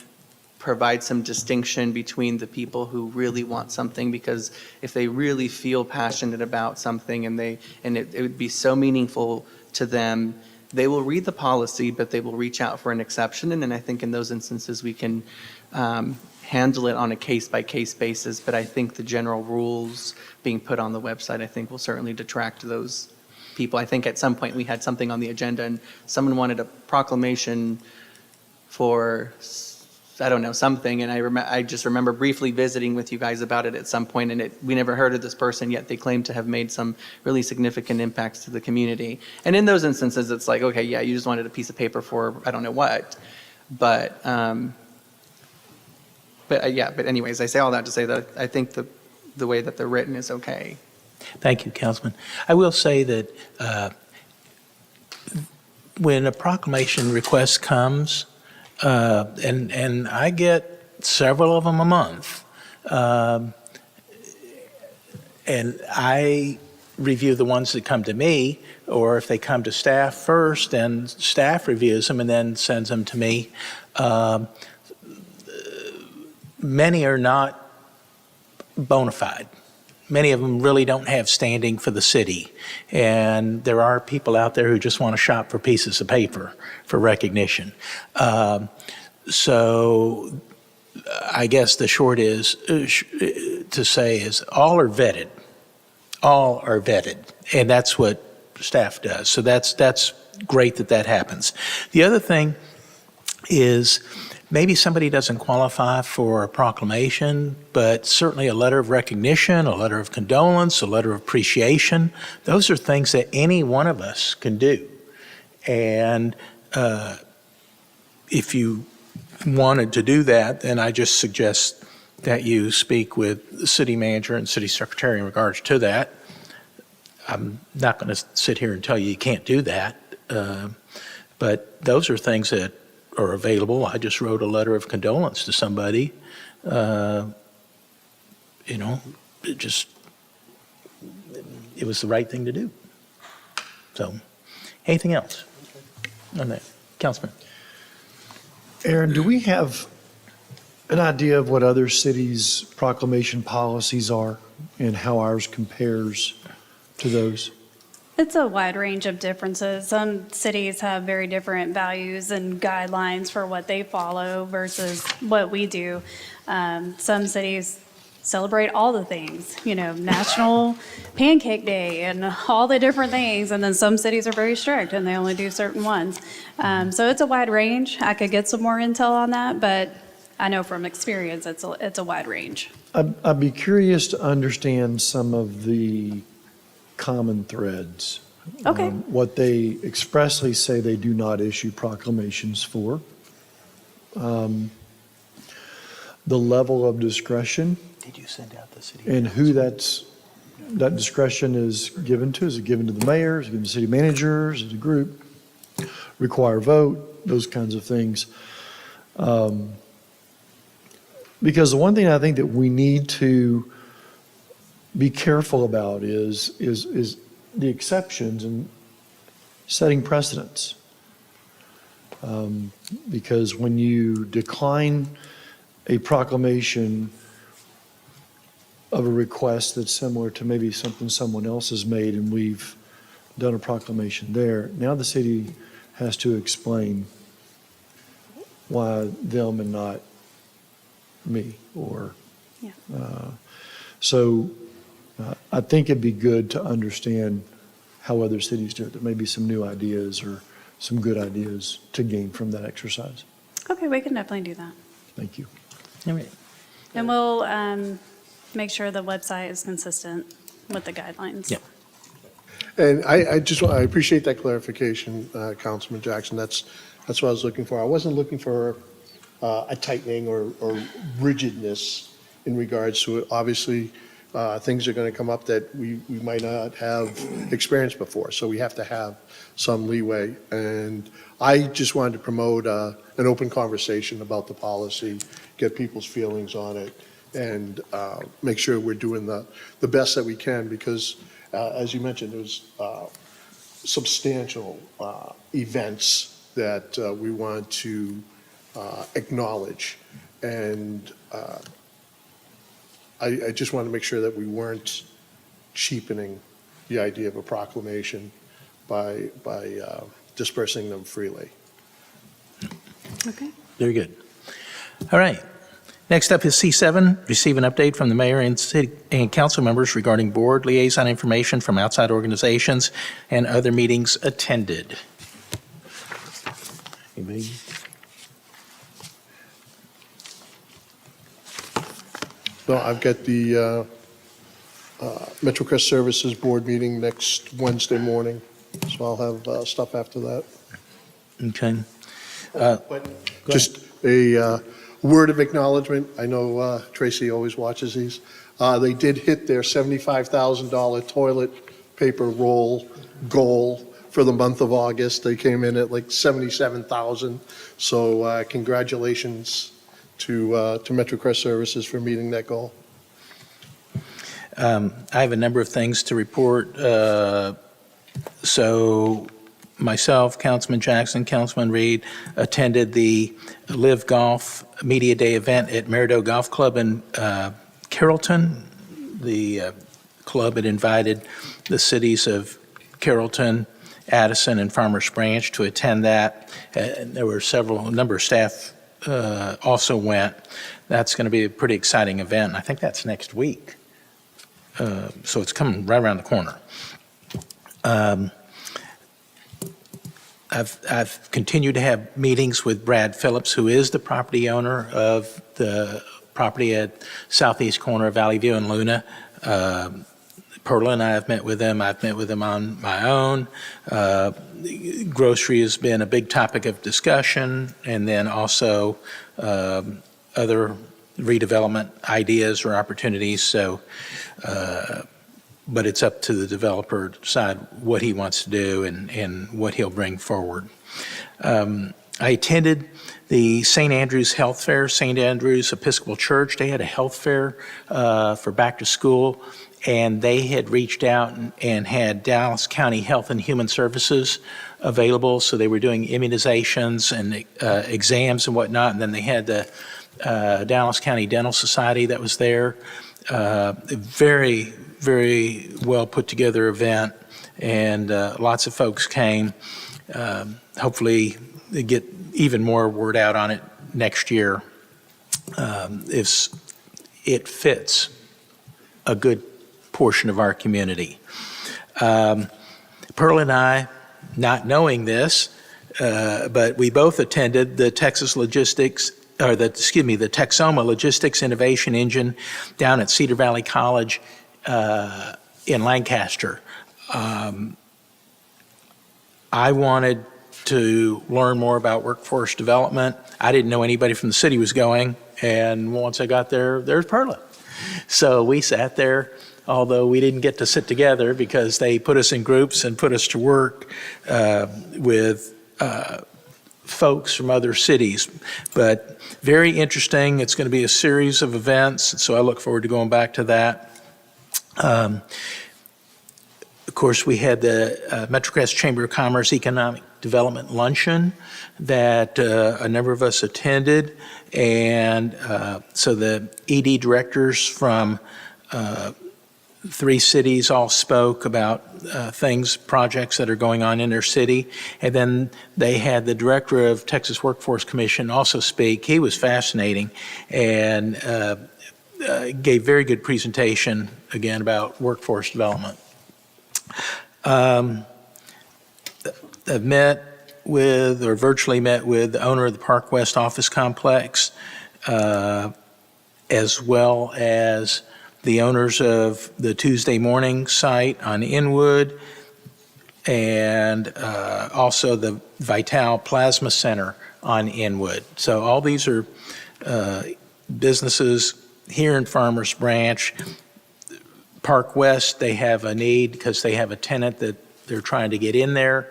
provide some distinction between the people who really want something, because if they really feel passionate about something and it would be so meaningful to them, they will read the policy, but they will reach out for an exception. And then I think in those instances we can handle it on a case-by-case basis. But I think the general rules being put on the website, I think will certainly detract those people. I think at some point we had something on the agenda and someone wanted a proclamation for, I don't know, something, and I just remember briefly visiting with you guys about it at some point, and we never heard of this person, yet they claim to have made some really significant impacts to the community. And in those instances, it's like, okay, yeah, you just wanted a piece of paper for I don't know what, but anyways, I say all that to say that I think the way that they're written is okay. Thank you, Councilman. I will say that when a proclamation request comes, and I get several of them a month, and I review the ones that come to me, or if they come to staff first, and staff reviews them and then sends them to me. Many are not bona fide. Many of them really don't have standing for the city. And there are people out there who just want to shop for pieces of paper for recognition. So I guess the short is to say is all are vetted. All are vetted. And that's what staff does. So that's great that happens. The other thing is, maybe somebody doesn't qualify for a proclamation, but certainly a letter of recognition, a letter of condolence, a letter of appreciation. Those are things that any one of us can do. And if you wanted to do that, then I just suggest that you speak with the city manager and city secretary in regards to that. I'm not going to sit here and tell you can't do that, but those are things that are available. I just wrote a letter of condolence to somebody. It was the right thing to do. So, anything else on that? Councilman. Aaron, do we have an idea of what other cities' proclamation policies are and how ours compares to those? It's a wide range of differences. Some cities have very different values and guidelines for what they follow versus what we do. Some cities celebrate all the things, National Pancake Day and all the different things. And then some cities are very strict and they only do certain ones. So it's a wide range. I could get some more intel on that, but I know from experience it's a wide range. I'd be curious to understand some of the common threads. Okay. What they expressly say they do not issue proclamations for. The level of discretion. Did you send out the city? And who that's that discretion is given to? Is it given to the mayor? Is it given to city managers? Is it a group? Require vote? Those kinds of things. Because the one thing I think that we need to be careful about is the exceptions and setting precedents. Because when you decline a proclamation of a request that's similar to maybe something someone else has made and we've done a proclamation there, now the city has to explain why them and not me or, Yeah. so I think it'd be good to understand how other cities do it. There may be some new ideas or some good ideas to gain from that exercise. Okay, we can definitely do that. Thank you. All right. And we'll make sure the website is consistent with the guidelines. Yep. And I appreciate that clarification, Councilman Jackson. That's what I was looking for. I wasn't looking for a tightening or rigidness in regards to it. Obviously, things are going to come up that we might not have experienced before, so we have to have some leeway. And I just wanted to promote an open conversation about the policy, get people's feelings on it, and make sure we're doing the best that we can, because as you mentioned, there's substantial events that we want to acknowledge. And I just wanted to make sure that we weren't cheapening the idea of a proclamation by dispersing them freely. Okay. Very good. All right. Next up is C7, receive an update from the mayor and city and council members regarding board liaison information from outside organizations and other meetings attended. Anybody? No, I've got the MetroCrest Services Board meeting next Wednesday morning, so I'll have stuff after that. Okay. Just a word of acknowledgement. I know Tracy always watches these. They did hit their $75,000 toilet paper roll goal for the month of August. They came in at like 77,000. So congratulations to MetroCrest Services for meeting that goal. I have a number of things to report. So myself, Councilman Jackson, Councilman Reed attended the Live Golf Media Day event at Merido Golf Club in Carrollton. The club had invited the cities of Carrollton, Addison, and Farmers Branch to attend that. There were a number of staff also went. That's going to be a pretty exciting event. I think that's next week. So it's coming right around the corner. I've continued to have meetings with Brad Phillips, who is the property owner of the property at southeast corner of Valley View and Luna. Perla and I have met with him. I've met with him on my own. Grocery has been a big topic of discussion, and then also other redevelopment ideas or opportunities. So, but it's up to the developer to decide what he wants to do and what he'll bring forward. I attended the St. Andrew's Health Fair, St. Andrew's Episcopal Church. They had a health fair for back to school, and they had reached out and had Dallas County Health and Human Services available. So they were doing immunizations and exams and whatnot. And then they had the Dallas County Dental Society that was there. Very, very well put together event, and lots of folks came. Hopefully they get even more word out on it next year if it fits a good portion of our community. Pearl and I, not knowing this, but we both attended the the Texoma Logistics Innovation Engine down at Cedar Valley College in Lancaster. I wanted to learn more about workforce development. I didn't know anybody from the city was going, and once I got there, there's Perla. So we sat there although we didn't get to sit together because they put us in groups and put us to work with folks from other cities. But very interesting. It's going to be a series of events, so I look forward to going back to that. Of course, we had the MetroCrest Chamber of Commerce Economic Development Luncheon that a number of us attended, and so the ED directors from 3 cities all spoke about projects that are going on in their city. And then they had the director of Texas Workforce Commission also speak. He was fascinating and gave very good presentation, again, about workforce development. I've met with, or virtually met with, the owner of the Park West office complex, as well as the owners of the Tuesday morning site on Inwood, and also the Vital Plasma Center on Inwood. So all these are businesses here in Farmers Branch. Park West, they have a need because they have a tenant that they're trying to get in there,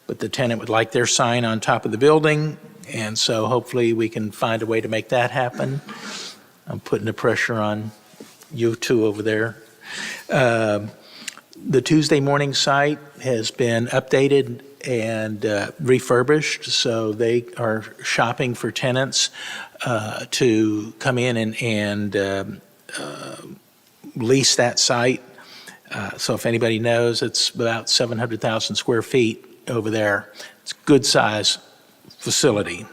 but the tenant would like their sign on top of the building, and so hopefully we can find a way to make that happen. I'm putting the pressure on you two over there. The Tuesday morning site has been updated and refurbished, so they are shopping for tenants to come in and lease that site. So if anybody knows, it's about 700,000 square feet over there. It's a good size facility.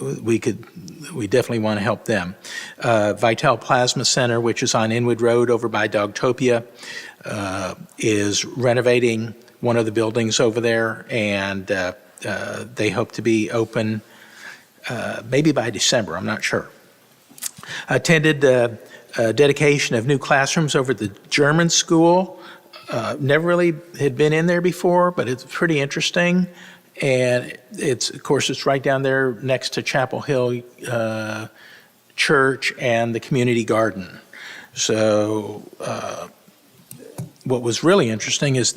We definitely want to help them. Vital Plasma Center, which is on Inwood Road over by Dogtopia, is renovating one of the buildings over there, and they hope to be open maybe by December, I'm not sure. I attended dedication of new classrooms over at the German school. Never really had been in there before, but it's pretty interesting. And of course, it's right down there next to Chapel Hill Church and the community garden. So what was really interesting is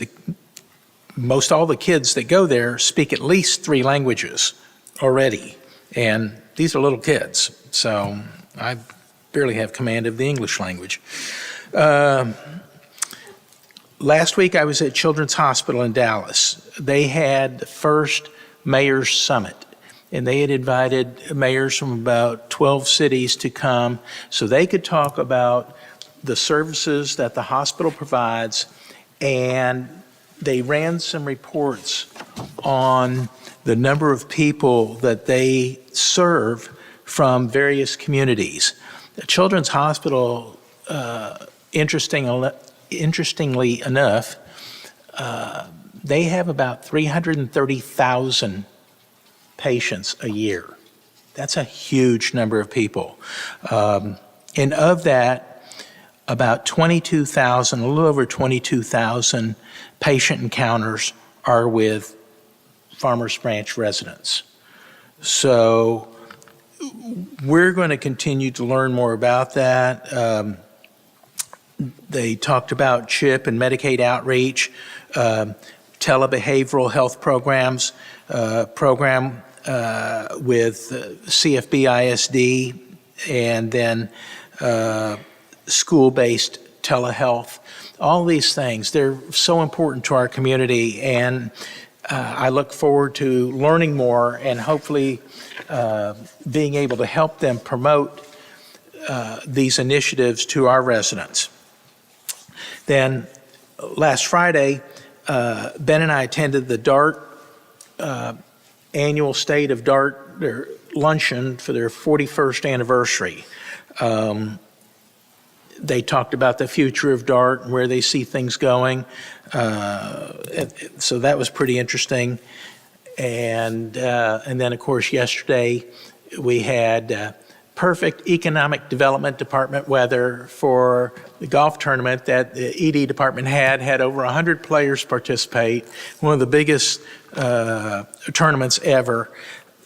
most all the kids that go there speak at least 3 languages already. And these are little kids, so I barely have command of the English language. Last week I was at Children's Hospital in Dallas. They had the first Mayor's Summit, and they had invited mayors from about 12 cities to come so they could talk about the services that the hospital provides, and they ran some reports on the number of people that they serve from various communities. The Children's Hospital, interestingly enough, they have about 330,000 patients a year. That's a huge number of people. And of that, about 22,000, a little over 22,000 patient encounters are with Farmers Branch residents. So we're going to continue to learn more about that. They talked about CHIP and Medicaid outreach, telebehavioral health programs, program with CFB ISD, and then school-based telehealth. All these things, they're so important to our community, and I look forward to learning more and hopefully being able to help them promote these initiatives to our residents. Then last Friday, Ben and I attended the DART annual State of DART their luncheon for their 41st anniversary. They talked about the future of DART and where they see things going. So that was pretty interesting. And then, of course, yesterday we had perfect economic development department weather for the golf tournament that the ED department had over 100 players participate, one of the biggest tournaments ever.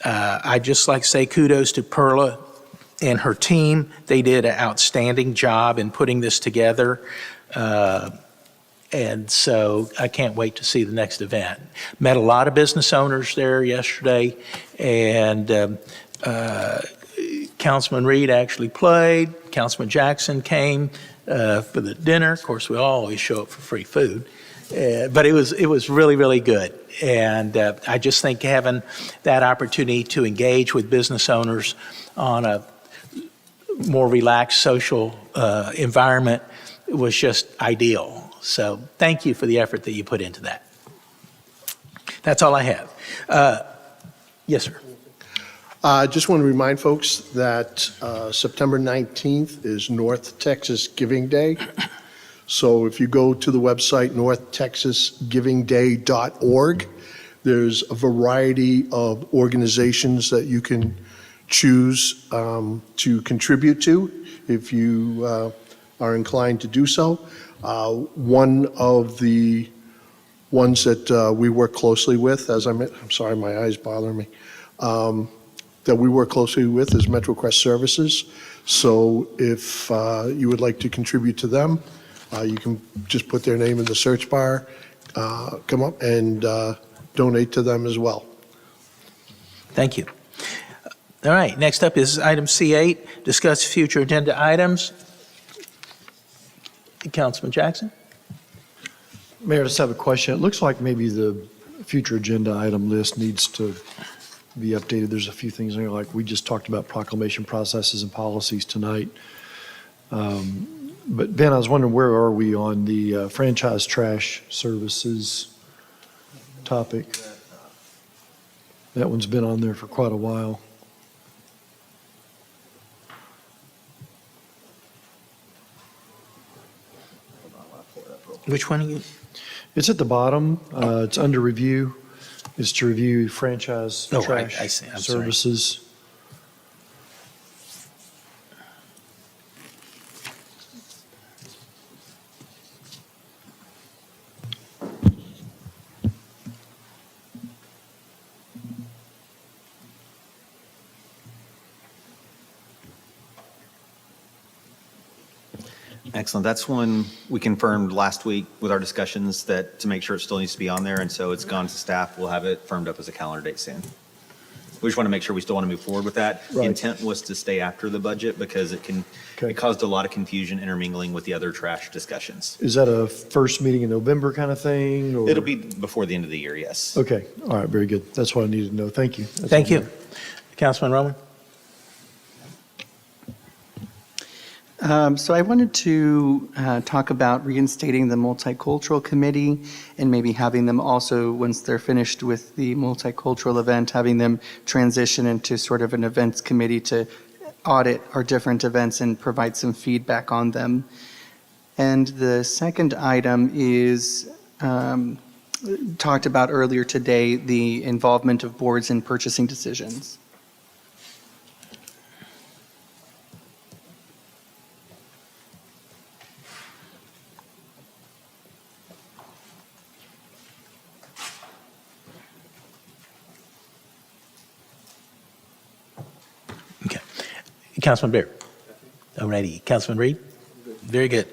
I'd just like to say kudos to Perla and her team. They did an outstanding job in putting this together. And so I can't wait to see the next event. Met a lot of business owners there yesterday, and Councilman Reed actually played. Councilman Jackson came for the dinner. Of course, we always show up for free food. But it was really, really good. And I just think having that opportunity to engage with business owners on a more relaxed social environment was just ideal. So thank you for the effort that you put into that. That's all I have. Yes, sir. I just want to remind folks that September 19th is North Texas Giving Day. So if you go to the website, northtexasgivingday.org, there's a variety of organizations that you can choose to contribute to if you are inclined to do so. One of the ones that we work closely with, I'm sorry, my eyes bother me, that we work closely with is MetroCrest Services. So if you would like to contribute to them, you can just put their name in the search bar, come up and donate to them as well. Thank you. All right, next up is item C8, discuss future agenda items. Councilman Jackson? Mayor, I just have a question. It looks like maybe the future agenda item list needs to be updated. There's a few things in there, like we just talked about proclamation processes and policies tonight. But Ben, I was wondering, where are we on the franchise trash services topic? That one's been on there for quite a while. Which one are you? It's at the bottom. It's under review. It's to review franchise Oh, trash I see. I'm sorry. services. Excellent. That's one we confirmed last week with our discussions that to make sure it still needs to be on there. And so it's gone to staff. We'll have it firmed up as a calendar date soon. We just want to make sure we still want to move forward with that. The Right. intent was to stay after the budget because it caused a lot of confusion intermingling with the other trash discussions. Is that a first meeting in November kind of thing? Or? It'll be before the end of the year, yes. Okay. All right. Very good. That's what I needed to know. Thank you. That's Thank all. you. Councilman Roman? So I wanted to talk about reinstating the Multicultural Committee and maybe having them also, once they're finished with the multicultural event, having them transition into sort of an events committee to audit our different events and provide some feedback on them. And the second item is talked about earlier today, the involvement of boards in purchasing decisions. Okay. Councilman Bear? Alrighty. Councilman Reed? Very good.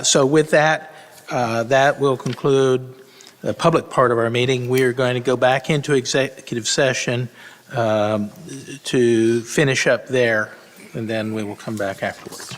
So with that, that will conclude the public part of our meeting. We are going to go back into executive session to finish up there, and then we will come back afterwards.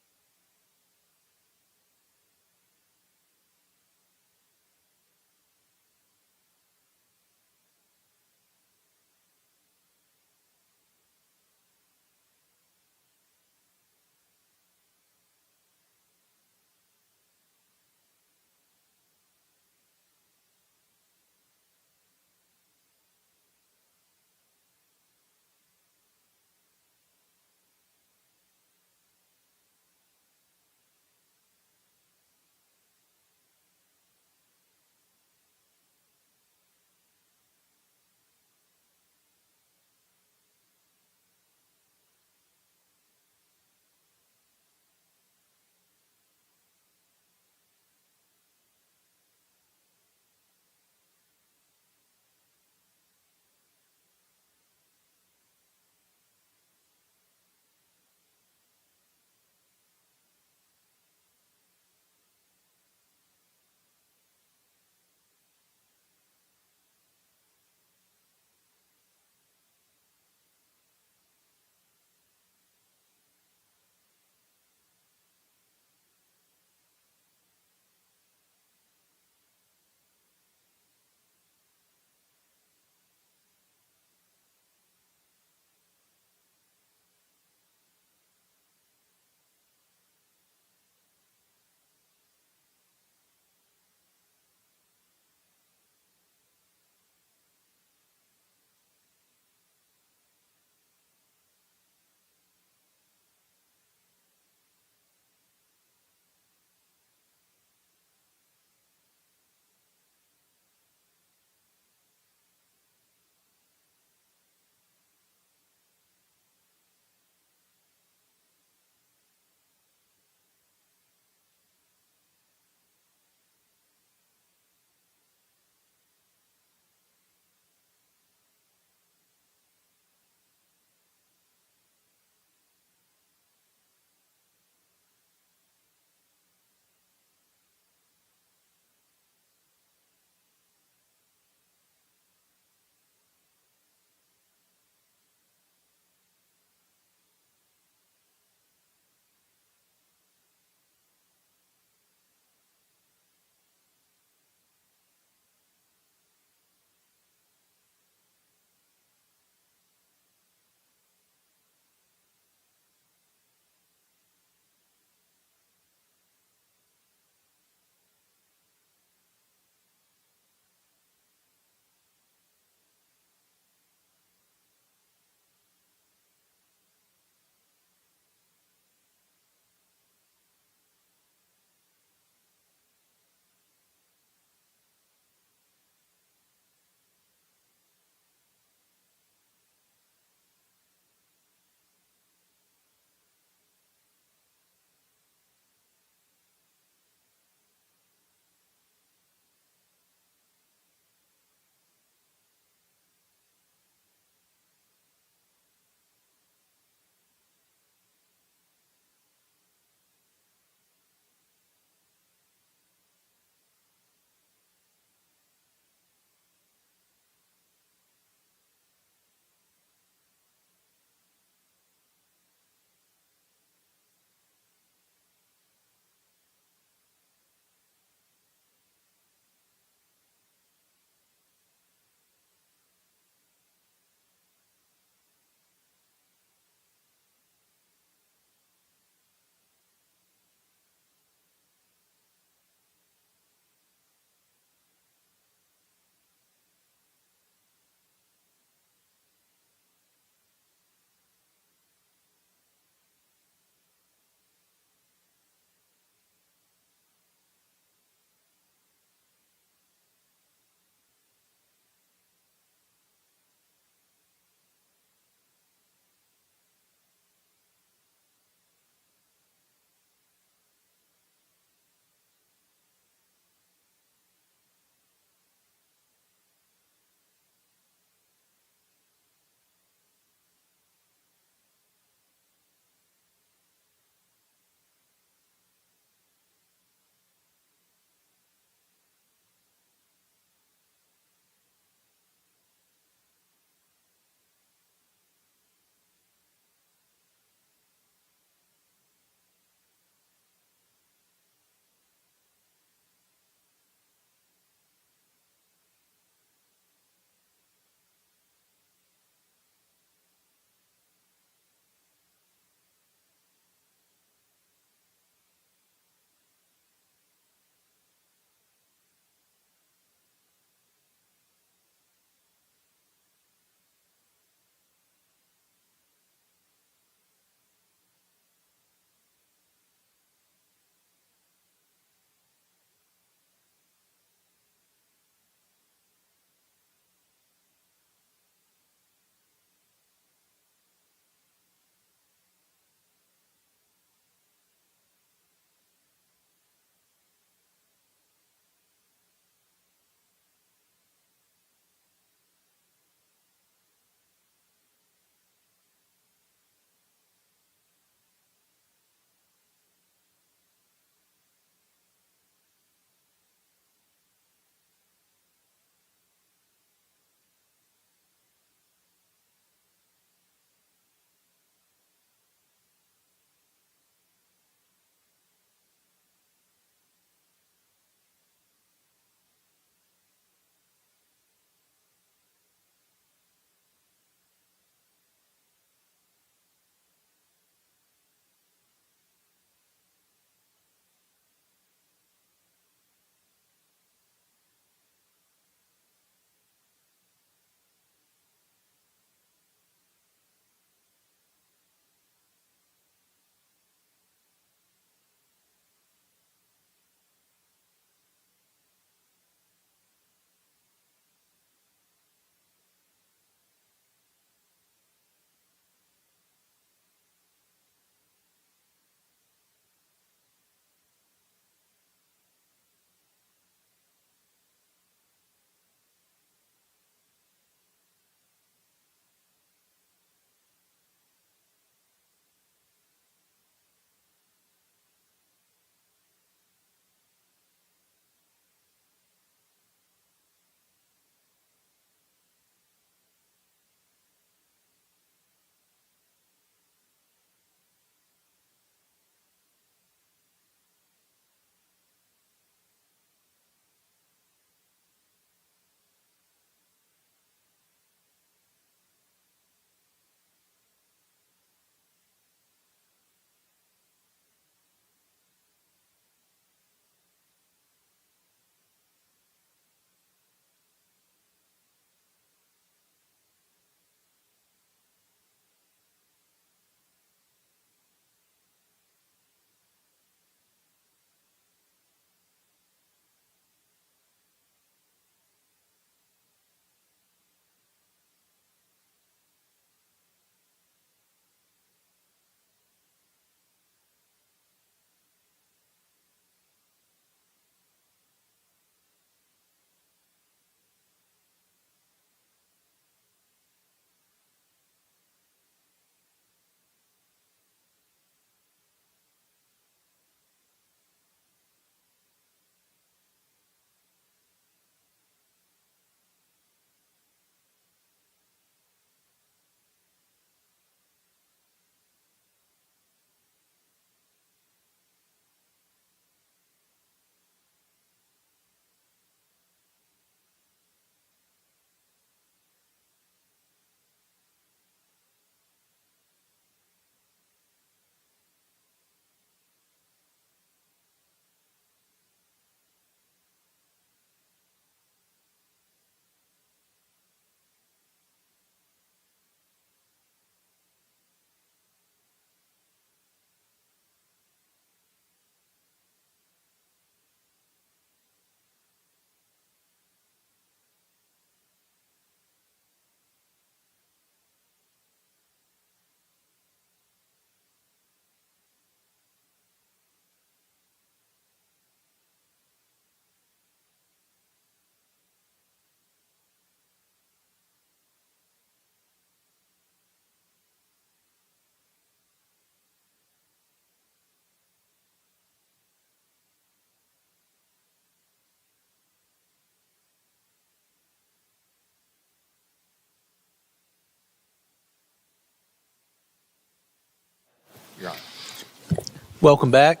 Welcome back.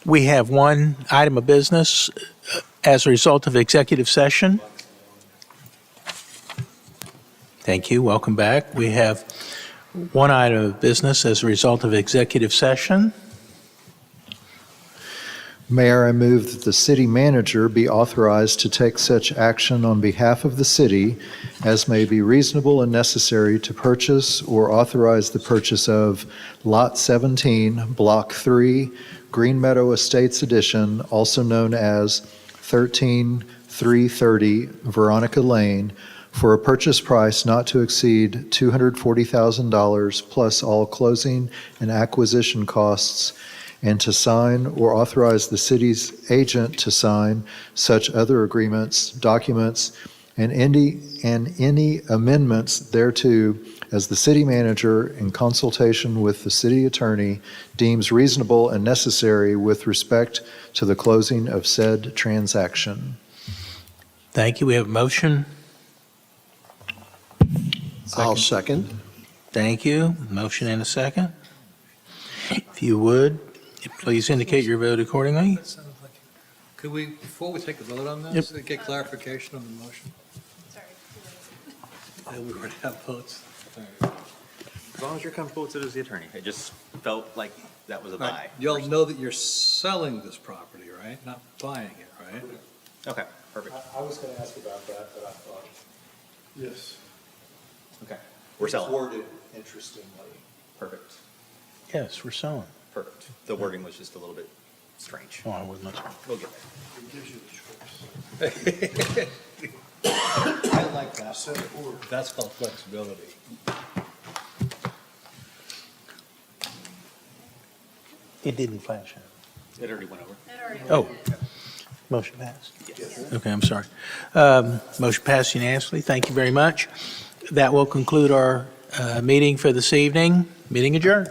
We have one item of business as a result of executive session. Thank you. Welcome back. We have one item of business as a result of executive session. Mayor, I move that the city manager be authorized to take such action on behalf of the city as may be reasonable and necessary to purchase or authorize the purchase of Lot 17, Block 3, Green Meadow Estates Edition, also known as 13330 Veronica Lane, for a purchase price not to exceed $240,000 plus all closing and acquisition costs, and to sign or authorize the city's agent to sign such other agreements, documents, and any amendments thereto as the city manager, in consultation with the city attorney, deems reasonable and necessary with respect to the closing of said transaction. Thank you. We have a motion. I'll second. Thank you. Motion and a second. If you would, please indicate your vote accordingly. Could we, before we take a vote on Yep. this, get clarification on the motion? Sorry. We already have votes. As long as you're comfortable with it as the attorney. It just felt like that was a buy. Right. Y'all know that you're selling this property, right? Not buying it, right? Okay, perfect. I was going to ask about that, but I thought. Yes. Okay. We're selling. Worded interestingly. Perfect. Yes, we're selling. Perfect. The wording was just a little bit strange. Oh, I wasn't. We'll get It gives you the choice. I like that. That's called flexibility. It didn't flash out. It already went over. Oh, motion passed. Yes. Okay, I'm sorry. Motion passed unanimously. Thank you very much. That will conclude our meeting for this evening. Meeting adjourned.